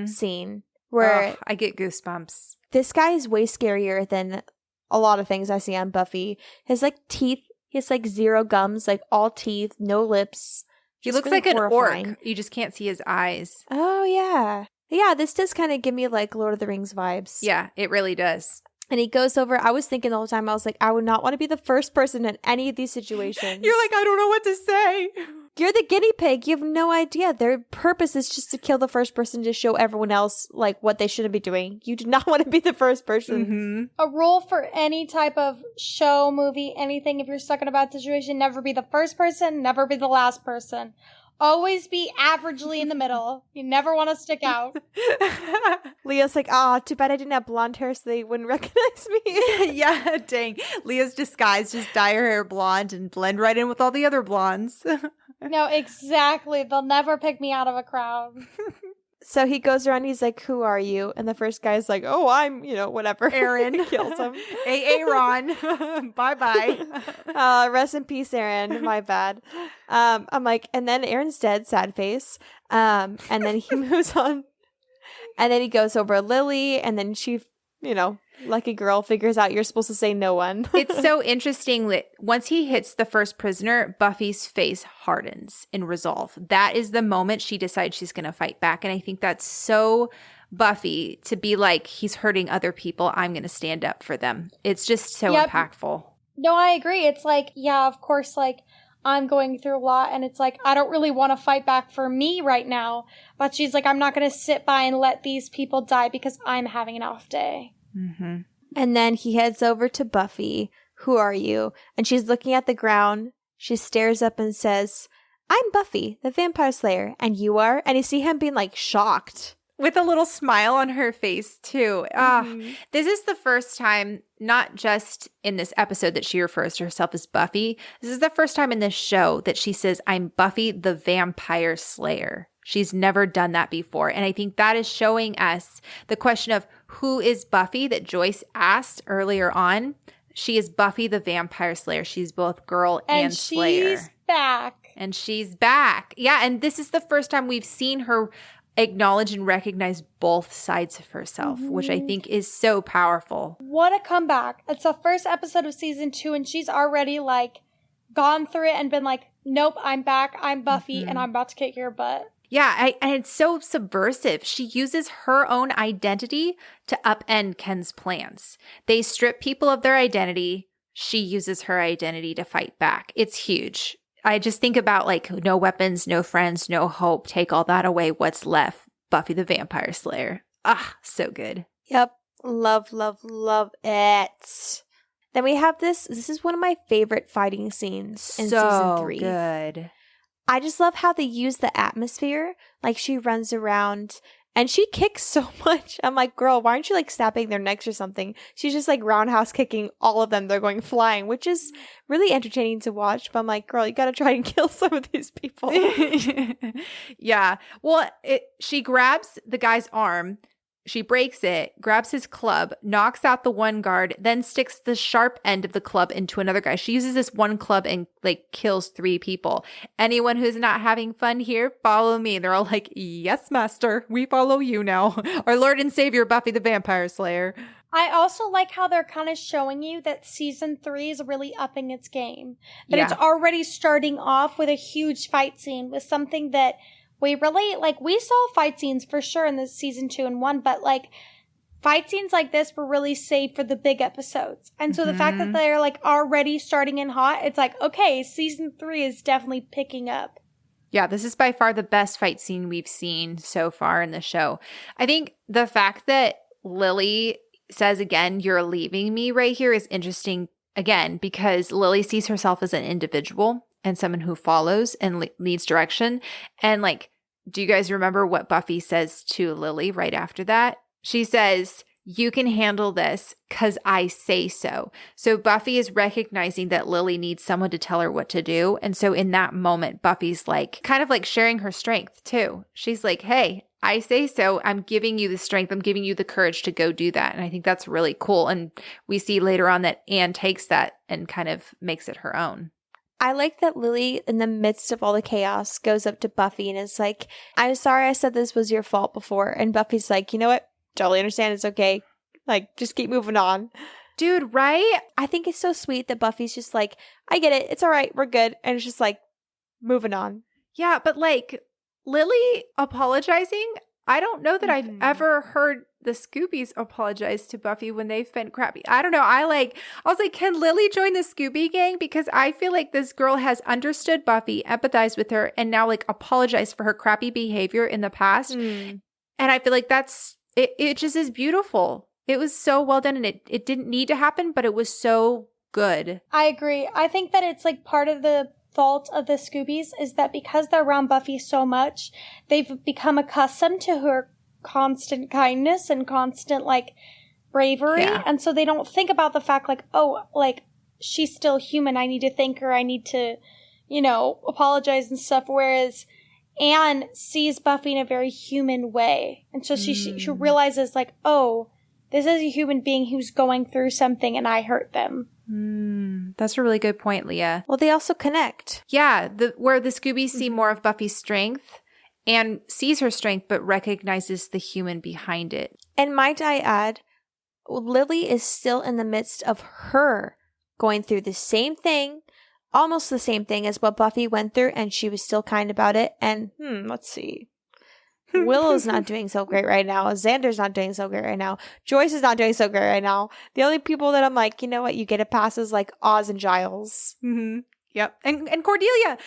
scene where I get goosebumps. This guy is way scarier than a lot of things I see on Buffy. His like teeth, he has like zero gums, like all teeth, no lips. He looks really like horrifying. An orc. You just can't see his eyes. Oh yeah. Yeah, this does kind of give me like Lord of the Rings vibes. Yeah, it really does. And he goes over, I was thinking the whole time, I was like, I would not want to be the first person in any of these situations. You're like, I don't know what to say. You're the guinea pig. You have no idea. Their purpose is just to kill the first person to show everyone else like what they shouldn't be doing. You do not want to be the first person. A rule for any type of show, movie, anything, if you're stuck in a bad situation, never be the first person, never be the last person. Always be averagely in the middle. You never want to stick out. Leah's like, too bad I didn't have blonde hair so they wouldn't recognize me. Yeah, dang. Leah's disguise, just dye her hair blonde and blend right in with all the other blondes. No, exactly. They'll never pick me out of a crowd. So he goes around, he's like, who are you? And the first guy's like, oh, I'm, whatever. Aaron. Kills him. Aaron. Bye-bye. Rest in peace, Aaron. My bad. I'm like, and then Aaron's dead, sad face. And then he moves on. And then he goes over Lily, and then she, lucky girl, figures out you're supposed to say no one. It's so interesting that once he hits the first prisoner, Buffy's face hardens in resolve. That is the moment she decides she's going to fight back. And I think that's so Buffy to be like, he's hurting other people. I'm going to stand up for them. It's just so impactful. No, I agree. It's like, yeah, of course, like, I'm going through a lot, and it's like, I don't really want to fight back for me right now. But she's like, I'm not going to sit by and let these people die because I'm having an off day. And then he heads over to Buffy. Who are you? And she's looking at the ground. She stares up and says, I'm Buffy, the vampire slayer. And you are? And you see him being like shocked. With a little smile on her face, too. This is the first time, not just in this episode that she refers to herself as Buffy. This is the first time in this show that she says, I'm Buffy, the vampire slayer. She's never done that before. And I think that is showing us the question of who is Buffy that Joyce asked earlier on. She is Buffy the Vampire Slayer. She's both girl and Slayer. She's back. And she's back. Yeah, and this is the first time we've seen her acknowledge and recognize both sides of herself, which I think is so powerful. What a comeback. It's the first episode of season 2, and she's already, like, gone through it and been like, nope, I'm back, I'm Buffy, and I'm about to kick your butt. Yeah, and it's so subversive. She uses her own identity to upend Ken's plans. They strip people of their identity. She uses her identity to fight back. It's huge. I just think about, like, no weapons, no friends, no hope. Take all that away. What's left? Buffy the Vampire Slayer. Ah, so good. Yep. Love, love, love it. Then we have this. This is one of my favorite fighting scenes in season 3. So good. I just love how they use the atmosphere. Like, she runs around and she kicks so much. I'm like, girl, why aren't you, like, snapping their necks or something? She's just, like, roundhouse kicking all of them. They're going flying, which is really entertaining to watch. But I'm like, girl, you got to try and kill some of these people. Yeah. Well, she grabs the guy's arm. She breaks it, grabs his club, knocks out the one guard, then sticks the sharp end of the club into another guy. She uses this one club and, like, kills 3 people. Anyone who's not having fun here, follow me. They're all like, yes, master, we follow you now. Our Lord and Savior, Buffy the Vampire Slayer. I also like how they're kind of showing you that season 3 is really upping its game. That it's already starting off with a huge fight scene with something that we really, like, we saw fight scenes for sure in this season 2 and 1, but, like, fight scenes like this were really saved for the big episodes. And so the fact that they're, like, already starting in hot, it's like, okay, season 3 is definitely picking up. Yeah, this is by far the best fight scene we've seen so far in the show. I think the fact that Lily says again, you're leaving me right here is interesting again, because Lily sees herself as an individual and someone who follows and leads direction. And, like, do you guys remember what Buffy says to Lily right after that? She says, you can handle this because I say so. So Buffy is recognizing that Lily needs someone to tell her what to do. And so in that moment, Buffy's like, kind of like sharing her strength too. She's like, hey, I say so. I'm giving you the strength. I'm giving you the courage to go do that. And I think that's really cool. And we see later on that Anne takes that and kind of makes it her own. I like that Lily, in the midst of all the chaos, goes up to Buffy and is like, I'm sorry I said this was your fault before. And Buffy's like, you know what? Totally understand. It's okay. Like, just keep moving on. Dude, right? I think it's so sweet that Buffy's just like, I get it. It's all right. We're good. And it's just like, moving on. Yeah, but, like, Lily apologizing, I don't know that I've ever heard the Scoobies apologize to Buffy when they've been crappy. I don't know. I was like, can Lily join the Scooby gang? Because I feel like this girl has understood Buffy, empathized with her, and now, like, apologized for her crappy behavior in the past. And I feel like it just is beautiful. It was so well done, and it didn't need to happen, but it was so good. I agree. I think that it's, like, part of the fault of the Scoobies is that because they're around Buffy so much, they've become accustomed to her constant kindness and constant, like, bravery. Yeah. And so they don't think about the fact, like, oh, like, she's still human. I need to thank her. I need to, you know, apologize and stuff. Whereas Anne sees Buffy in a very human way. And so she realizes, like, oh, this is a human being who's going through something and I hurt them. That's a really good point, Leah. Well, they also connect. Yeah, where the Scoobies see more of Buffy's strength and sees her strength, but recognizes the human behind it. And might I add, Lily is still in the midst of her going through the same thing, almost the same thing as what Buffy went through, and she was still kind about it. And let's see. Willow's not doing so great right now. Xander's not doing so great right now. Joyce is not doing so great right now. The only people that I'm like, you know what, you get it past is like Oz and Giles. Yep. And Cordelia,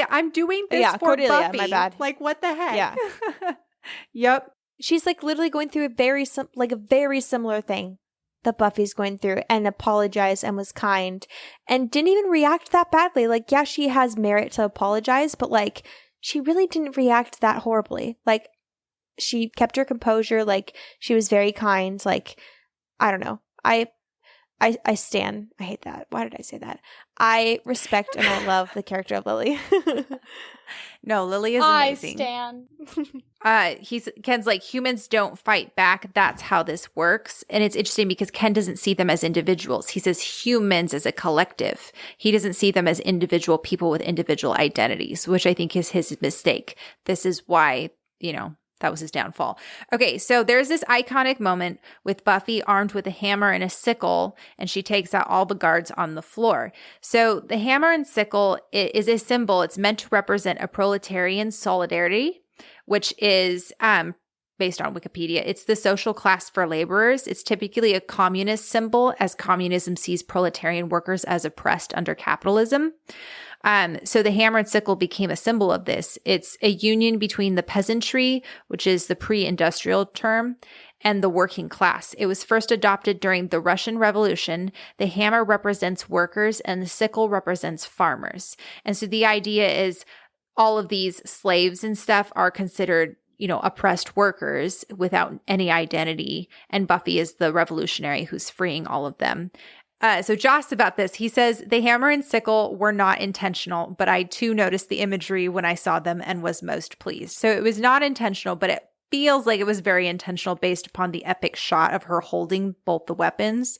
I'm doing this for Cordelia, Buffy. my bad. Like, what the heck? Yeah. Yep. She's like literally going through a very similar thing that Buffy's going through, and apologized and was kind and didn't even react that badly. Like, yeah, she has merit to apologize, but like, she really didn't react that horribly. Like, she kept her composure. Like, she was very kind. Like, I don't know. I stan. I hate that. Why did I say that? I respect and I love the character of Lily. No, Lily is amazing. I stan. Ken's like, humans don't fight back. That's how this works. And it's interesting because Ken doesn't see them as individuals. He says humans as a collective. He doesn't see them as individual people with individual identities, which I think is his mistake. This is why, that was his downfall. Okay, so there's this iconic moment with Buffy armed with a hammer and a sickle, and she takes out all the guards on the floor. So the hammer and sickle is a symbol. It's meant to represent a proletarian solidarity, which is based on Wikipedia. It's the social class for laborers. It's typically a communist symbol, as communism sees proletarian workers as oppressed under capitalism. So the hammer and sickle became a symbol of this. It's a union between the peasantry, which is the pre-industrial term, and the working class. It was first adopted during the Russian Revolution. The hammer represents workers and the sickle represents farmers. And so the idea is all of these slaves and stuff are considered, oppressed workers without any identity. And Buffy is the revolutionary who's freeing all of them. So Joss about this, he says, the hammer and sickle were not intentional, but I too noticed the imagery when I saw them and was most pleased. So it was not intentional, but it feels like it was very intentional based upon the epic shot of her holding both the weapons.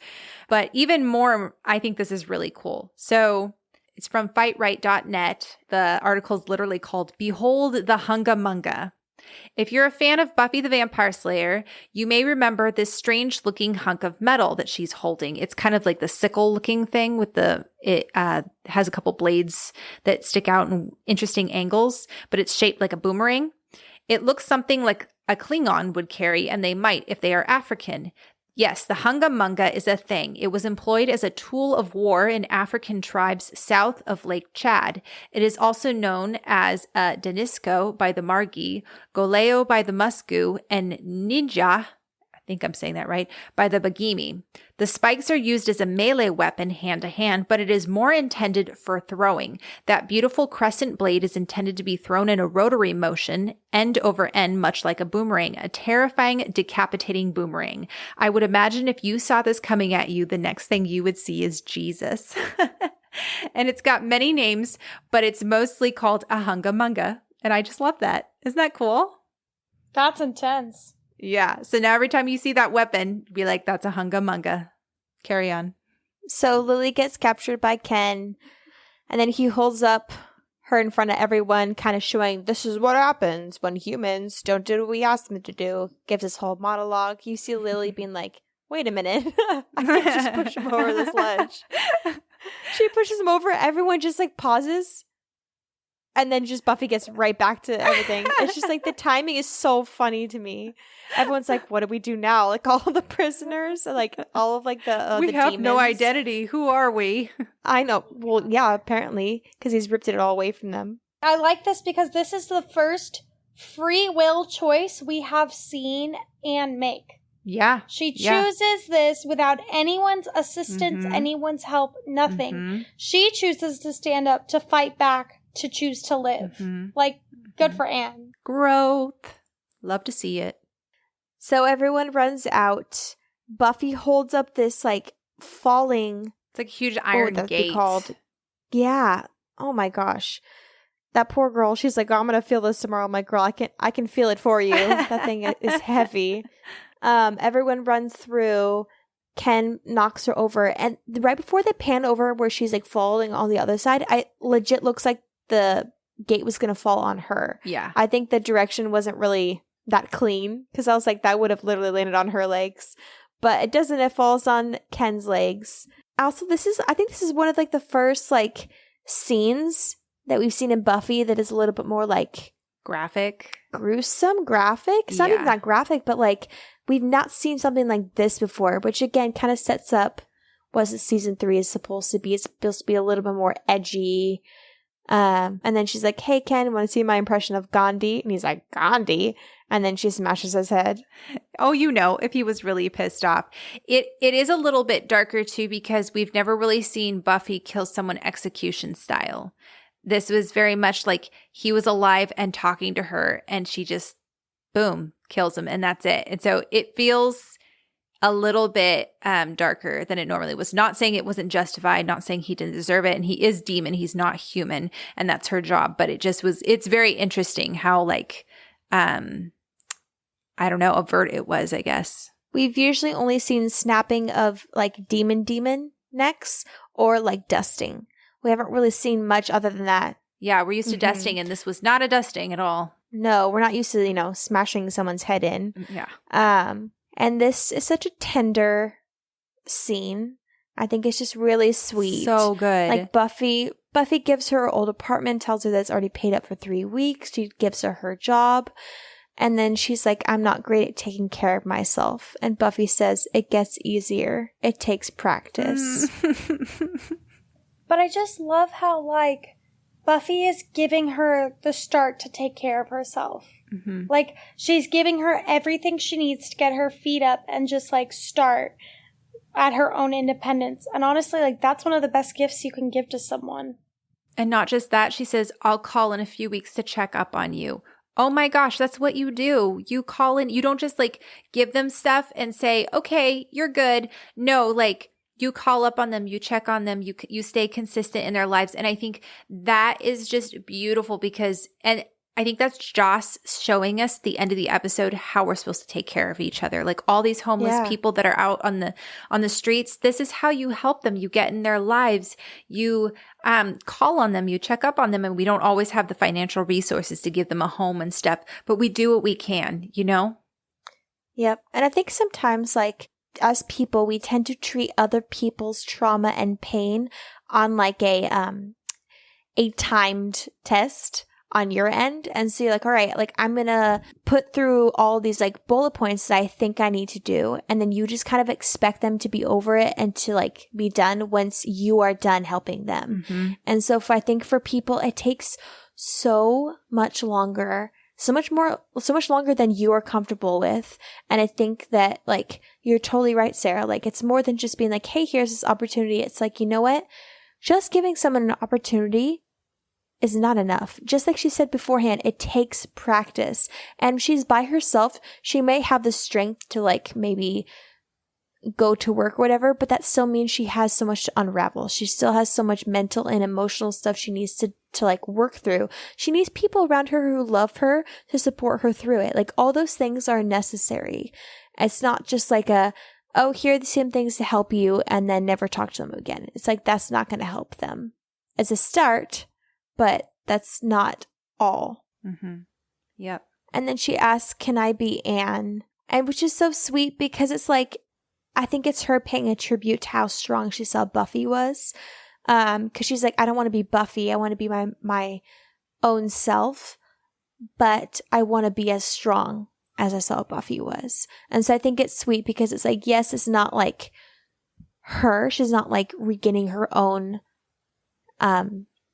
But even more, I think this is really cool. So it's from fightright.net. The article is literally called Behold the Hunga Munga. If you're a fan of Buffy the Vampire Slayer, you may remember this strange-looking hunk of metal that she's holding. It's kind of like the sickle-looking thing with it has a couple blades that stick out in interesting angles, but it's shaped like a boomerang. It looks something like a Klingon would carry, and they might if they are African. Yes, the Hunga Munga is a thing. It was employed as a tool of war in African tribes south of Lake Chad. It is also known as Danisco by the Margi, Goleo by the Musku, and Ninja, I think I'm saying that right, by the Bagimi. The spikes are used as a melee weapon hand to hand, but it is more intended for throwing. That beautiful crescent blade is intended to be thrown in a rotary motion, end over end, much like a boomerang, a terrifying, decapitating boomerang. I would imagine if you saw this coming at you, the next thing you would see is Jesus. And it's got many names, but it's mostly called a Hunga Munga. And I just love that. Isn't that cool? That's intense. Yeah. So now every time you see that weapon, be like, that's a Hunga Munga. Carry on. So Lily gets captured by Ken, and then he holds up her in front of everyone, kind of showing this is what happens when humans don't do what we ask them to do. Gives this whole monologue. You see Lily being like, wait a minute. I can't just push him over this ledge. She pushes him over. Everyone just pauses. And then just Buffy gets right back to everything. It's just the timing is so funny to me. Everyone's like, what do we do now? All the prisoners, all of the we the have demons. no identity. Who are we? I know. Well, yeah, apparently, because he's ripped it all away from them. I like this because this is the first free will choice we have seen Anne make. Yeah. She chooses this without anyone's assistance, anyone's help, nothing. Mm-hmm. She chooses to stand up, to fight back, to choose to live. Good for Anne. Growth. Love to see it. So everyone runs out. Buffy holds up this falling. It's like a huge iron gate. Called. Yeah. Oh my gosh. That poor girl. She's like, oh, I'm gonna feel this tomorrow. I'm like, girl, I can feel it for you. That thing is heavy. Everyone runs through. Ken knocks her over, and right before they pan over where she's falling on the other side, I legit looks like the gate was gonna fall on her. Yeah. I think the direction wasn't really that clean, because I was like, that would have literally landed on her legs, but it doesn't. It falls on Ken's legs. Also, I think this is one of the first scenes that we've seen in Buffy that is a little bit more graphic, gruesome, graphic. It's not even that graphic, but we've not seen something like this before, which again kind of sets up what season 3 is supposed to be. It's supposed to be a little bit more edgy. And then she's like, hey, Ken, want to see my impression of Gandhi? And he's like, Gandhi? And then she smashes his head. Oh, if he was really pissed off. It is a little bit darker, too, because we've never really seen Buffy kill someone execution style. This was very much he was alive and talking to her, and she just, boom, kills him, and that's it. And so it feels a little bit darker than it normally was. Not saying it wasn't justified, not saying he didn't deserve it. And he is demon. He's not human. And that's her job. But it just was, it's very interesting how like, I don't know, avert it was, I guess. We've usually only seen snapping of like demon necks or like dusting. We haven't really seen much other than that. Yeah, we're used to dusting, and this was not a dusting at all. No, we're not used to, you know, smashing someone's head in. Yeah. And this is such a tender scene. I think it's just really sweet. So good. Like Buffy gives her her old apartment, tells her that it's already paid up for 3 weeks. She gives her job. And then she's like, I'm not great at taking care of myself. And Buffy says, it gets easier. It takes practice. But I just love how, like, Buffy is giving her the start to take care of herself. Mm-hmm. Like, she's giving her everything she needs to get her feet up and just, like, start at her own independence. And honestly, like, that's one of the best gifts you can give to someone. And not just that, she says, I'll call in a few weeks to check up on you. Oh my gosh, that's what you do. You call in. You don't just, like, give them stuff and say, okay, you're good. No, like, you call up on them, you check on them, you stay consistent in their lives. And I think that is just beautiful because, and I think that's Joss showing us the end of the episode how we're supposed to take care of each other. Like all these homeless people that are out on the streets, this is how you help them. You get in their lives, you call on them, you check up on them, and we don't always have the financial resources to give them a home and stuff, but we do what we can, you know? Yep. And I think sometimes, like, as people, we tend to treat other people's trauma and pain on like a timed test on your end. And so you're like, all right, like I'm going to put through all these like bullet points that I think I need to do. And then you just kind of expect them to be over it and to like be done once you are done helping them. Mm-hmm. And so I think for people, it takes so much longer, so much longer than you are comfortable with. And I think that, like, you're totally right, Sarah. Like, it's more than just being like, hey, here's this opportunity. It's like, you know what? Just giving someone an opportunity is not enough. Just like she said beforehand, it takes practice. And she's by herself. She may have the strength to, like, maybe go to work or whatever, but that still means she has so much to unravel. She still has so much mental and emotional stuff she needs to like work through. She needs people around her who love her to support her through it. Like all those things are necessary. It's not just like oh, here are the same things to help you and then never talk to them again. It's like, that's not going to help them. It's a start, but that's not all. Mm-hmm. Yep. And then she asks, can I be Anne? And which is so sweet because it's like, I think it's her paying a tribute to how strong she saw Buffy was. Because she's like, I don't want to be Buffy. I want to be my own self, but I want to be as strong as I saw Buffy was. And so I think it's sweet because it's like, yes, it's not like her. She's not like regaining her own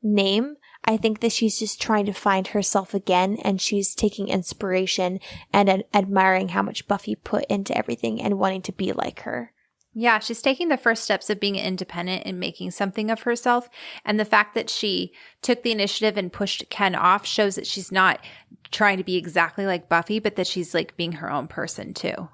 name. I think that she's just trying to find herself again, and she's taking inspiration and admiring how much Buffy put into everything and wanting to be like her. Yeah, she's taking the first steps of being independent and making something of herself. And the fact that she took the initiative and pushed Ken off shows that she's not trying to be exactly like Buffy, but that she's like being her own person too.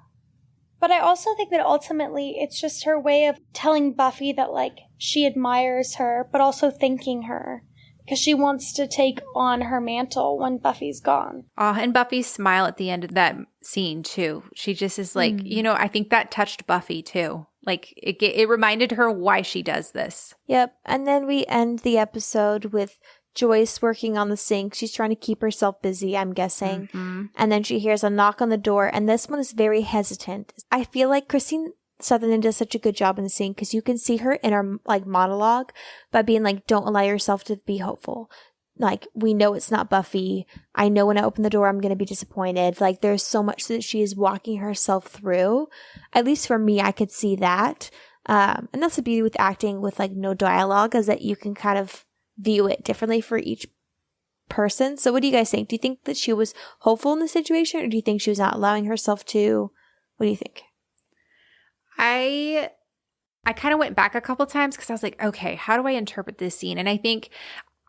But I also think that ultimately it's just her way of telling Buffy that, like, she admires her, but also thanking her. Because she wants to take on her mantle when Buffy's gone. Oh, and Buffy's smile at the end of that scene, too. She just is like, you know, I think that touched Buffy, too. Like, it reminded her why she does this. Yep. And then we end the episode with Joyce working on the sink. She's trying to keep herself busy, I'm guessing. Mm-hmm. And then she hears a knock on the door, and this one is very hesitant. I feel like Christine Sutherland does such a good job in the scene because you can see her in her like monologue by being like, don't allow yourself to be hopeful. Like, we know it's not Buffy. I know when I open the door, I'm going to be disappointed. Like, there's so much that she is walking herself through. At least for me, I could see that. And that's the beauty with acting with like no dialogue, is that you can kind of view it differently for each person. So what do you guys think? Do you think that she was hopeful in the situation, or do you think she was not allowing herself to? What do you think? I kind of went back a couple times because I was like, okay, how do I interpret this scene? And I think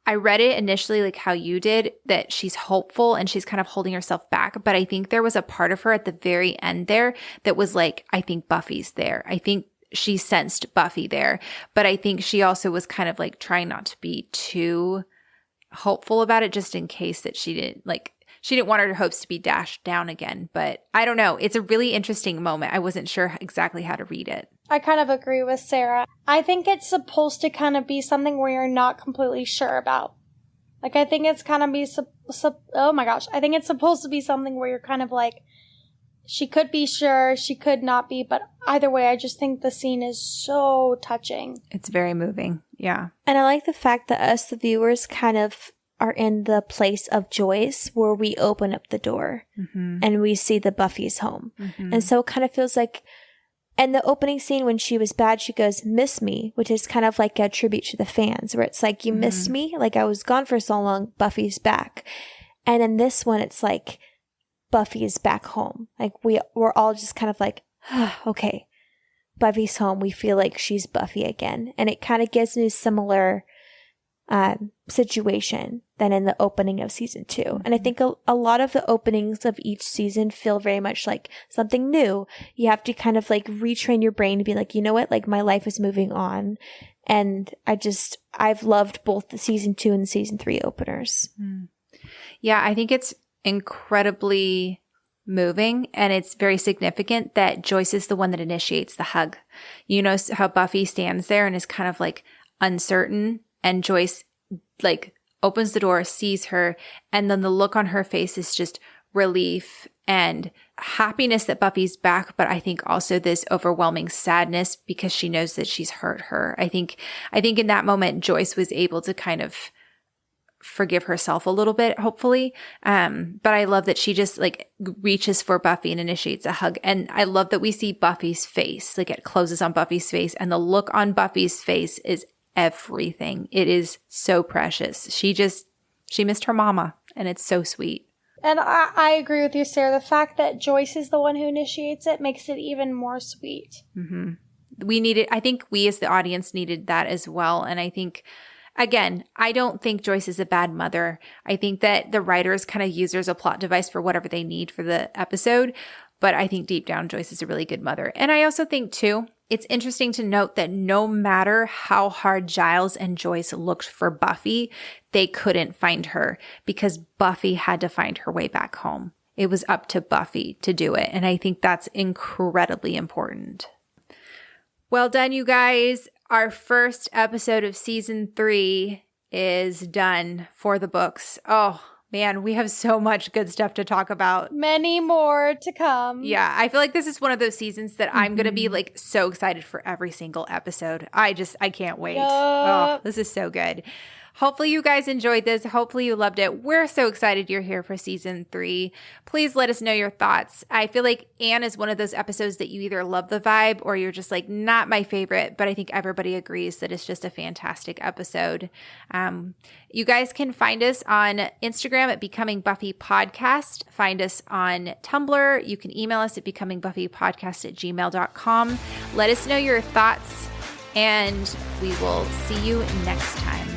I read it initially like how you did, that she's hopeful and she's kind of holding herself back. But I think there was a part of her at the very end there that was like, I think Buffy's there. I think she sensed Buffy there. But I think she also was kind of like trying not to be too hopeful about it, just in case that she didn't want her hopes to be dashed down again. But I don't know. It's a really interesting moment. I wasn't sure exactly how to read it. I kind of agree with Sarah. I think it's supposed to kind of be something where you're not completely sure about. Like, I think it's kind of I think it's supposed to be something where you're kind of like, she could be sure, she could not be, but either way, I just think the scene is so touching. It's very moving. Yeah. And I like the fact that us, the viewers, kind of are in the place of Joyce where we open up the door and we see the Buffy's home. And so it kind of feels like, and the opening scene when she was bad, she goes, "Miss me," which is kind of like a tribute to the fans, where it's like, you missed me? Like, I was gone for so long, Buffy's back. And in this one, it's like, Buffy is back home. Like, we're all just kind of like, okay, Buffy's home. We feel like she's Buffy again. And it kind of gives me a similar situation than in the opening of season 2. And I think a lot of the openings of each season feel very much like something new. You have to kind of like retrain your brain to be like, you know what, like my life is moving on. And I've loved both the season 2 and season 3 openers. Yeah, I think it's incredibly moving, and it's very significant that Joyce is the one that initiates the hug. You know how Buffy stands there and is kind of like uncertain, and Joyce like opens the door, sees her, and then the look on her face is just relief and happiness that Buffy's back, but I think also this overwhelming sadness because she knows that she's hurt her. I think in that moment Joyce was able to kind of forgive herself a little bit, hopefully. But I love that she just like reaches for Buffy and initiates a hug. And I love that we see Buffy's face, like it closes on Buffy's face, and the look on Buffy's face is everything. It is so precious. She missed her mama, and it's so sweet. And I agree with you, Sarah. The fact that Joyce is the one who initiates it makes it even more sweet. I think we as the audience needed that as well. And I think, again, I don't think Joyce is a bad mother. I think that the writers kind of use her as a plot device for whatever they need for the episode. But I think deep down, Joyce is a really good mother. And I also think, too, it's interesting to note that no matter how hard Giles and Joyce looked for Buffy, they couldn't find her because Buffy had to find her way back home. It was up to Buffy to do it. And I think that's incredibly important. Well done, you guys. Our first episode of season 3 is done for the books. Oh, man, we have so much good stuff to talk about. Many more to come. Yeah, I feel like this is one of those seasons that I'm going to be like so excited for every single episode. I can't wait. Oh, this is so good. Hopefully you guys enjoyed this. Hopefully you loved it. We're so excited you're here for season 3. Please let us know your thoughts. I feel like Anne is one of those episodes that you either love the vibe or you're just like, not my favorite, but I think everybody agrees that it's just a fantastic episode. You guys can find us on Instagram at Becoming Buffy Podcast. Find us on Tumblr. You can email us at becomingbuffypodcast@gmail.com. Let us know your thoughts, and we will see you next time.